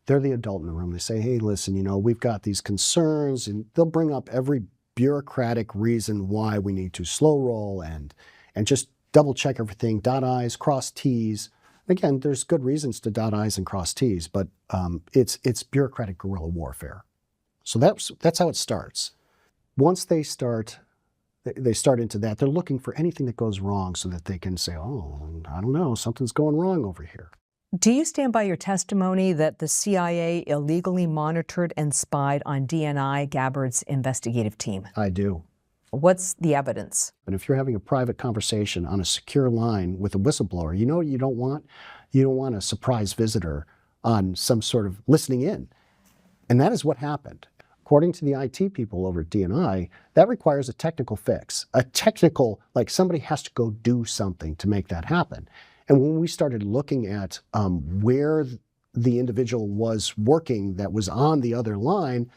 They're the adult in the room. They say, hey, listen, we've got these concerns, and they'll bring up every bureaucratic reason why we need to slow roll and just double check everything, dot I's, cross T's. Again, there's good reasons to dot I's and cross T's, but it's bureaucratic guerrilla warfare. So that's how it starts. Once they start into that, they're looking for anything that goes wrong so that they can say, oh, I don't know, something's going wrong over here. Do you stand by your testimony that the CIA illegally monitored and spied on DNI Gabbard's investigative team? I do. What's the evidence? And if you're having a private conversation on a secure line with a whistleblower, you know what you don't want? You don't want a surprise visitor on some sort of listening in. And that is what happened. According to the IT people over at DNI, that requires a technical fix. Like somebody has to go do something to make that happen. And when we started looking at where the individual was working that was on the other line,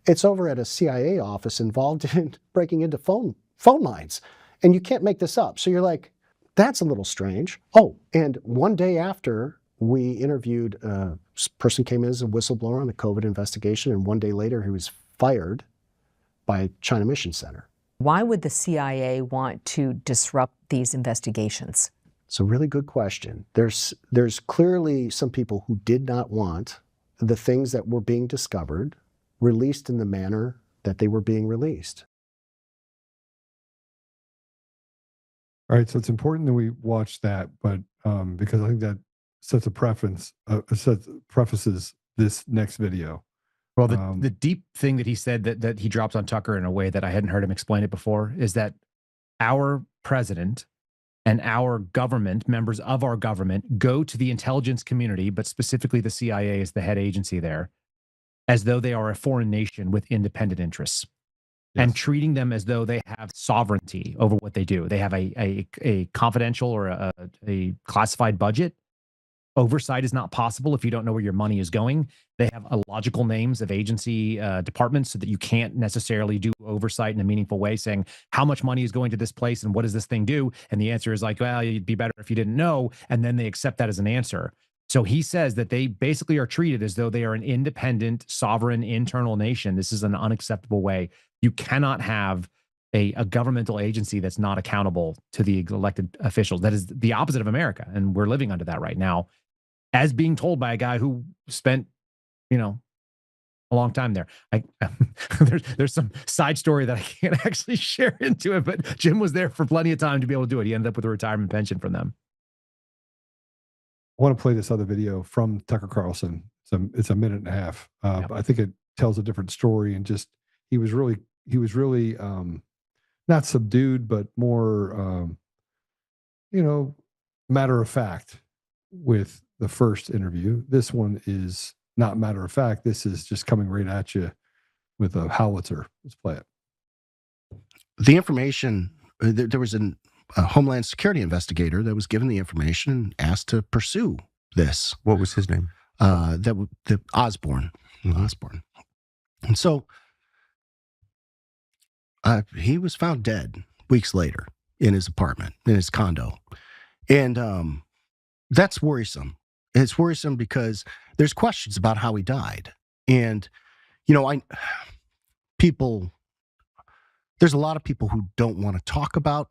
It's over at a CIA office involved in breaking into phone lines. And you can't make this up. So you're like, that's a little strange. Oh, and one day after we interviewed, a person came in as a whistleblower on the COVID investigation, and one day later he was fired by China Mission Center. Why would the CIA want to disrupt these investigations? It's a really good question. There's clearly some people who did not want the things that were being discovered released in the manner that they were being released. All right, so it's important that we watch that, but because I think that sets a prefaces this next video. Well, the deep thing that he said that he drops on Tucker in a way that I hadn't heard him explain it before is that our president and our government, members of our government, go to the intelligence community, but specifically the CIA is the head agency there, as though they are a foreign nation with independent interests. Yes. And treating them as though they have sovereignty over what they do. They have a confidential or a classified budget. Oversight is not possible if you don't know where your money is going. They have illogical names of agency departments so that you can't necessarily do oversight in a meaningful way, saying how much money is going to this place and what does this thing do? And the answer is like, well, it'd be better if you didn't know. And then they accept that as an answer. So he says that they basically are treated as though they are an independent, sovereign, internal nation. This is an unacceptable way. You cannot have a governmental agency that's not accountable to the elected officials. That is the opposite of America. And we're living under that right now, as being told by a guy who spent, a long time there. There's some side story that I can't actually share into it, but Jim was there for plenty of time to be able to do it. He ended up with a retirement pension from them. I want to play this other video from Tucker Carlson. It's a minute and a half. But I think it tells a different story, and just he was really not subdued, but more matter of fact with the first interview. This one is not matter of fact. This is just coming right at you with a howitzer. Let's play it. The information, there was a Homeland Security investigator that was given the information and asked to pursue this. What was his name? The Osborne. And so he was found dead weeks later in his apartment, in his condo. And that's worrisome. It's worrisome because there's questions about how he died. And, there's a lot of people who don't want to talk about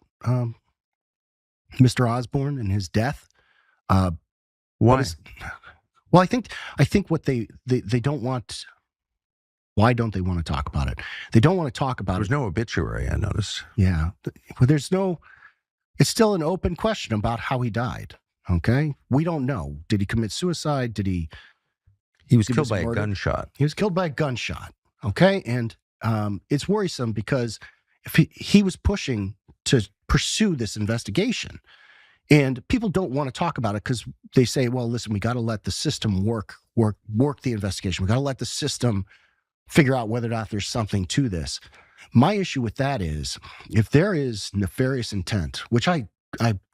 Mr. Osborne and his death. Why? Well, I think what they don't want. Why don't they want to talk about it? They don't want to talk about There's no obituary, I notice. Yeah. Well, it's still an open question about how he died. Okay. We don't know. Did he commit suicide? He was killed by a gunshot. He was killed by a gunshot. Okay. And it's worrisome because if he was pushing to pursue this investigation, and people don't want to talk about it because they say, well, listen, we got to let the system work the investigation. We got to let the system figure out whether or not there's something to this. My issue with that is if there is nefarious intent, which I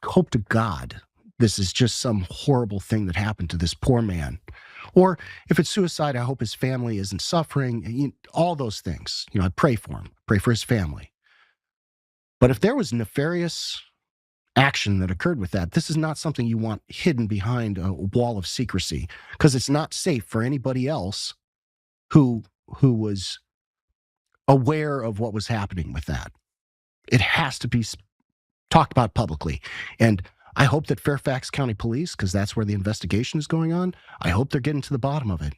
hope to God this is just some horrible thing that happened to this poor man, or if it's suicide, I hope his family isn't suffering, all those things. I pray for him, pray for his family. But if there was nefarious action that occurred with that, this is not something you want hidden behind a wall of secrecy, because it's not safe for anybody else who was aware of what was happening with that. It has to be talked about publicly. And I hope that Fairfax County Police, because that's where the investigation is going on, I hope they're getting to the bottom of it.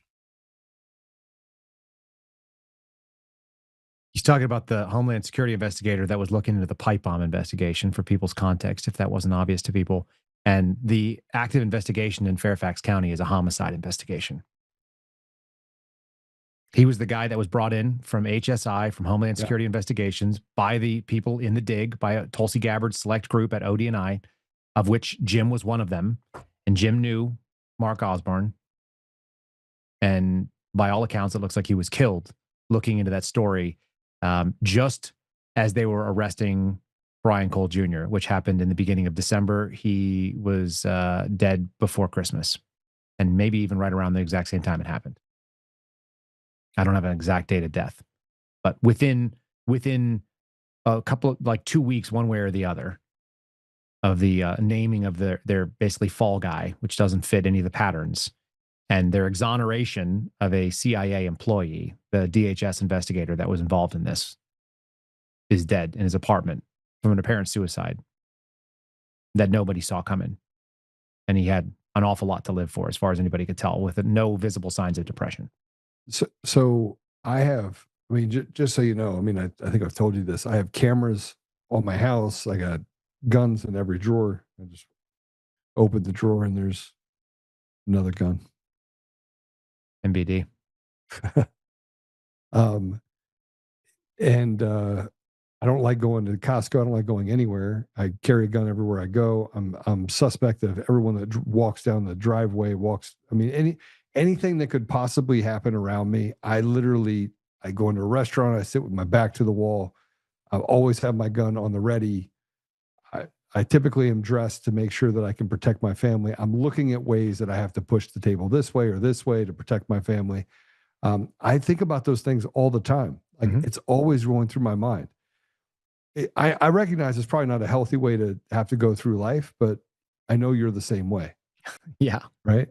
He's talking about the Homeland Security investigator that was looking into the pipe bomb investigation, for people's context, if that wasn't obvious to people. And the active investigation in Fairfax County is a homicide investigation. He was the guy that was brought in from HSI, from Homeland Security Investigations, by the people in the dig, by a Tulsi Gabbard select group at ODNI, of which Jim was one of them. And Jim knew Mark Osborne. And by all accounts, it looks like he was killed looking into that story, just as they were arresting Brian Cole Jr., which happened in the beginning of December. He was dead before Christmas, and maybe even right around the exact same time it happened. I don't have an exact date of death, but within a couple of, like 2 weeks, one way or the other, of the naming of their basically fall guy, which doesn't fit any of the patterns, and their exoneration of a CIA employee, the DHS investigator that was involved in this, is dead in his apartment from an apparent suicide that nobody saw coming. And he had an awful lot to live for, as far as anybody could tell, with no visible signs of depression. So I have, I mean, just so you know, I mean, I think I've told you this. I have cameras on my house. I got guns in every drawer. I just opened the drawer and there's another gun. MBD. I don't like going to Costco. I don't like going anywhere. I carry a gun everywhere I go. I'm suspect of everyone that walks down the driveway, I mean, anything that could possibly happen around me. I go into a restaurant. I sit with my back to the wall. I always have my gun on the ready. I typically am dressed to make sure that I can protect my family. I'm looking at ways that I have to push the table this way or this way to protect my family. I think about those things all the time. Like it's always going through my mind. I recognize it's probably not a healthy way to have to go through life, but I know you're the same way. Yeah. Right.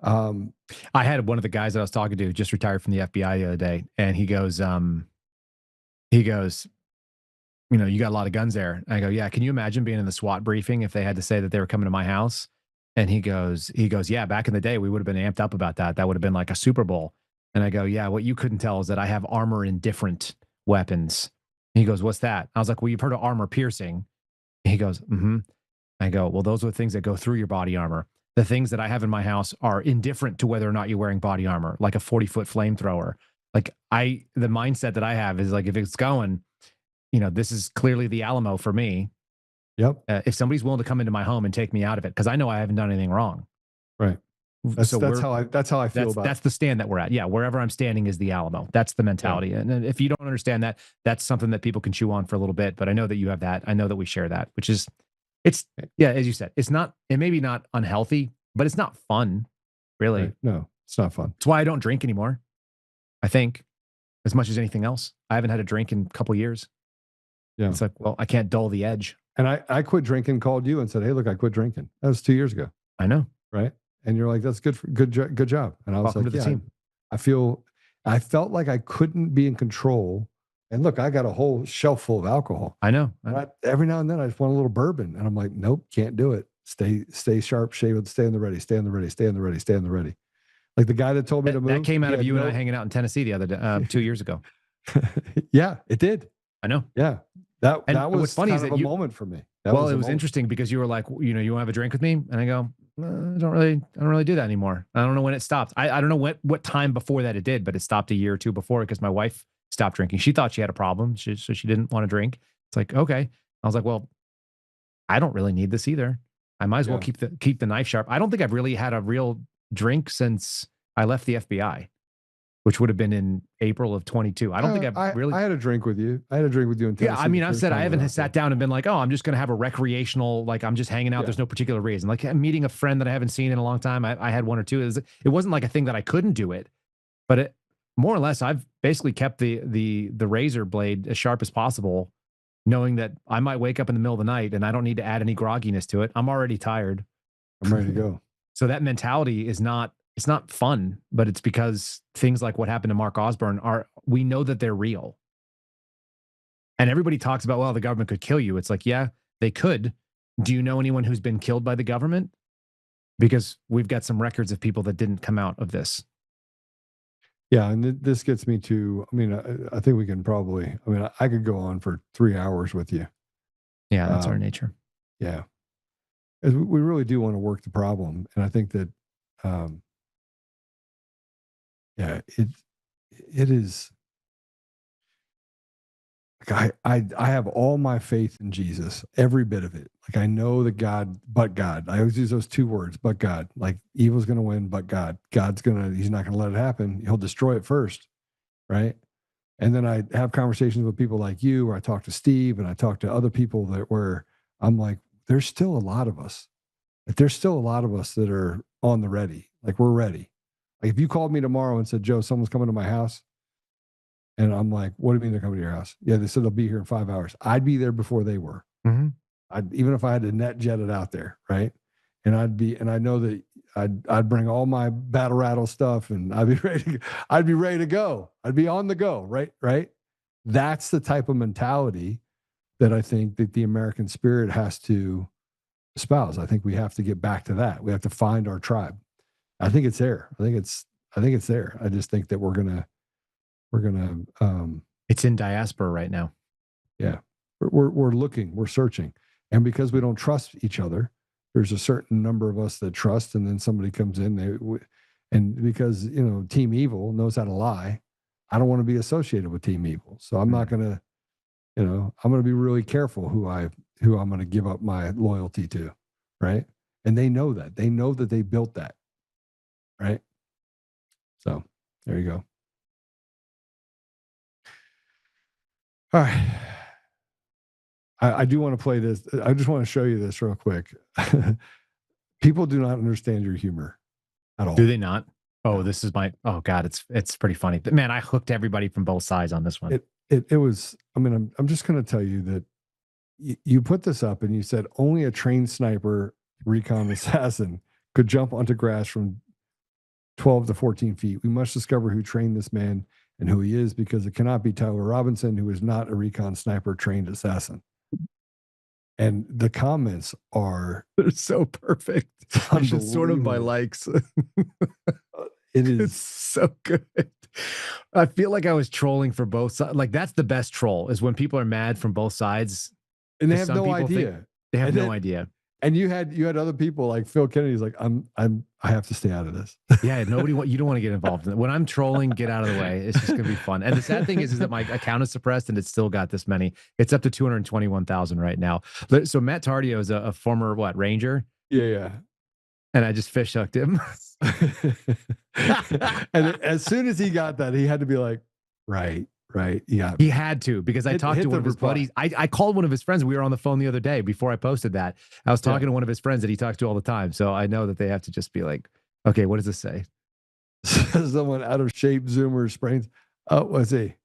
I had one of the guys that I was talking to who just retired from the FBI the other day, and he goes, you know, you got a lot of guns there. And I go, yeah. Can you imagine being in the SWAT briefing if they had to say that they were coming to my house? And he goes, yeah, back in the day, we would have been amped up about that. That would have been like a Super Bowl. And I go, yeah, what you couldn't tell is that I have armor in different weapons. And he goes, what's that? I was like, well, you've heard of armor piercing. And he goes, mm-hmm. I go, well, those are the things that go through your body armor. The things that I have in my house are indifferent to whether or not you're wearing body armor, like a 40-foot flamethrower. Like the mindset that I have is like, if it's going, you know, this is clearly the Alamo for me. Yep. If somebody's willing to come into my home and take me out of it, because I know I haven't done anything wrong. Right. That's how I feel about it. That's the stand that we're at. Yeah. Wherever I'm standing is the Alamo. That's the mentality. Yeah. And if you don't understand that, that's something that people can chew on for a little bit, but I know that you have that. I know that we share that, which is, yeah, as you said, it may be not unhealthy, but it's not fun, really. Right. No, it's not fun. That's why I don't drink anymore. I think, as much as anything else. I haven't had a drink in a couple of years. Yeah. It's like, well, I can't dull the edge. And I quit drinking, called you and said, hey, look, I quit drinking. That was 2 years ago. I know. Right. And you're like, that's good job. And I was Welcome like, to the team. I felt like I couldn't be in control. And look, I got a whole shelf full of alcohol. I know. Every now and then I just want a little bourbon. And I'm like, nope, can't do it. Stay sharp, stay on the ready, stay on the ready, stay on the ready, stay on the ready. Like the guy that told me to move. That came out of you and I hanging out in Tennessee the other day, 2 years ago. Yeah, it did. I know. Yeah. That was what's funny kind is of that a moment for me. It was interesting because you were like, you know, you want to have a drink with me? And I go, I don't really do that anymore. I don't know when it stopped. I don't know what time before that it did, but it stopped a year or two before because my wife stopped drinking. She thought she had a problem, so she didn't want to drink. It's like, okay. I was like, well, I don't really need this either. I might as well keep the knife sharp. I don't think I've really had a real drink since I left the FBI, which would have been in April of 22. I don't think I had a drink with you. I had a drink with you in Tennessee. Yeah, I mean, I've said I haven't sat down and been like, oh, I'm just going to have a recreational, like I'm just hanging out. Yeah. There's no particular reason. Like I'm meeting a friend that I haven't seen in a long time. I had one or two. It wasn't like a thing that I couldn't do it, but more or less, I've basically kept the razor blade as sharp as possible, knowing that I might wake up in the middle of the night and I don't need to add any grogginess to it. I'm already tired. I'm ready to go. So that mentality is not. It's not fun, but it's because things like what happened to Mark Osborne we know that they're real. And everybody talks about, well, the government could kill you. It's like, yeah, they could. Do you know anyone who's been killed by the government? Because we've got some records of people that didn't come out of this. Yeah. And this gets me to, I mean, I think we can probably, I mean, I could go on for 3 hours with you. Yeah, that's our nature. Yeah. We really do want to work the problem. And I think that, yeah, it is. Like I have all my faith in Jesus, every bit of it. Like I know that but God. I always use those two words, but God. Like evil's going to win, but God. He's not going to let it happen. He'll destroy it first, right? And then I have conversations with people like you, or I talk to Steve, and I talk to other people where I'm like, there's still a lot of us. Like there's still a lot of us that are on the ready. Like we're ready. Like if you called me tomorrow and said, Joe, someone's coming to my house, And I'm like, what do you mean they're coming to your house? Yeah, they said they'll be here in 5 hours. I'd be there before they were. Even if I had to net jet it out there, right? And I know that I'd bring all my battle rattle stuff, and I'd be ready to go. I'd be on the go, right? Right. That's the type of mentality that I think that the American spirit has to espouse. I think we have to get back to that. We have to find our tribe. I think it's there. I think it's there. I just think that we're gonna it's in diaspora right now. Yeah. We're looking, we're searching. And because we don't trust each other, there's a certain number of us that trust, and then somebody comes in, and because, you know, Team Evil knows how to lie, I don't want to be associated with Team Evil. So I'm not going to, you know, I'm going to be really careful who I'm going to give up my loyalty to, right? And they know that. They know that they built that, right? So there you go. All right. I do want to play this. I just want to show you this real quick. People do not understand your humor at all. Do they not? Oh, this is oh God, it's pretty funny. Man, I hooked everybody from both sides on this one. It was, I mean, I'm just going to tell you that you put this up and you said only a trained sniper recon assassin could jump onto grass from 12 to 14 feet. We must discover who trained this man and who he is, because it cannot be Tyler Robinson, who is not a recon sniper trained assassin. And the comments they're so perfect. It's just sort of my likes. It's so good. I feel like I was trolling for both sides. Like, that's the best troll, is when people are mad from both sides. And they have no idea. They have no idea. And you had other people like Phil Kennedy's like, I have to stay out of this. Yeah, you don't want to get involved in it. When I'm trolling, get out of the way. It's just gonna be fun. And the sad thing is that my account is suppressed and it's still got this many. It's up to 221,000 right now. So Matt Tardio is a former Ranger? Yeah. And I just fish hooked him. And as soon as he got that, he had to be like, right. Yeah. He had to, because I talked to one of his buddies. I called one of his friends. We were on the phone the other day before I posted that. I was talking to one of his friends that he talks to all the time. So I know that they have to just be like, okay, what does this say? Someone out of shape Zoomer sprains. Oh, let's see.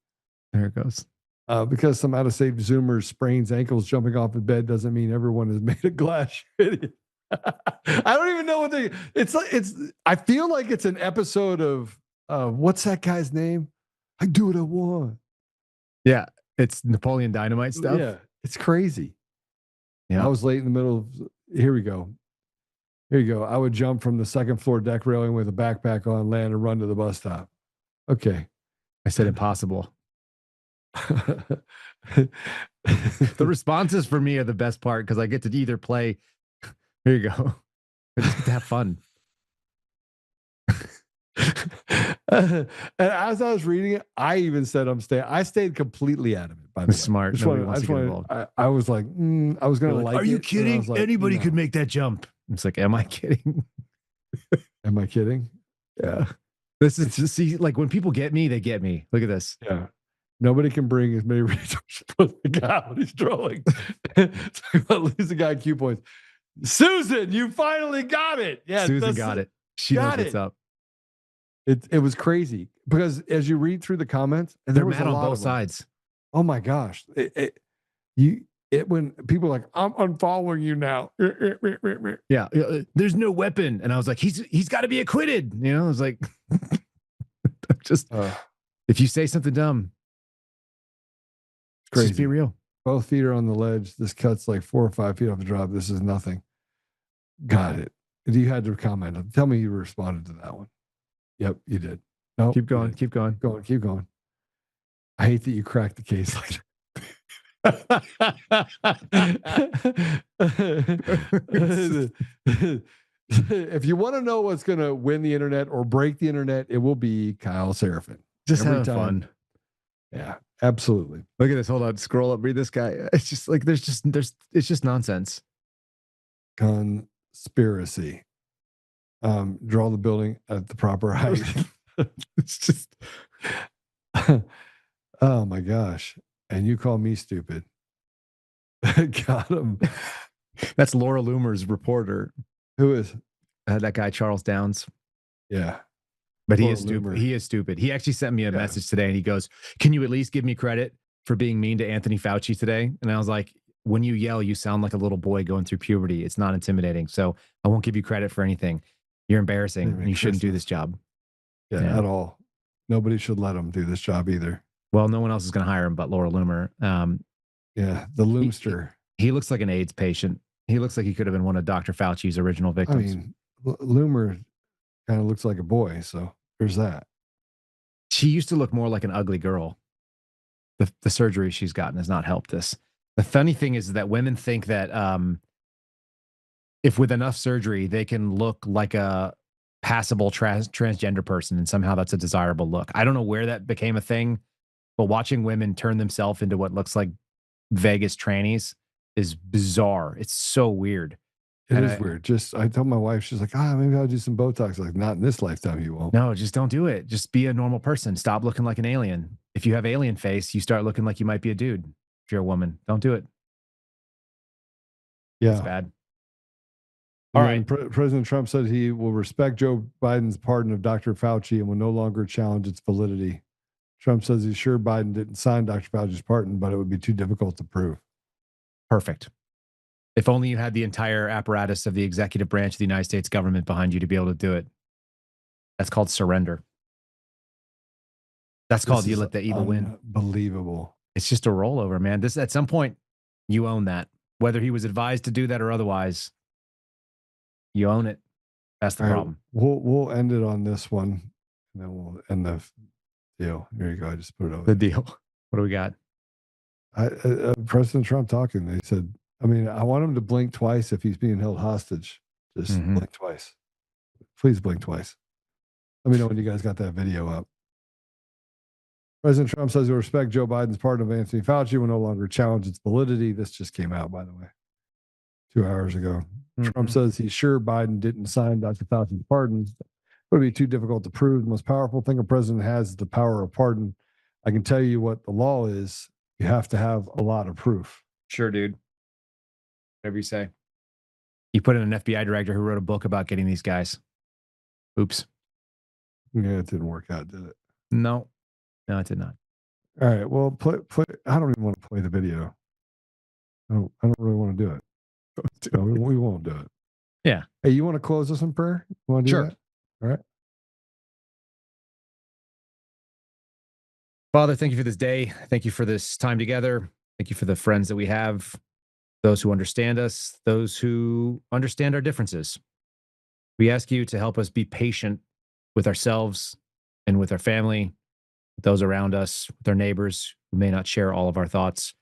There it goes. Because some out of shape Zoomer sprains ankles jumping off of bed doesn't mean everyone is made of glass. Idiot. I don't even know what I feel like it's an episode of what's that guy's name? I do what I want. Yeah, it's Napoleon Dynamite stuff. Yeah, it's crazy. Yeah, I was late in the middle of. Here you go. I would jump from the second floor deck railing with a backpack on, land, and run to the bus stop. Okay, I said impossible. The responses for me are the best part, because I get to either play. Here you go. I just get to have fun. And as I was reading it, I even said I stayed completely out of it. By the way, smart. I was like, I was going to like. Are you kidding? Like, anybody could make that jump. It's like, am I kidding? Am I kidding? Yeah. This is just, see, like, when people get me, they get me. Look at this. Yeah. Nobody can bring as many resources as the guy when he's trolling. Talk about losing IQ points. Susan, you finally got it. Yeah, Susan got it. She knows what's up. It was crazy, because as you read through the comments, and they're mad on both sides. Oh my gosh. When people are like, I'm unfollowing you now. Yeah. There's no weapon. And I was like, he's got to be acquitted. You know, I was like, if you say something dumb, crazy. Just be real. Both feet are on the ledge. This cut's like 4 or 5 feet off the drop. This is nothing. Got it. You had to comment. Tell me you responded to that one. Yep, you did. No, keep going. Keep going. Keep going. I hate that you cracked the case like that. If you want to know what's going to win the internet or break the internet, it will be Kyle Seraphin. Just having fun. Yeah, absolutely. Look at this. Hold on. Scroll up. Read this guy. It's just like it's just nonsense. Conspiracy. Draw the building at the proper height. It's just. Oh my gosh. And you call me stupid. Got him. That's Laura Loomer's reporter. Who is? That guy, Charles Downs. Yeah. But he is stupid. He is stupid. He actually sent me a message today and he goes, "Can you at least give me credit for being mean to Anthony Fauci today?" And I was like, when you yell, you sound like a little boy going through puberty. It's not intimidating. So I won't give you credit for anything. You're embarrassing. And you shouldn't do this job. Yeah, at all. Nobody should let him do this job either. Well, no one else is going to hire him but Laura Loomer. Yeah, the Loomster. He looks like an AIDS patient. He looks like he could have been one of Dr. Fauci's original victims. I mean, Loomer kind of looks like a boy, so there's that. She used to look more like an ugly girl. The surgery she's gotten has not helped this. The funny thing is that women think that if with enough surgery, they can look like a passable transgender person, and somehow that's a desirable look. I don't know where that became a thing, but watching women turn themselves into what looks like Vegas trannies is bizarre. It's so weird. It is weird. I told my wife, she's like, maybe I'll do some Botox. Like, not in this lifetime, you won't. No, just don't do it. Just be a normal person. Stop looking like an alien. If you have alien face, you start looking like you might be a dude. If you're a woman, don't do it. Yeah. It's bad. All right. President Trump said he will respect Joe Biden's pardon of Dr. Fauci and will no longer challenge its validity. Trump says he's sure Biden didn't sign Dr. Fauci's pardon, but it would be too difficult to prove. Perfect. If only you had the entire apparatus of the executive branch of the United States government behind you to be able to do it. That's called surrender. That's called you let the evil win. Unbelievable. It's just a rollover, man. This, at some point, you own that. Whether he was advised to do that or otherwise, you own it. That's the problem. We'll end it on this one, and then we'll end the deal. Here you go. I just put it over. The deal. What do we got? President Trump talking. They said, I want him to blink twice if he's being held hostage. Just blink twice. Please blink twice. Let me know when you guys got that video up. President Trump says he'll respect Joe Biden's pardon of Anthony Fauci, will no longer challenge its validity. This just came out, by the way, 2 hours ago. Trump says he's sure Biden didn't sign Dr. Fauci's pardon. It would be too difficult to prove. The most powerful thing a president has is the power of pardon. I can tell you what the law is. You have to have a lot of proof. Sure, dude. Whatever you say. You put in an FBI director who wrote a book about getting these guys. Oops. Yeah, it didn't work out, did it? No, it did not. All right. Well, play. I don't even want to play the video. I don't really want to do it. No, we won't do it. Yeah. Hey, you want to close us in prayer? You want to do that? All right. Father, thank you for this day. Thank you for this time together. Thank you for the friends that we have, those who understand us, those who understand our differences. We ask you to help us be patient with ourselves and with our family, with those around us, with our neighbors who may not share all of our thoughts.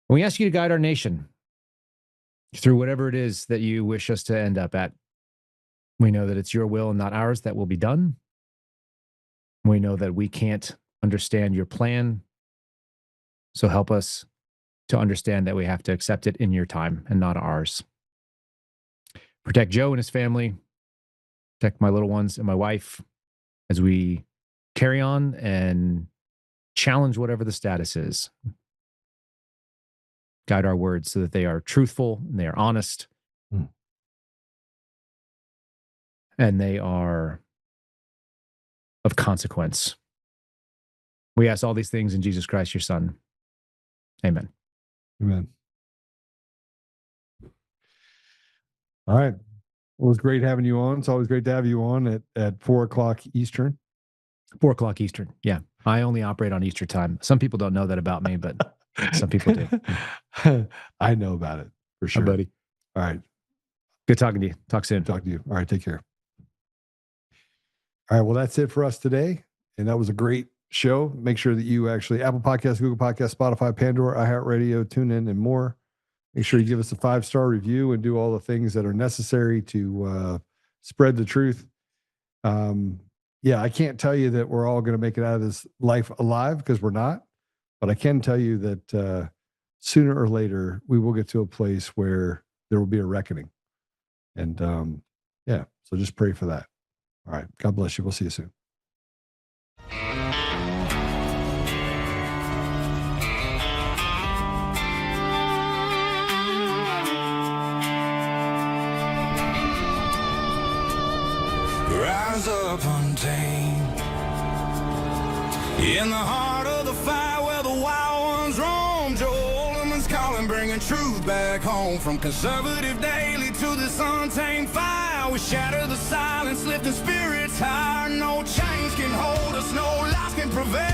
And we ask you to guide our nation through whatever it is that you wish us to end up at. We know that it's your will and not ours that will be done. We know that we can't understand your plan. So help us to understand that we have to accept it in your time and not ours. Protect Joe and his family. Protect my little ones and my wife as we carry on and challenge whatever the status is. Guide our words so that they are truthful and they are honest. And they are of consequence. We ask all these things in Jesus Christ, your Son. Amen. Amen. All right. Well, it was great having you on. It's always great to have you on at 4:00 Eastern. 4:00 Eastern. Yeah. I only operate on Eastern time. Some people don't know that about me, but some people do. I know about it for sure. Hi, buddy. All right. Good talking to you. Talk soon. Talk to you. All right. Take care. All right. Well, that's it for us today. And that was a great show. Make sure that you actually Apple Podcasts, Google Podcasts, Spotify, Pandora, iHeartRadio, TuneIn, and more. Make sure you give us a 5-star review and do all the things that are necessary to spread the truth. Yeah, I can't tell you that we're all going to make it out of this life alive because we're not. But I can tell you that sooner or later, we will get to a place where there will be a reckoning. And yeah, so just pray for that. All right. God bless you. We'll see you soon. Rise rise up untamed. In the heart of the fire where the wild ones roam, Joe Oltmann's calling, bringing truth back home. From conservative daily to this untamed fire, we shatter the silence, lifting spirits higher. No chains can hold us, no lies can prevail.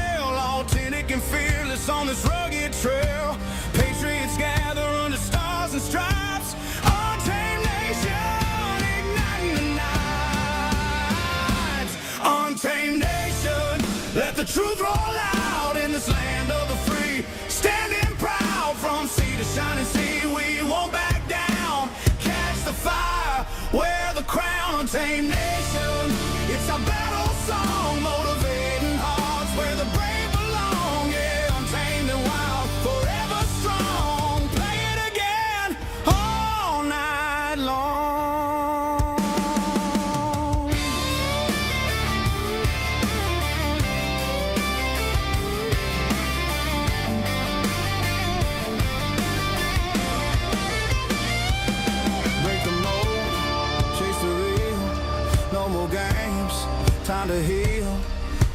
Authentic and fearless on this rugged trail. Patriots gather under stars and stripes. Untamed nation, igniting the night. Untamed nation, let the truth roll out in this land of the free. Standing proud from sea to shining sea, we won't back down. Catch the fire, wear the crown. Untamed nation, it's our battle song, motivating hearts where the brave belong. Yeah, untamed and wild, forever strong. Play it again all night long. Break the mold, chase the real, no more games, time to heal.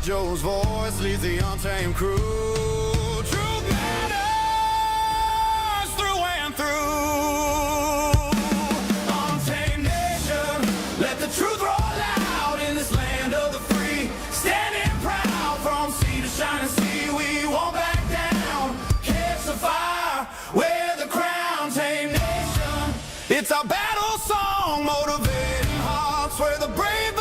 Joe's voice leads the untamed crew. Truth matters through and through. Untamed nation, let the truth roll out in this land of the free. Standing proud from sea to shining sea, we won't back down. Catch the fire, wear the crown. Untamed nation, it's our battle song, motivating hearts where the brave